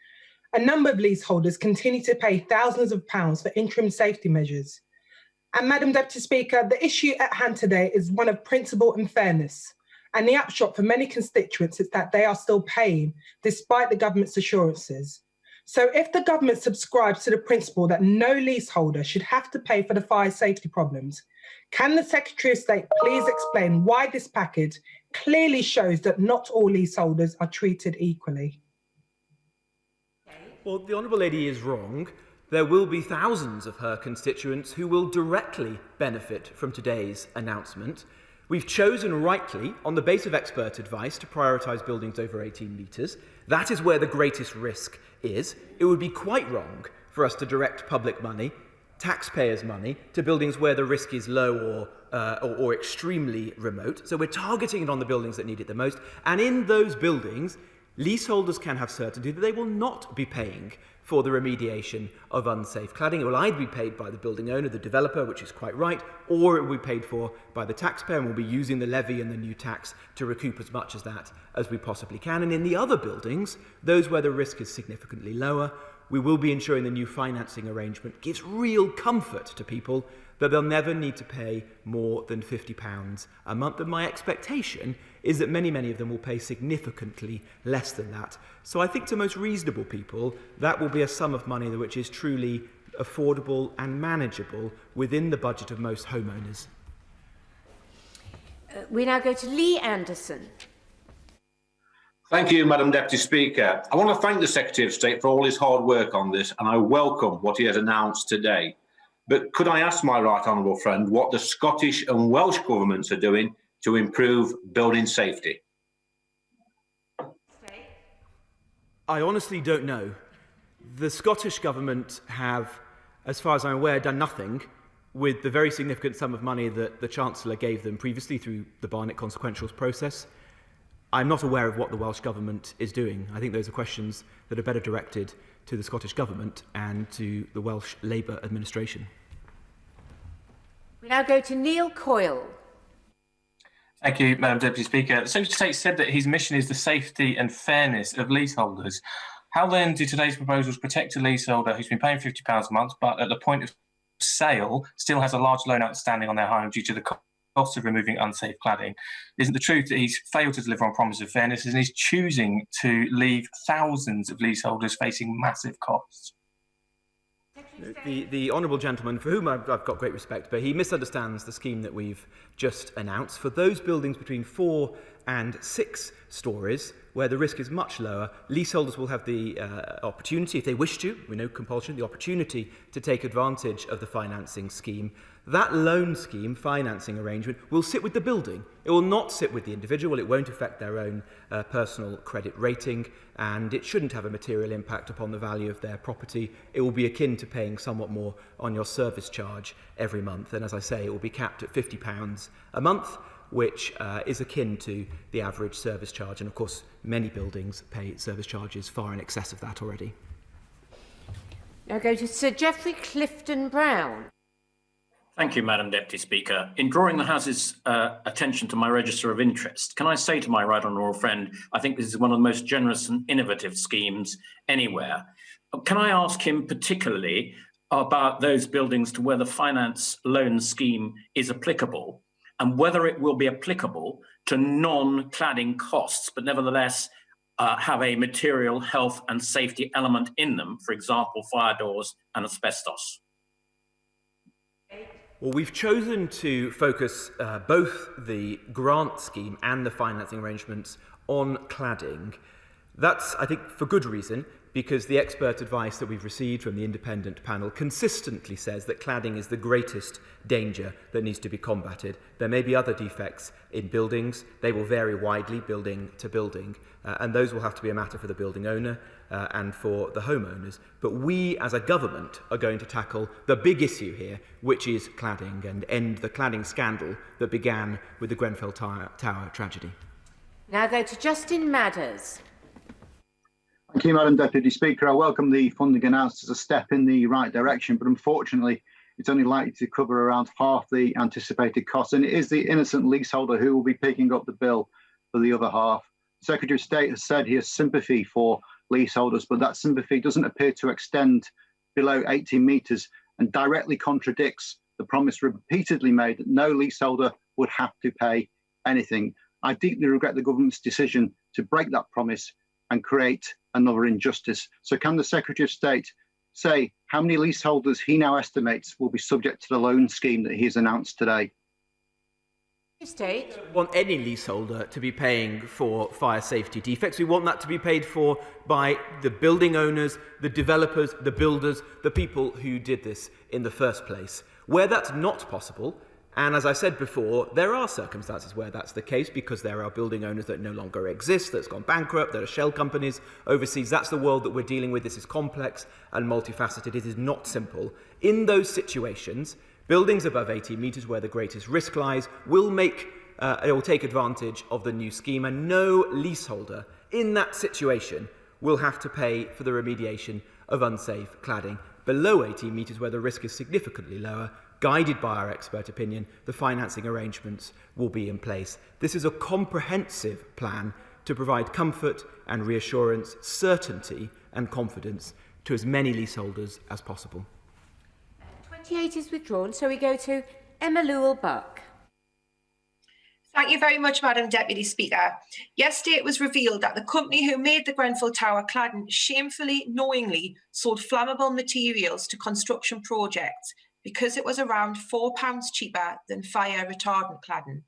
A number of leaseholders continue to pay thousands of pounds for interim safety measures. And Madam Deputy Speaker, the issue at hand today is one of principle and fairness. And the upshot for many constituents is that they are still paying, despite the government's assurances. So if the government subscribes to the principle that no leaseholder should have to pay for the fire safety problems, can the Secretary of State please explain why this package clearly shows that not all leaseholders are treated equally? Well, the Honourable Lady is wrong. There will be thousands of her constituents who will directly benefit from today's announcement. We've chosen rightly, on the basis of expert advice, to prioritise buildings over 18 metres. That is where the greatest risk is. It would be quite wrong for us to direct public money, taxpayers' money, to buildings where the risk is low or extremely remote. So we're targeting it on the buildings that need it the most. And in those buildings, leaseholders can have certainty that they will not be paying for the remediation of unsafe cladding. It will either be paid by the building owner, the developer, which is quite right, or it will be paid for by the taxpayer, and we'll be using the levy and the new tax to recoup as much of that as we possibly can. And in the other buildings, those where the risk is significantly lower, we will be ensuring the new financing arrangement gives real comfort to people that they'll never need to pay more than £50 a month. And my expectation is that many, many of them will pay significantly less than that. So I think to most reasonable people, that will be a sum of money which is truly affordable and manageable within the budget of most homeowners. We now go to Lee Anderson. Thank you, Madam Deputy Speaker. I want to thank the Secretary of State for all his hard work on this, and I welcome what he has announced today. But could I ask my right honourable friend what the Scottish and Welsh governments are doing to improve building safety? I honestly don't know. The Scottish Government have, as far as I'm aware, done nothing with the very significant sum of money that the Chancellor gave them previously through the Barnett Consequentials process. I'm not aware of what the Welsh Government is doing. I think those are questions that are better directed to the Scottish Government and to the Welsh Labour administration. We now go to Neil Coyle. Thank you, Madam Deputy Speaker. The Secretary of State said that his mission is the safety and fairness of leaseholders. How then do today's proposals protect a leaseholder who's been paying £50 a month, but at the point of sale still has a large loan outstanding on their home due to the cost of removing unsafe cladding? Isn't the truth that he's failed to deliver on promises of fairness and he's choosing to leave thousands of leaseholders facing massive costs? The honourable gentleman, for whom I've got great respect, but he misunderstands the scheme that we've just announced. For those buildings between 4 and 6 storeys, where the risk is much lower, leaseholders will have the opportunity, if they wish to, we know compulsion, the opportunity to take advantage of the financing scheme. That loan scheme, financing arrangement, will sit with the building. It will not sit with the individual. It won't affect their own personal credit rating, and it shouldn't have a material impact upon the value of their property. It will be akin to paying somewhat more on your service charge every month. And as I say, it will be capped at £50 a month, which is akin to the average service charge. And of course, many buildings pay service charges far in excess of that already. Now go to Sir Geoffrey Clifton-Brown. Thank you, Madam Deputy Speaker. In drawing the House's attention to my register of interest, can I say to my right honourable friend, I think this is one of the most generous and innovative schemes anywhere. Can I ask him particularly about those buildings to where the finance loan scheme is applicable, and whether it will be applicable to non-cladding costs, but nevertheless have a material health and safety element in them, for example, fire doors and asbestos? Well, we've chosen to focus both the grant scheme and the financing arrangements on cladding. That's, I think, for good reason, because the expert advice that we've received from the independent panel consistently says that cladding is the greatest danger that needs to be combated. There may be other defects in buildings. They will vary widely, building to building, and those will have to be a matter for the building owner and for the homeowners. But we, as a government, are going to tackle the big issue here, which is cladding, and end the cladding scandal that began with the Grenfell Tower tragedy. Now go to Justin Madders. Thank you, Madam Deputy Speaker. I welcome the funding announced as a step in the right direction, but unfortunately, it's only likely to cover around half the anticipated costs, and it is the innocent leaseholder who will be picking up the bill for the other half. The Secretary of State has said he has sympathy for leaseholders, but that sympathy doesn't appear to extend below 18 metres and directly contradicts the promise repeatedly made that no leaseholder would have to pay anything. I deeply regret the government's decision to break that promise and create another injustice. So can the Secretary of State say how many leaseholders he now estimates will be subject to the loan scheme that he has announced today? State. We don't want any leaseholder to be paying for fire safety defects. We want that to be paid for by the building owners, the developers, the builders, the people who did this in the first place. Where that's not possible, and as I said before, there are circumstances where that's the case because there are building owners that no longer exist, that's gone bankrupt, there are shell companies overseas. That's the world that we're dealing with. This is complex and multifaceted. It is not simple. In those situations, buildings above 18 metres where the greatest risk lies will take advantage of the new scheme, and no leaseholder in that situation will have to pay for the remediation of unsafe cladding. Below 18 metres where the risk is significantly lower, guided by our expert opinion, the financing arrangements will be in place. This is a comprehensive plan to provide comfort and reassurance, certainty and confidence to as many leaseholders as possible. 28 is withdrawn, so we go to Emma Lewell-Buck. Thank you very much, Madam Deputy Speaker. Yesterday it was revealed that the company who made the Grenfell Tower cladding shamefully, knowingly sold flammable materials to construction projects because it was around £4 cheaper than fire retardant cladding.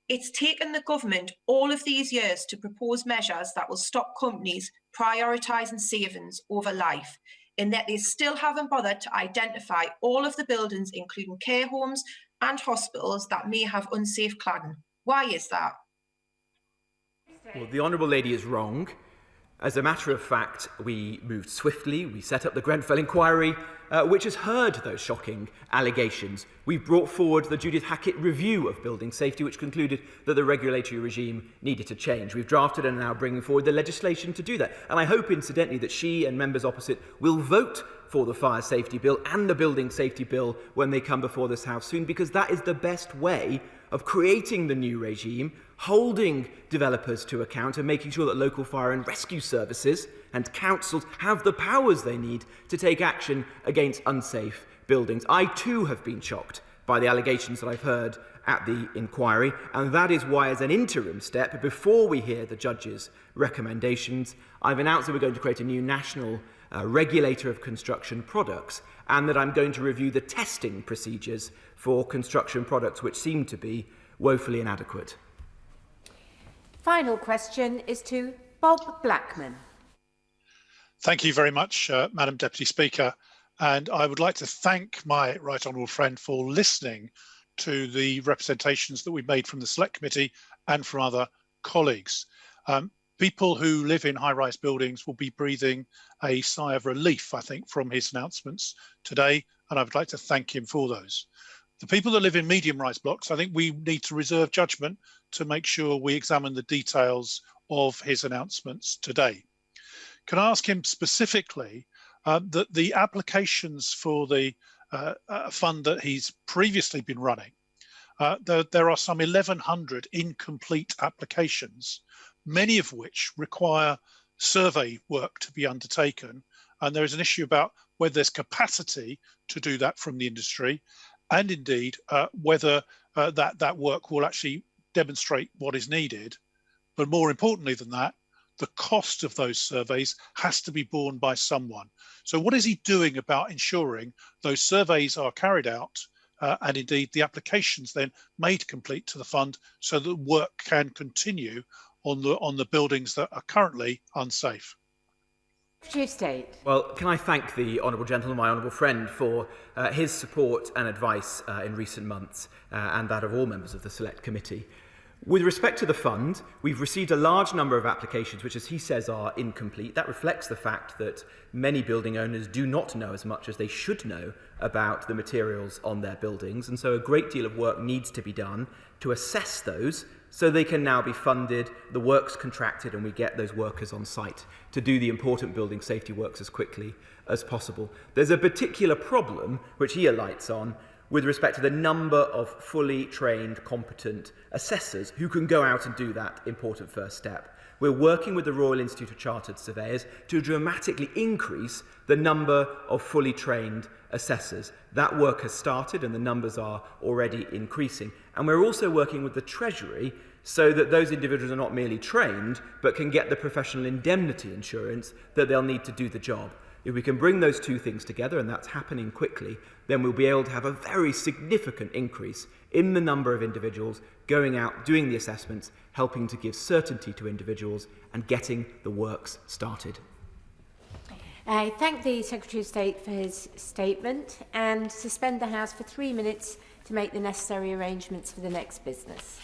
It's taken the government all of these years to propose measures that will stop companies prioritising savings over life, in that they still haven't bothered to identify all of the buildings, including care homes and hospitals, that may have unsafe cladding. Why is that? Well, the Honourable Lady is wrong. As a matter of fact, we moved swiftly. We set up the Grenfell inquiry, which has heard those shocking allegations. We've brought forward the Judith Hackett review of building safety, which concluded that the regulatory regime needed to change. We've drafted and are now bringing forward the legislation to do that. And I hope, incidentally, that she and members opposite will vote for the fire safety bill and the building safety bill when they come before this House soon, because that is the best way of creating the new regime, holding developers to account and making sure that local fire and rescue services and councils have the powers they need to take action against unsafe buildings. I too have been shocked by the allegations that I've heard at the inquiry, and that is why, as an interim step, before we hear the judge's recommendations, I've announced that we're going to create a new national regulator of construction products, and that I'm going to review the testing procedures for construction products which seem to be woefully inadequate. Final question is to Bob Blackman. Thank you very much, Madam Deputy Speaker. And I would like to thank my right honourable friend for listening to the representations that we made from the Select Committee and from other colleagues. People who live in high-rise buildings will be breathing a sigh of relief, I think, from his announcements today, and I would like to thank him for those. The people that live in medium-rise blocks, I think we need to reserve judgment to make sure we examine the details of his announcements today. Can I ask him specifically that the applications for the fund that he's previously been running, there are some 1,100 incomplete applications, many of which require survey work to be undertaken. And there is an issue about whether there's capacity to do that from the industry, and indeed whether that work will actually demonstrate what is needed. But more importantly than that, the cost of those surveys has to be borne by someone. So what is he doing about ensuring those surveys are carried out and indeed the applications then made complete to the fund so that work can continue on the buildings that are currently unsafe? Secretary of State. Well, can I thank the honourable gentleman, my honourable friend, for his support and advice in recent months and that of all members of the Select Committee. With respect to the fund, we've received a large number of applications which, as he says, are incomplete. That reflects the fact that many building owners do not know as much as they should know about the materials on their buildings, and so a great deal of work needs to be done to assess those so they can now be funded, the work's contracted, and we get those workers on site to do the important building safety works as quickly as possible. There's a particular problem, which he alights on, with respect to the number of fully trained, competent assessors who can go out and do that important first step. We're working with the Royal Institute of Chartered Surveyors to dramatically increase the number of fully trained assessors. That work has started and the numbers are already increasing. And we're also working with the Treasury so that those individuals are not merely trained, but can get the professional indemnity insurance that they'll need to do the job. If we can bring those two things together, and that's happening quickly, then we'll be able to have a very significant increase in the number of individuals going out, doing the assessments, helping to give certainty to individuals and getting the works started. I thank the Secretary of State for his statement and suspend the House for 3 minutes to make the necessary arrangements for the next business.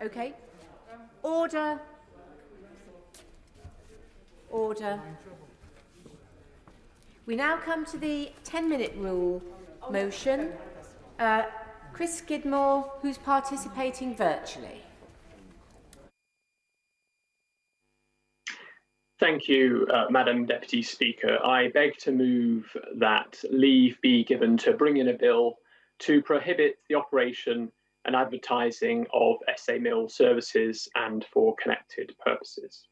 Okay. Order. Order. We now come to the 10-minute rule motion. Chris Skidmore, who's participating virtually. Thank you, Madam Deputy Speaker. I beg to move that leave be given to bring in a bill to prohibit the operation and advertising of SA Mill services and for connected purposes.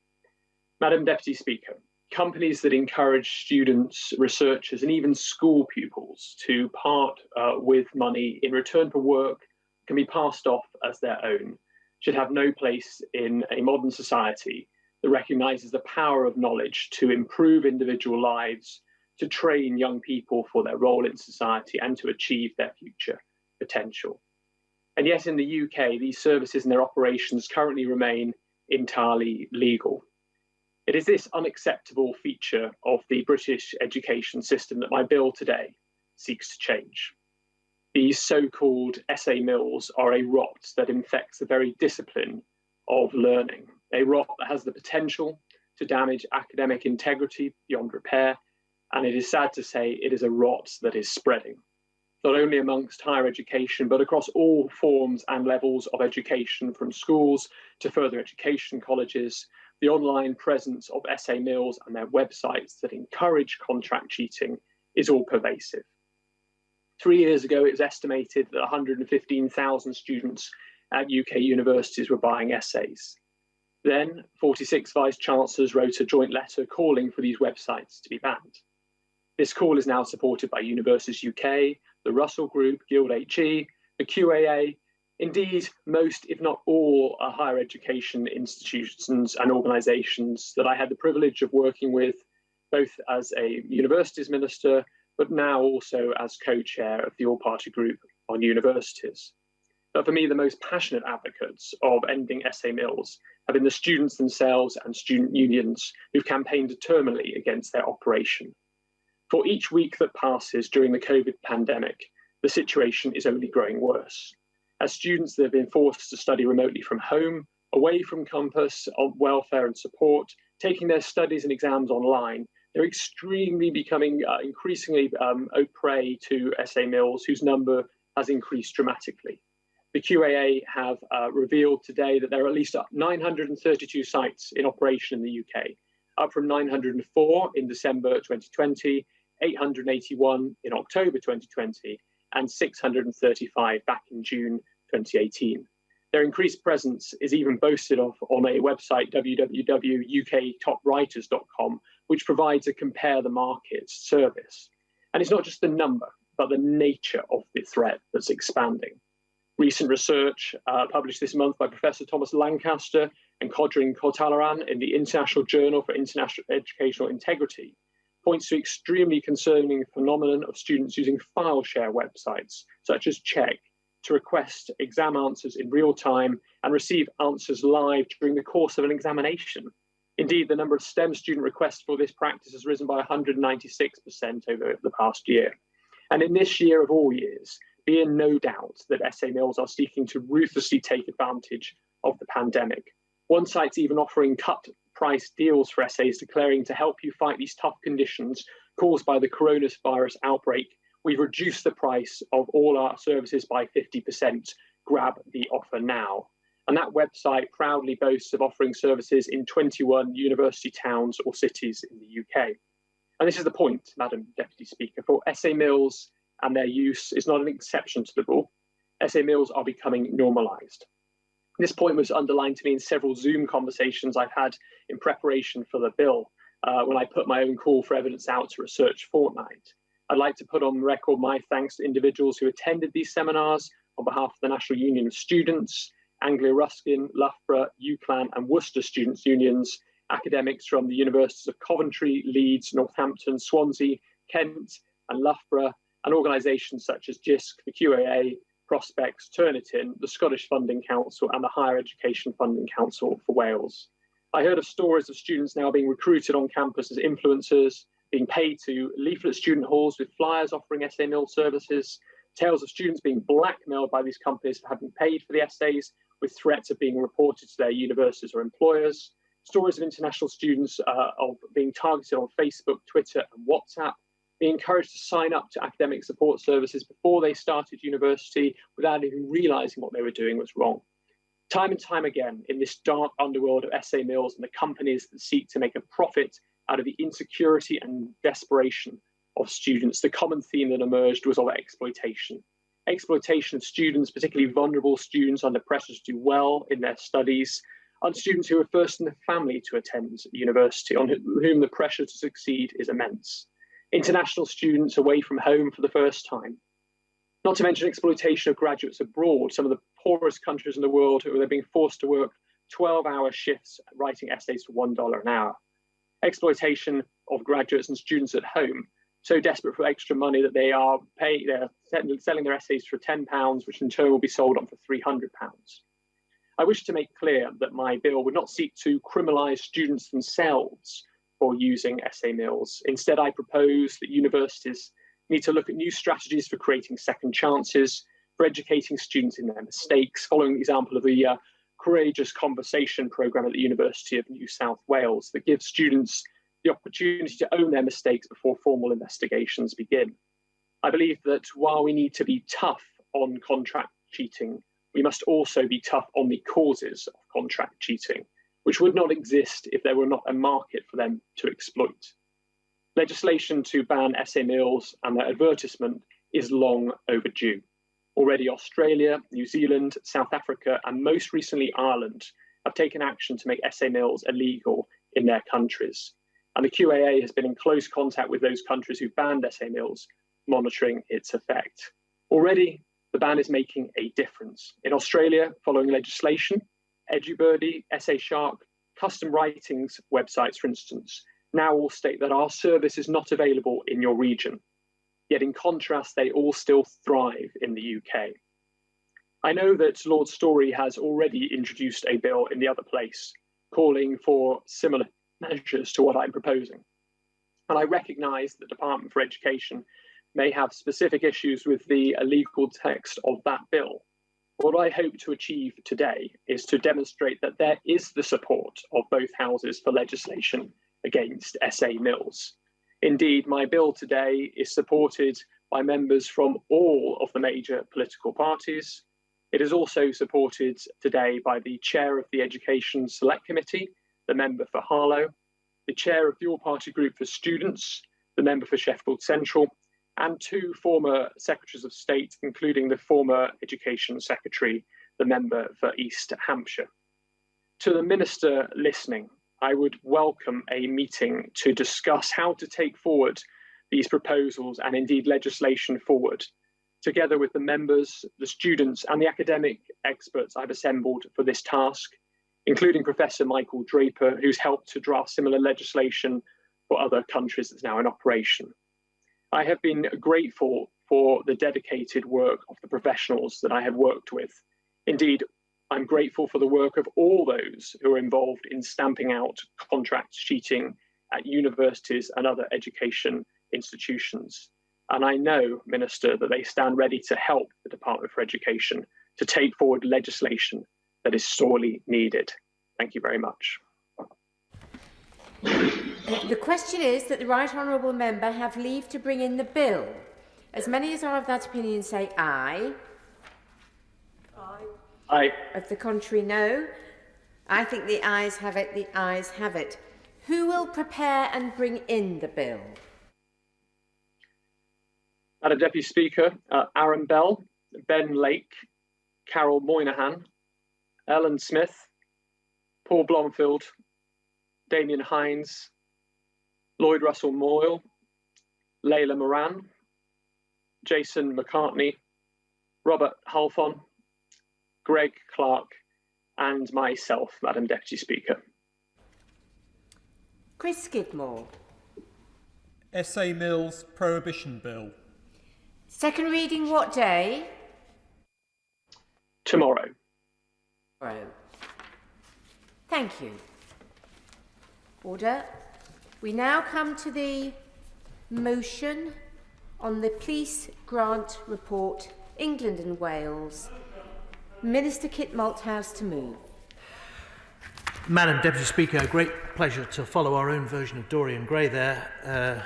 Madam Deputy Speaker, companies that encourage students, researchers, and even school pupils to part with money in return for work can be passed off as their own should have no place in a modern society that recognises the power of knowledge to improve individual lives, to train young people for their role in society, and to achieve their future potential. And yet in the UK, these services and their operations currently remain entirely legal. It is this unacceptable feature of the British education system that my bill today seeks to change. These so-called essay mills are a rot that infects the very discipline of learning, a rot that has the potential to damage academic integrity beyond repair, and it is sad to say it is a rot that is spreading, not only amongst higher education, but across all forms and levels of education, from schools to further education colleges. The online presence of essay mills and their websites that encourage contract cheating is all pervasive. 3 years ago, it was estimated that 115,000 students at UK universities were buying essays. Then 46 vice-chancellors wrote a joint letter calling for these websites to be banned. This call is now supported by Universities UK, the Russell Group, Guild HE, the QAA, indeed most, if not all, higher education institutions and organisations that I had the privilege of working with, both as a universities minister, but now also as co-chair of the all-party group on universities. But for me, the most passionate advocates of ending essay mills have been the students themselves and student unions who've campaigned determinedly against their operation. For each week that passes during the COVID pandemic, the situation is only growing worse. As students that have been forced to study remotely from home, away from campus, on welfare and support, taking their studies and exams online, they're becoming increasingly a prey to essay mills whose number has increased dramatically. The QAA have revealed today that there are at least 932 sites in operation in the UK, up from 904 in December 2020, 881 in October 2020, and 635 back in June 2018. Their increased presence is even boasted of on a website, www.uktoppwriters.com, which provides a compare the markets service. And it's not just the number, but the nature of the threat that's expanding. Recent research published this month by Professor Thomas Lancaster and Kodrin Kotalaran in the International Journal for International Educational Integrity points to extremely concerning phenomenon of students using file share websites, such as Check, to request exam answers in real time and receive answers live during the course of an examination. Indeed, the number of STEM student requests for this practice has risen by 196% over the past year. And in this year of all years, be in no doubt that essay mills are seeking to ruthlessly take advantage of the pandemic. One site's even offering cut price deals for essays, declaring to help you fight these tough conditions caused by the coronavirus outbreak, we've reduced the price of all our services by 50%. Grab the offer now. And that website proudly boasts of offering services in 21 university towns or cities in the UK. And this is the point, Madam Deputy Speaker, for essay mills and their use is not an exception to the rule. Essay mills are becoming normalised. This point was underlined to me in several Zoom conversations I've had in preparation for the bill when I put my own call for evidence out to Research Fortnight. I'd like to put on record my thanks to individuals who attended these seminars on behalf of the National Union of Students, Anglia Ruskin, Loughborough, UCLan and Worcester Students' Unions, academics from the Universities of Coventry, Leeds, Northampton, Swansea, Kent and Loughborough, and organisations such as JISC, the QAA, Prospects, Turnitin, the Scottish Funding Council and the Higher Education Funding Council for Wales. I heard of stories of students now being recruited on campus as influencers, being paid to leaflet student halls with flyers offering essay mill services, tales of students being blackmailed by these companies for having paid for the essays with threats of being reported to their universities or employers, stories of international students of being targeted on Facebook, Twitter and WhatsApp, being encouraged to sign up to academic support services before they started university without even realising what they were doing was wrong. Time and time again, in this dark underworld of essay mills and the companies that seek to make a profit out of the insecurity and desperation of students, the common theme that emerged was of exploitation. Exploitation of students, particularly vulnerable students under pressure to do well in their studies, and students who are first in the family to attend university, on whom the pressure to succeed is immense. International students away from home for the first time. Not to mention exploitation of graduates abroad, some of the poorest countries in the world who are being forced to work 12-hour shifts writing essays for $1 an hour. Exploitation of graduates and students at home, so desperate for extra money that they're selling their essays for £10, which in turn will be sold on for £300. I wish to make clear that my bill would not seek to criminalise students themselves for using essay mills. Instead, I propose that universities need to look at new strategies for creating second chances, for educating students in their mistakes, following the example of the Courageous Conversation programme at the University of New South Wales that gives students the opportunity to own their mistakes before formal investigations begin. I believe that while we need to be tough on contract cheating, we must also be tough on the causes of contract cheating, which would not exist if there were not a market for them to exploit. Legislation to ban essay mills and their advertisement is long overdue. Already Australia, New Zealand, South Africa, and most recently Ireland have taken action to make essay mills illegal in their countries. And the QAA has been in close contact with those countries who banned essay mills, monitoring its effect. Already, the ban is making a difference. In Australia, following legislation, EduBirdie, Essay Shark, Custom Writings websites, for instance, now all state that our service is not available in your region. Yet in contrast, they all still thrive in the UK. I know that Lord Storey has already introduced a bill in the other place, calling for similar measures to what I'm proposing. And I recognise the Department for Education may have specific issues with the legal text of that bill. What I hope to achieve today is to demonstrate that there is the support of both houses for legislation against essay mills. Indeed, my bill today is supported by members from all of the major political parties. It is also supported today by the chair of the Education Select Committee, the member for Harlow, the chair of the All-Party Group for Students, the member for Sheffield Central, and two former Secretaries of State, including the former Education Secretary, the member for East Hampshire. To the Minister listening, I would welcome a meeting to discuss how to take forward these proposals and indeed legislation forward, together with the members, the students and the academic experts I've assembled for this task, including Professor Michael Draper, who's helped to draft similar legislation for other countries that's now in operation. I have been grateful for the dedicated work of the professionals that I have worked with. Indeed, I'm grateful for the work of all those who are involved in stamping out contract cheating at universities and other education institutions. And I know, Minister, that they stand ready to help the Department for Education to take forward legislation that is sorely needed. Thank you very much. The question is that the Right Honourable Member have leave to bring in the bill. As many as are of that opinion say aye. Aye. Aye. Of the contrary, no. I think the ayes have it, the ayes have it. Who will prepare and bring in the bill? Madam Deputy Speaker, Aaron Bell, Ben Lake, Carol Moynihan, Ellen Smith, Paul Blomfield, Damien Hines, Lloyd Russell Moyle, Layla Moran, Jason McCartney, Robert Halfon, Greg Clark, and myself, Madam Deputy Speaker. Chris Skidmore. Essay Mills Prohibition Bill. Second reading what day? Tomorrow. Tomorrow. Thank you. Order. We now come to the motion on the Police Grant Report, England and Wales. Minister Kit Malthouse to move. Madam Deputy Speaker, a great pleasure to follow our own version of Dorian Gray there,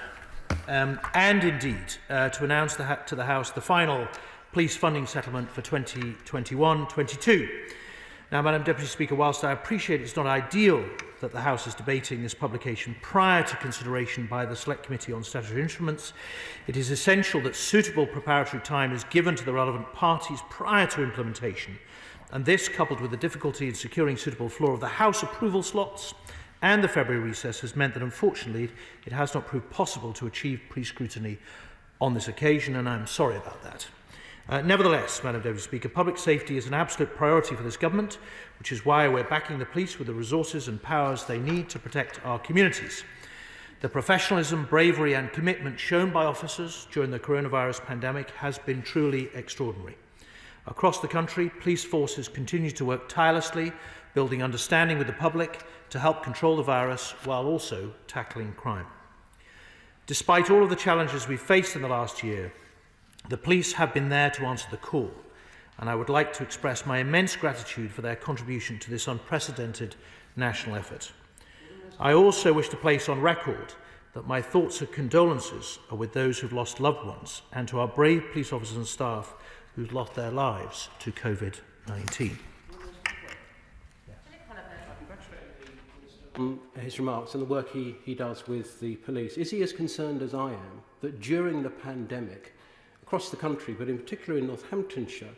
and indeed to announce to the House the final police funding settlement for 2021-22. Now, Madam Deputy Speaker, whilst I appreciate it's not ideal that the House is debating this publication prior to consideration by the Select Committee on Statutory Instruments, it is essential that suitable preparatory time is given to the relevant parties prior to implementation, and this, coupled with the difficulty in securing suitable floor of the House approval slots and the February recess, has meant that unfortunately it has not proved possible to achieve pre-scrutiny on this occasion, and I'm sorry about that. Nevertheless, Madam Deputy Speaker, public safety is an absolute priority for this government, which is why we're backing the police with the resources and powers they need to protect our communities. The professionalism, bravery and commitment shown by officers during the coronavirus pandemic has been truly extraordinary. Across the country, police forces continue to work tirelessly, building understanding with the public to help control the virus while also tackling crime. Despite all of the challenges we've faced in the last year, the police have been there to answer the call, and I would like to express my immense gratitude for their contribution to this unprecedented national effort. I also wish to place on record that my thoughts and condolences are with those who've lost loved ones and to our brave police officers and staff who've lost their lives to COVID-19. His remarks and the work he does with the police. Is he as concerned as I am that during the pandemic, across the country, but in particular in Northamptonshire,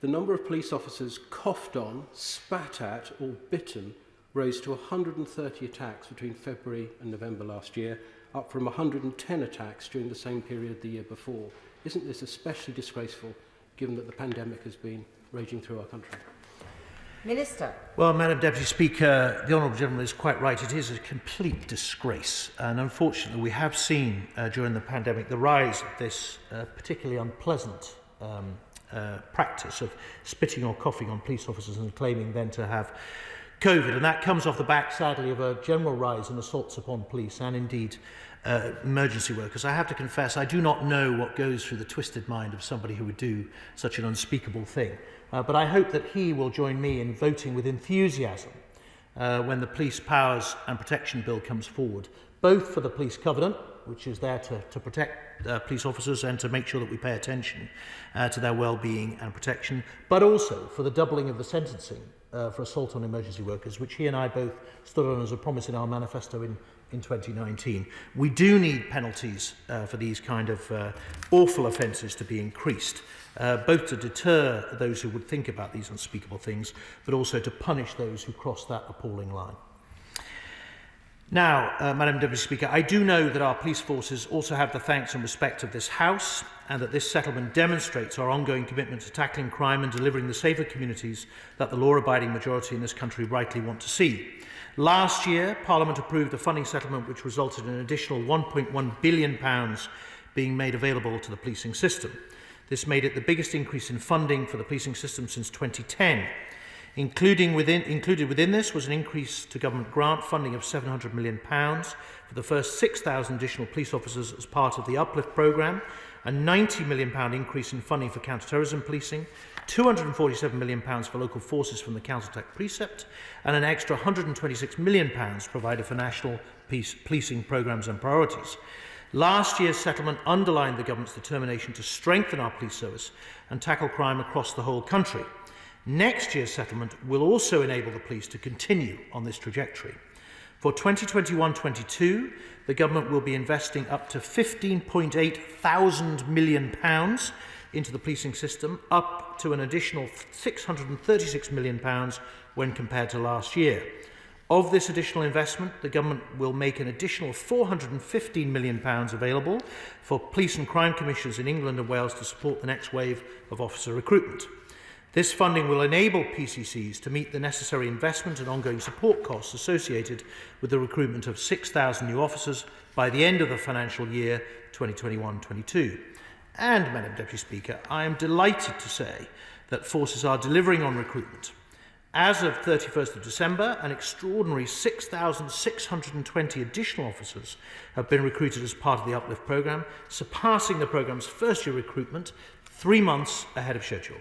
the number of police officers coughed on, spat at or bitten rose to 130 attacks between February and November last year, up from 110 attacks during the same period the year before? Isn't this especially disgraceful given that the pandemic has been raging through our country? Minister. Well, Madam Deputy Speaker, the Honourable Gentleman is quite right. It is a complete disgrace. And unfortunately, we have seen during the pandemic the rise of this particularly unpleasant practice of spitting or coughing on police officers and claiming then to have COVID. And that comes off the back, sadly, of a general rise in assaults upon police and indeed emergency workers. I have to confess, I do not know what goes through the twisted mind of somebody who would do such an unspeakable thing. But I hope that he will join me in voting with enthusiasm when the Police Powers and Protection Bill comes forward, both for the Police Covenant, which is there to protect police officers and to make sure that we pay attention to their well-being and protection, but also for the doubling of the sentencing for assault on emergency workers, which he and I both stood on as a promise in our manifesto in 2019. We do need penalties for these kind of awful offences to be increased, both to deter those who would think about these unspeakable things, but also to punish those who cross that appalling line. Now, Madam Deputy Speaker, I do know that our police forces also have the thanks and respect of this House, and that this settlement demonstrates our ongoing commitment to tackling crime and delivering the safer communities that the law-abiding majority in this country rightly want to see. Last year, Parliament approved a funding settlement which resulted in an additional £1.1 billion being made available to the policing system. This made it the biggest increase in funding for the policing system since 2010. Included within this was an increase to government grant funding of £700 million for the first 6,000 additional police officers as part of the Uplift programme, a £90 million increase in funding for counter-terrorism policing, £247 million for local forces from the Counterattack Precept, and an extra £126 million provided for national policing programmes and priorities. Last year's settlement underlined the government's determination to strengthen our police service and tackle crime across the whole country. Next year's settlement will also enable the police to continue on this trajectory. For 2021-22, the government will be investing up to £15.8 million into the policing system, up to an additional £636 million when compared to last year. Of this additional investment, the government will make an additional £415 million available for police and crime commissions in England and Wales to support the next wave of officer recruitment. This funding will enable PCCs to meet the necessary investment and ongoing support costs associated with the recruitment of 6,000 new officers by the end of the financial year 2021-22. And, Madam Deputy Speaker, I am delighted to say that forces are delivering on recruitment. As of 31st of December, an extraordinary 6,620 additional officers have been recruited as part of the Uplift programme, surpassing the programme's first-year recruitment 3 months ahead of schedule.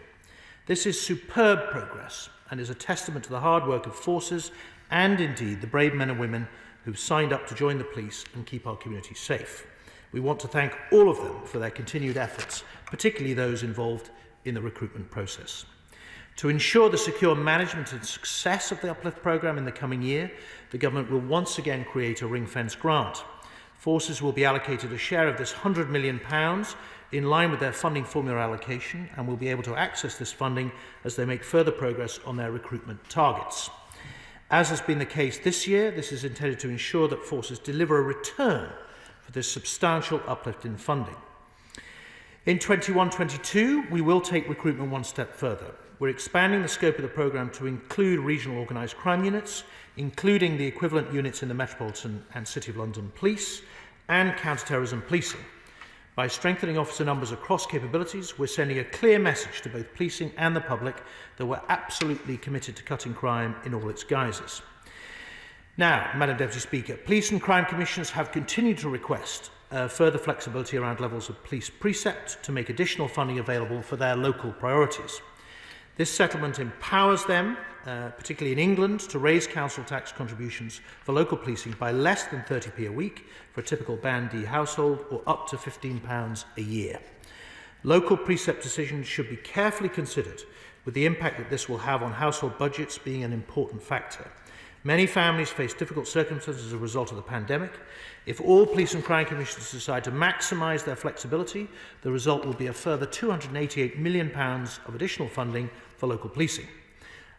This is superb progress and is a testament to the hard work of forces and indeed the brave men and women who've signed up to join the police and keep our communities safe. We want to thank all of them for their continued efforts, particularly those involved in the recruitment process. To ensure the secure management and success of the Uplift programme in the coming year, the government will once again create a ring-fence grant. Forces will be allocated a share of this £100 million in line with their funding formula allocation and will be able to access this funding as they make further progress on their recruitment targets. As has been the case this year, this is intended to ensure that forces deliver a return for this substantial uplift in funding. In 21-22, we will take recruitment one step further. We're expanding the scope of the programme to include regional organised crime units, including the equivalent units in the Metropolitan and City of London Police and counter-terrorism policing. By strengthening officer numbers across capabilities, we're sending a clear message to both policing and the public that we're absolutely committed to cutting crime in all its guises. Now, Madam Deputy Speaker, police and crime commissioners have continued to request further flexibility around levels of police precept to make additional funding available for their local priorities. This settlement empowers them, particularly in England, to raise council tax contributions for local policing by less than 30p a week for a typical Band D household, or up to £15 a year. Local precept decisions should be carefully considered, with the impact that this will have on household budgets being an important factor. Many families face difficult circumstances as a result of the pandemic. If all police and crime commissioners decide to maximise their flexibility, the result will be a further £288 million of additional funding for local policing.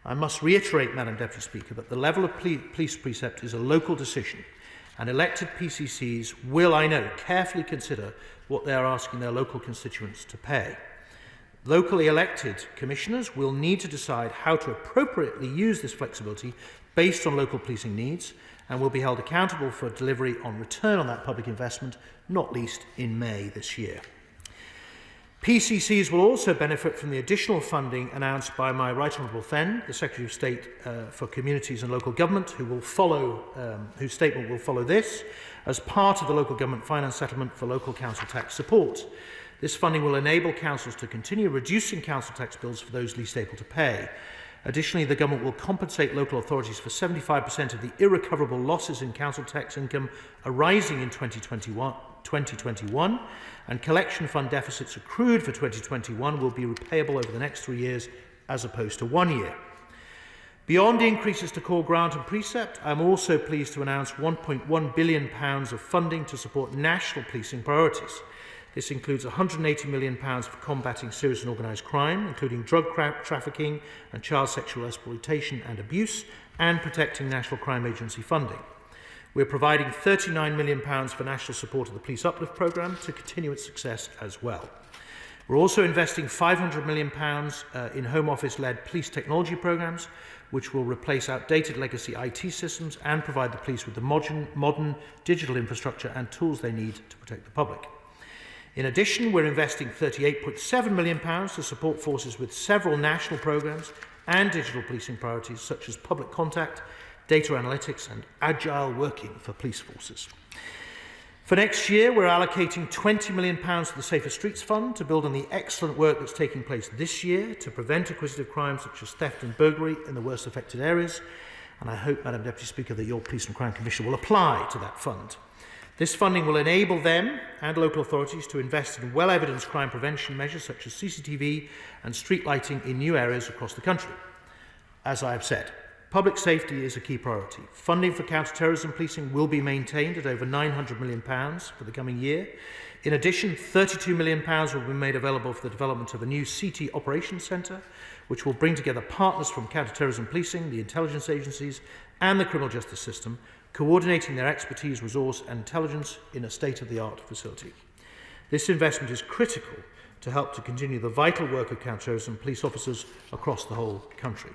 I must reiterate, Madam Deputy Speaker, that the level of police precept is a local decision, and elected PCCs will, I know, carefully consider what they are asking their local constituents to pay. Locally elected commissioners will need to decide how to appropriately use this flexibility based on local policing needs, and will be held accountable for delivery on return on that public investment, not least in May this year. PCCs will also benefit from the additional funding announced by my Right Honourable friend, the Secretary of State for Communities and Local Government, whose statement will follow this, as part of the local government finance settlement for local council tax support. This funding will enable councils to continue reducing council tax bills for those least able to pay. Additionally, the government will compensate local authorities for 75% of the irrecoverable losses in council tax income arising in 2021, and collection fund deficits accrued for 2021 will be repayable over the next 3 years as opposed to 1 year. Beyond increases to core grant and precept, I am also pleased to announce £1.1 billion of funding to support national policing priorities. This includes £180 million for combating serious and organised crime, including drug trafficking and child sexual exploitation and abuse, and protecting National Crime Agency funding. We're providing £39 million for national support of the Police Uplift Programme to continue its success as well. We're also investing £500 million in Home Office-led police technology programmes, which will replace outdated legacy IT systems and provide the police with the modern digital infrastructure and tools they need to protect the public. In addition, we're investing £38.7 million to support forces with several national programmes and digital policing priorities such as public contact, data analytics and agile working for police forces. For next year, we're allocating £20 million to the Safer Streets Fund to build on the excellent work that's taking place this year to prevent acquisitive crimes such as theft and burglary in the worst affected areas. And I hope, Madam Deputy Speaker, that your Police and Crime Commission will apply to that fund. This funding will enable them and local authorities to invest in well-evidenced crime prevention measures such as CCTV and street lighting in new areas across the country. As I have said, public safety is a key priority. Funding for counter-terrorism policing will be maintained at over £900 million for the coming year. In addition, £32 million will be made available for the development of a new CT Operations Centre, which will bring together partners from counter-terrorism policing, the intelligence agencies and the criminal justice system, coordinating their expertise, resource and intelligence in a state-of-the-art facility. This investment is critical to help to continue the vital work of counter-terrorism police officers across the whole country.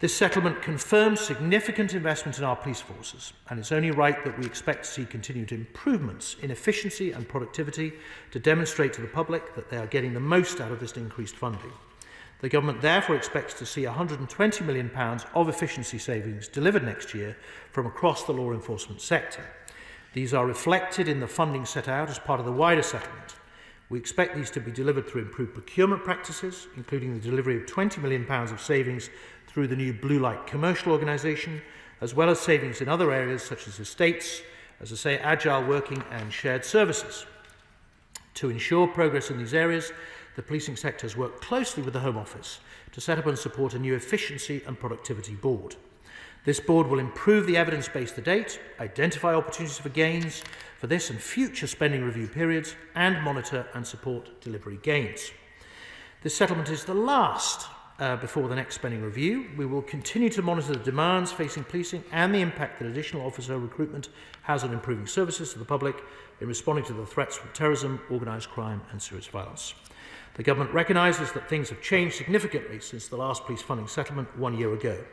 This settlement confirms significant investment in our police forces, and it's only right that we expect to see continued improvements in efficiency and productivity to demonstrate to the public that they are getting the most out of this increased funding. The Government therefore expects to see £120 million of efficiency savings delivered next year from across the law enforcement sector. These are reflected in the funding set out as part of the wider settlement. We expect these to be delivered through improved procurement practices, including the delivery of £20 million of savings through the new Blue Light Commercial Organisation, as well as savings in other areas such as estates, as I say, agile working and shared services. To ensure progress in these areas, the policing sector has worked closely with the Home Office to set up and support a new efficiency and productivity board. This board will improve the evidence base to date, identify opportunities for gains for this and future spending review periods, and monitor and support delivery gains. This settlement is the last before the next spending review. We will continue to monitor the demands facing policing and the impact that additional officer recruitment has on improving services to the public in responding to the threats from terrorism, organised crime and serious violence. The Government recognises that things have changed significantly since the last police funding settlement 1 year ago.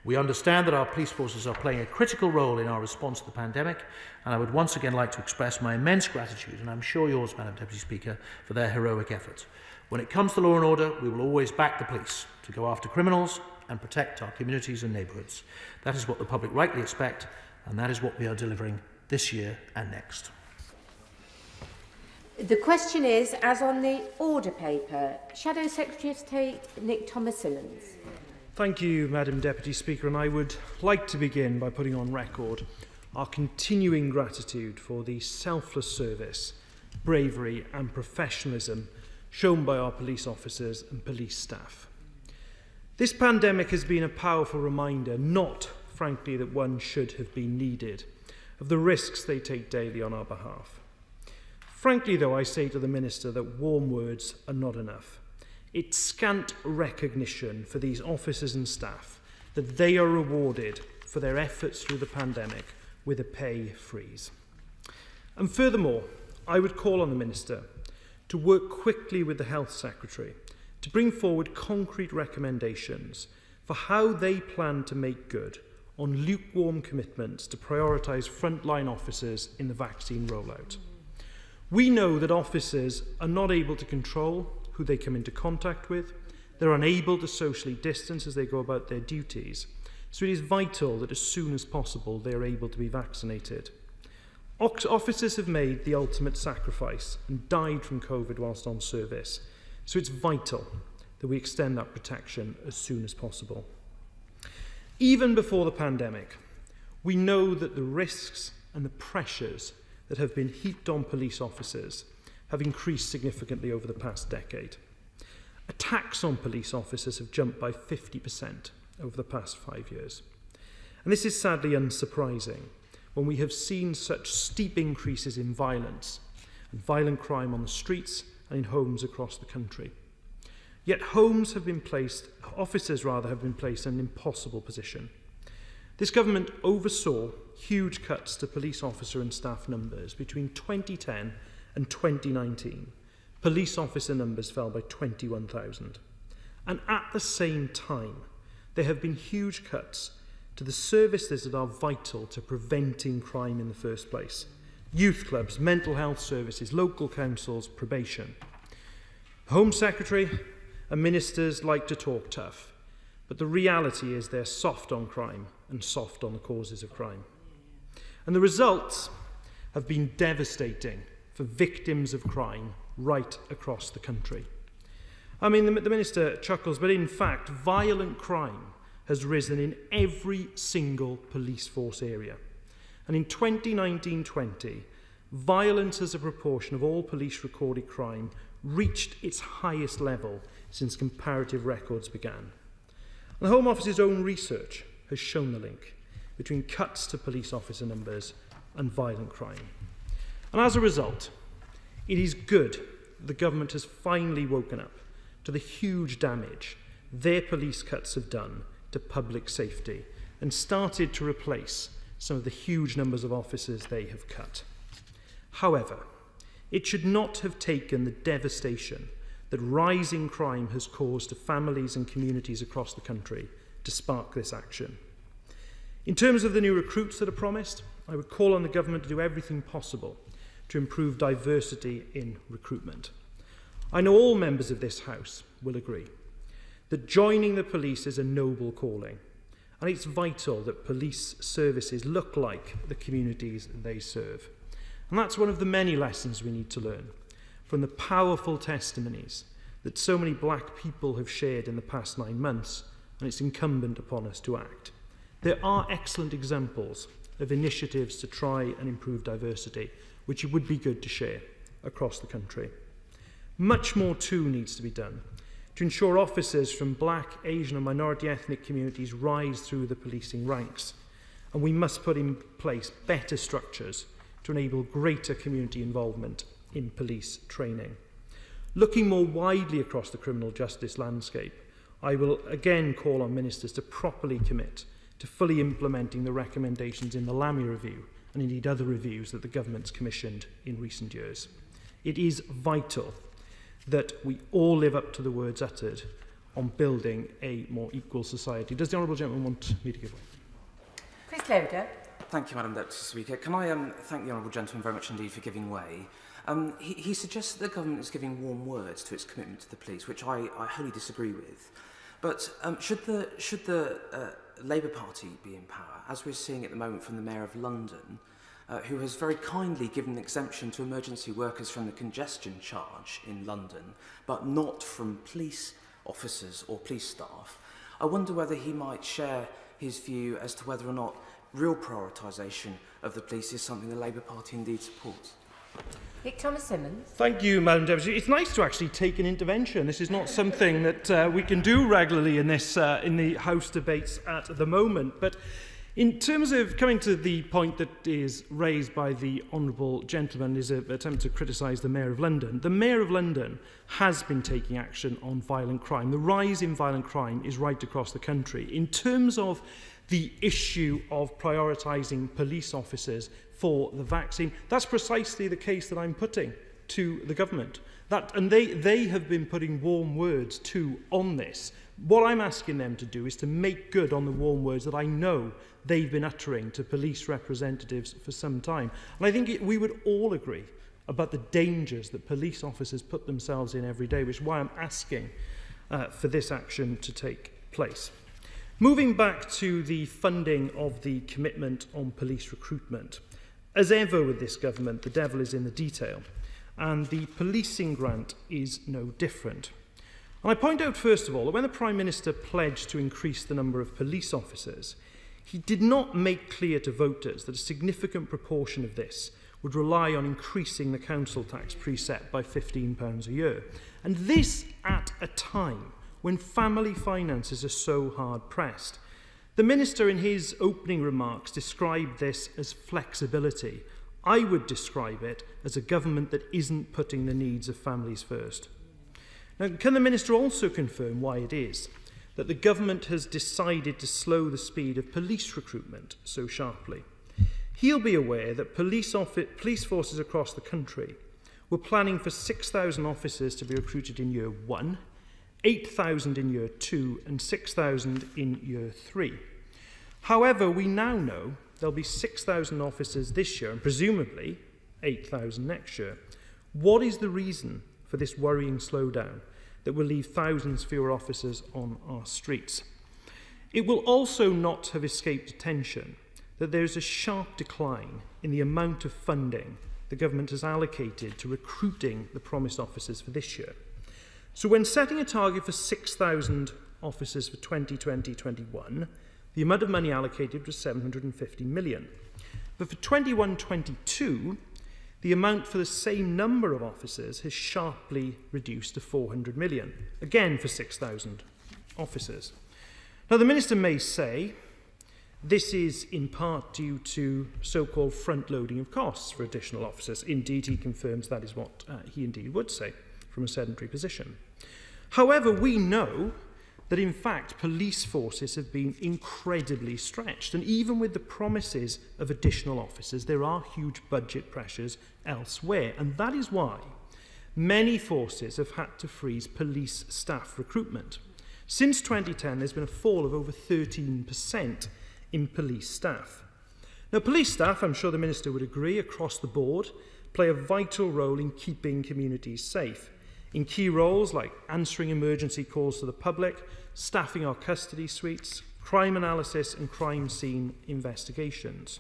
We understand that our police forces are playing a critical role in our response to the pandemic, and I would once again like to express my immense gratitude, and I'm sure yours, Madam Deputy Speaker, for their heroic efforts. When it comes to law and order, we will always back the police to go after criminals and protect our communities and neighbourhoods. That is what the public rightly expect, and that is what we are delivering this year and next. The question is, as on the order paper, Shadow Secretary of State Nick Thomas-Sillins. Thank you, Madam Deputy Speaker, and I would like to begin by putting on record our continuing gratitude for the selfless service, bravery and professionalism shown by our police officers and police staff. This pandemic has been a powerful reminder, not, frankly, that one should have been needed, of the risks they take daily on our behalf. Frankly, though, I say to the Minister that warm words are not enough. It's scant recognition for these officers and staff that they are rewarded for their efforts through the pandemic with a pay freeze. And furthermore, I would call on the Minister to work quickly with the Health Secretary to bring forward concrete recommendations for how they plan to make good on lukewarm commitments to prioritise frontline officers in the vaccine rollout. We know that officers are not able to control who they come into contact with. They're unable to socially distance as they go about their duties. So it is vital that as soon as possible they are able to be vaccinated. Officers have made the ultimate sacrifice and died from COVID whilst on service. So it's vital that we extend that protection as soon as possible. Even before the pandemic, we know that the risks and the pressures that have been heaped on police officers have increased significantly over the past decade. Attacks on police officers have jumped by 50% over the past 5 years. And this is sadly unsurprising when we have seen such steep increases in violence and violent crime on the streets and in homes across the country. Yet officers have been placed in an impossible position. This government oversaw huge cuts to police officer and staff numbers between 2010 and 2019. Police officer numbers fell by 21,000. And at the same time, there have been huge cuts to the services that are vital to preventing crime in the first place. Youth clubs, mental health services, local councils, probation. The Home Secretary and ministers like to talk tough, but the reality is they're soft on crime and soft on the causes of crime. And the results have been devastating for victims of crime right across the country. I mean, the Minister chuckles, but in fact, violent crime has risen in every single police force area. And in 2019-20, violence as a proportion of all police recorded crime reached its highest level since comparative records began. And the Home Office's own research has shown the link between cuts to police officer numbers and violent crime. And as a result, it is good the government has finally woken up to the huge damage their police cuts have done to public safety and started to replace some of the huge numbers of officers they have cut. However, it should not have taken the devastation that rising crime has caused to families and communities across the country to spark this action. In terms of the new recruits that are promised, I would call on the government to do everything possible to improve diversity in recruitment. I know all members of this House will agree that joining the police is a noble calling, and it's vital that police services look like the communities they serve. And that's one of the many lessons we need to learn from the powerful testimonies that so many black people have shared in the past 9 months, and it's incumbent upon us to act. There are excellent examples of initiatives to try and improve diversity, which it would be good to share across the country. Much more too needs to be done to ensure officers from black, Asian and minority ethnic communities rise through the policing ranks. And we must put in place better structures to enable greater community involvement in police training. Looking more widely across the criminal justice landscape, I will again call on ministers to properly commit to fully implementing the recommendations in the Lamy Review and indeed other reviews that the government's commissioned in recent years. It is vital that we all live up to the words uttered on building a more equal society. Does the honourable gentleman want me to give way? Chris Loder. Thank you, Madam Deputy Speaker. Can I thank the honourable gentleman very much indeed for giving way? He suggests that the government is giving warm words to its commitment to the police, which I wholly disagree with. But should the Labour Party be in power, as we're seeing at the moment from the Mayor of London, who has very kindly given an exemption to emergency workers from the congestion charge in London, but not from police officers or police staff, I wonder whether he might share his view as to whether or not real prioritisation of the police is something the Labour Party indeed supports. Nick Thomas-Simmons. Thank you, Madam Deputy. It's nice to actually take an intervention. This is not something that we can do regularly in the House debates at the moment. But in terms of coming to the point that is raised by the honourable gentleman, his attempt to criticise the Mayor of London, the Mayor of London has been taking action on violent crime. The rise in violent crime is right across the country. In terms of the issue of prioritising police officers for the vaccine, that's precisely the case that I'm putting to the government. And they have been putting warm words too on this. What I'm asking them to do is to make good on the warm words that I know they've been uttering to police representatives for some time. And I think we would all agree about the dangers that police officers put themselves in every day, which is why I'm asking for this action to take place. Moving back to the funding of the commitment on police recruitment. As ever with this government, the devil is in the detail, and the policing grant is no different. And I point out, first of all, that when the Prime Minister pledged to increase the number of police officers, he did not make clear to voters that a significant proportion of this would rely on increasing the council tax preset by £15 a year. And this at a time when family finances are so hard pressed. The Minister, in his opening remarks, described this as flexibility. I would describe it as a government that isn't putting the needs of families first. Now, can the Minister also confirm why it is that the government has decided to slow the speed of police recruitment so sharply? He'll be aware that police forces across the country were planning for 6,000 officers to be recruited in year 1, 8,000 in year 2 and 6,000 in year 3. However, we now know there'll be 6,000 officers this year and presumably 8,000 next year. What is the reason for this worrying slowdown that will leave thousands fewer officers on our streets? It will also not have escaped attention that there is a sharp decline in the amount of funding the government has allocated to recruiting the promised officers for this year. So when setting a target for 6,000 officers for 2020-21, the amount of money allocated was 750 million. But for 21-22, the amount for the same number of officers has sharply reduced to 400 million, again for 6,000 officers. Now, the Minister may say this is in part due to so-called front-loading of costs for additional officers. Indeed, he confirms that is what he indeed would say from a sedentary position. However, we know that in fact police forces have been incredibly stretched, and even with the promises of additional officers, there are huge budget pressures elsewhere, and that is why many forces have had to freeze police staff recruitment. Since 2010, there's been a fall of over 13% in police staff. Now, police staff, I'm sure the Minister would agree, across the board, play a vital role in keeping communities safe, in key roles like answering emergency calls to the public, staffing our custody suites, crime analysis and crime scene investigations.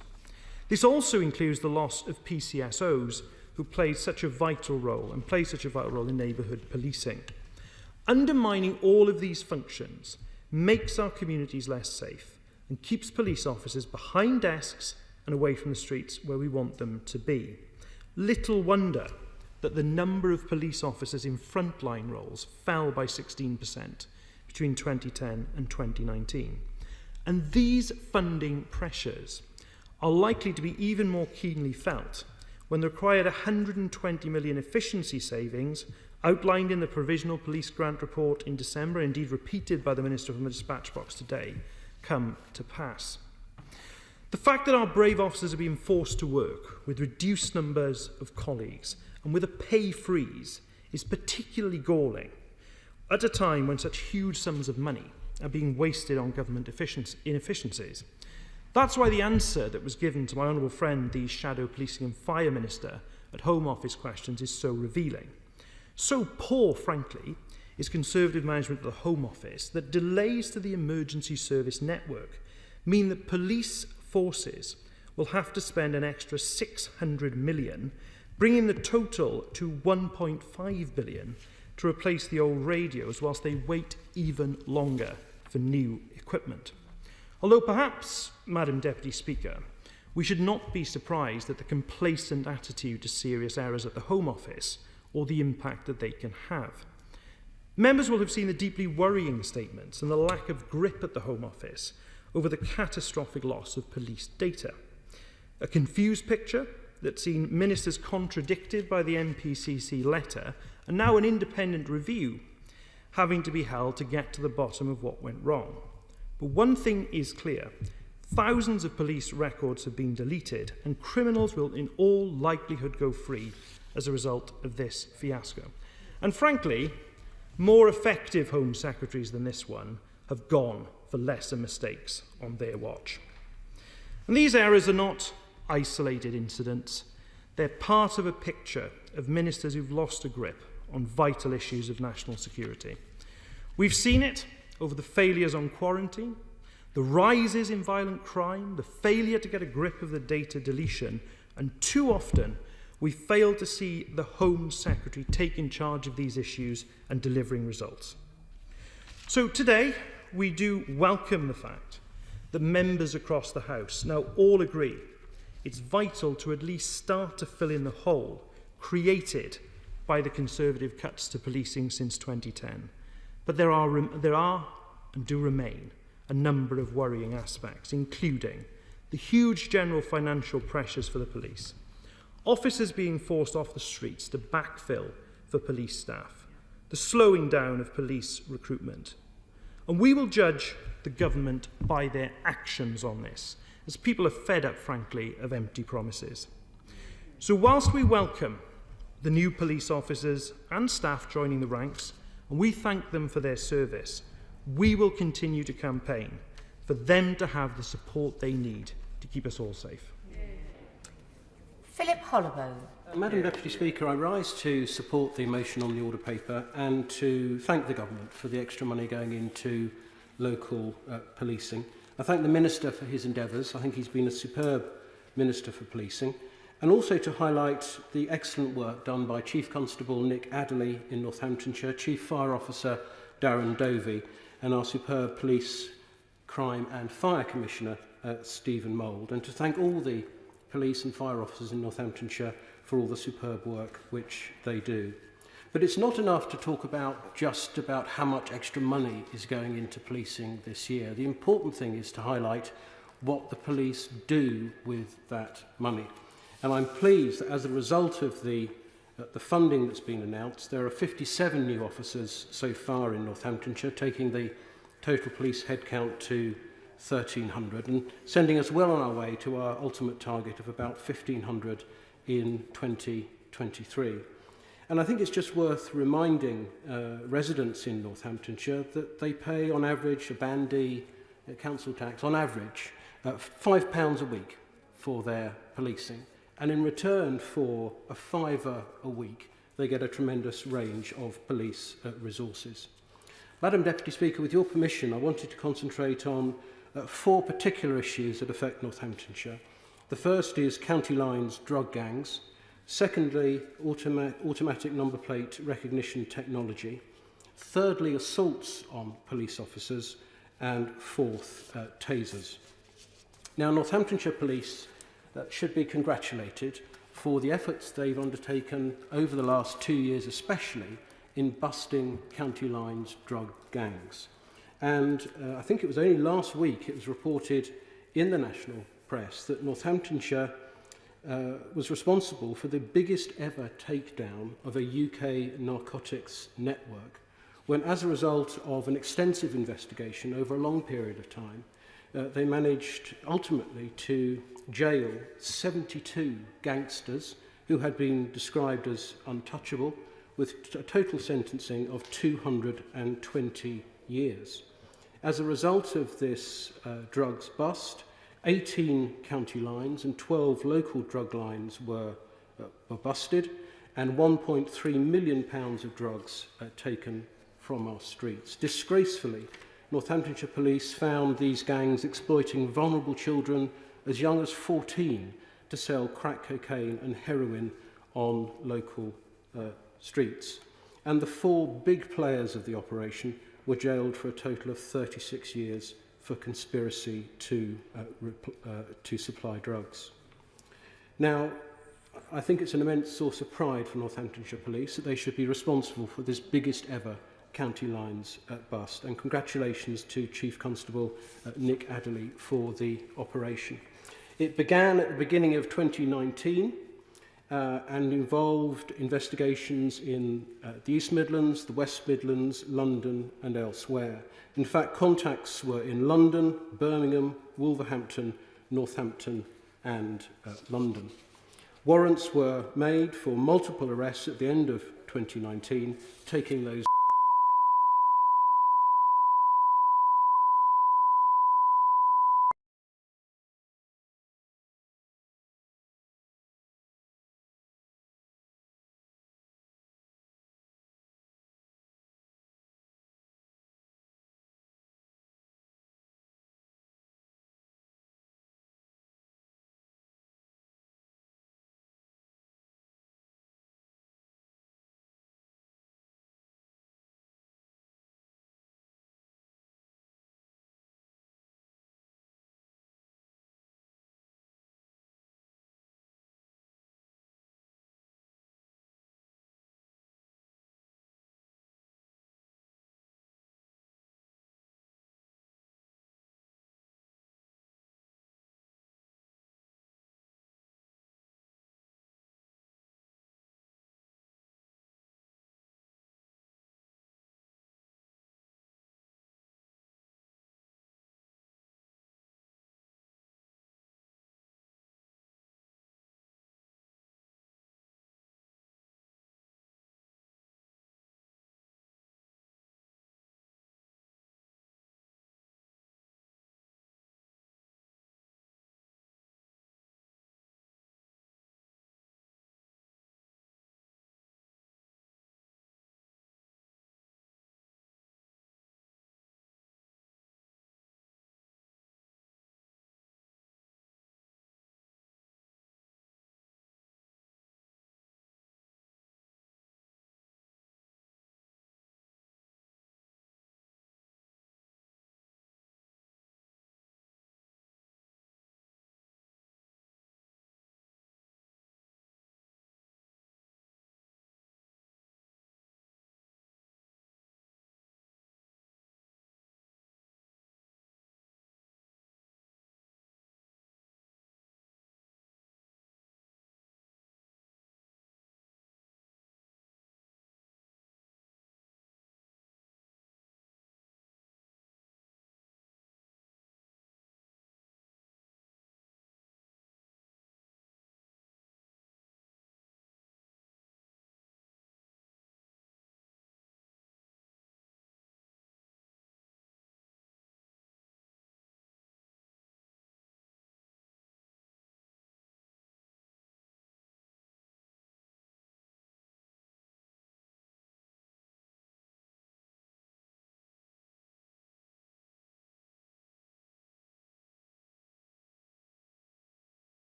This also includes the loss of PCSOs who played such a vital role and play such a vital role in neighbourhood policing. Undermining all of these functions makes our communities less safe and keeps police officers behind desks and away from the streets where we want them to be. Little wonder that the number of police officers in frontline roles fell by 16% between 2010 and 2019. And these funding pressures are likely to be even more keenly felt when the required 120 million efficiency savings outlined in the Provisional Police Grant Report in December, indeed repeated by the Minister from the dispatch box today, come to pass. The fact that our brave officers are being forced to work with reduced numbers of colleagues and with a pay freeze is particularly galling at a time when such huge sums of money are being wasted on government inefficiencies. That's why the answer that was given to my honourable friend, the Shadow Policing and Fire Minister, at Home Office questions is so revealing. So poor, frankly, is Conservative management of the Home Office that delays to the emergency service network mean that police forces will have to spend an extra 600 million, bringing the total to 1.5 billion to replace the old radios whilst they wait even longer for new equipment. Although perhaps, Madam Deputy Speaker, we should not be surprised at the complacent attitude to serious errors at the Home Office or the impact that they can have. Members will have seen the deeply worrying statements and the lack of grip at the Home Office over the catastrophic loss of police data. A confused picture that's seen ministers contradicted by the NPCC letter and now an independent review having to be held to get to the bottom of what went wrong. But one thing is clear. Thousands of police records have been deleted and criminals will in all likelihood go free as a result of this fiasco. And frankly, more effective Home Secretaries than this one have gone for lesser mistakes on their watch. And these errors are not isolated incidents. They're part of a picture of ministers who've lost a grip on vital issues of national security. We've seen it over the failures on quarantine, the rises in violent crime, the failure to get a grip of the data deletion, and too often we fail to see the Home Secretary taking charge of these issues and delivering results. So today, we do welcome the fact that members across the House now all agree it's vital to at least start to fill in the hole created by the Conservative cuts to policing since 2010. But there are and do remain a number of worrying aspects, including the huge general financial pressures for the police, officers being forced off the streets to backfill for police staff, the slowing down of police recruitment. And we will judge the government by their actions on this, as people are fed up, frankly, of empty promises. So whilst we welcome the new police officers and staff joining the ranks, and we thank them for their service, we will continue to campaign for them to have the support they need to keep us all safe. Philip Holloway. Madam Deputy Speaker, I rise to support the motion on the order paper and to thank the government for the extra money going into local policing. I thank the Minister for his endeavours. I think he's been a superb Minister for Policing. And also to highlight the excellent work done by Chief Constable Nick Adderley in Northamptonshire, Chief Fire Officer Darren Dovey, and our superb Police, Crime and Fire Commissioner Stephen Mould. And to thank all the police and fire officers in Northamptonshire for all the superb work which they do. But it's not enough to talk about just about how much extra money is going into policing this year. The important thing is to highlight what the police do with that money. And I'm pleased that as a result of the funding that's been announced, there are 57 new officers so far in Northamptonshire, taking the total police headcount to 1,300 and sending us well on our way to our ultimate target of about 1,500 in 2023. And I think it's just worth reminding residents in Northamptonshire that they pay on average a Band D council tax, on average £5 a week for their policing. And in return for a £5 a week, they get a tremendous range of police resources. Madam Deputy Speaker, with your permission, I wanted to concentrate on 4 particular issues that affect Northamptonshire. The first is county lines drug gangs. Secondly, automatic number plate recognition technology. Thirdly, assaults on police officers. And fourth, tasers. Now, Northamptonshire Police should be congratulated for the efforts they've undertaken over the last 2 years, especially in busting county lines drug gangs. And I think it was only last week it was reported in the national press that Northamptonshire was responsible for the biggest ever takedown of a UK narcotics network, when as a result of an extensive investigation over a long period of time, they managed ultimately to jail 72 gangsters who had been described as untouchable, with a total sentencing of 220 years. As a result of this drugs bust, 18 county lines and 12 local drug lines were busted, and £1.3 million of drugs taken from our streets. Disgracefully, Northamptonshire Police found these gangs exploiting vulnerable children as young as 14 to sell crack cocaine and heroin on local streets. And the 4 big players of the operation were jailed for a total of 36 years for conspiracy to supply drugs. Now, I think it's an immense source of pride for Northamptonshire Police that they should be responsible for this biggest ever county lines bust, and congratulations to Chief Constable Nick Adderley for the operation. It began at the beginning of 2019 and involved investigations in the East Midlands, the West Midlands, London and elsewhere. In fact, contacts were in London, Birmingham, Wolverhampton, Northampton and London. Warrants were made for multiple arrests at the end of 2019, taking those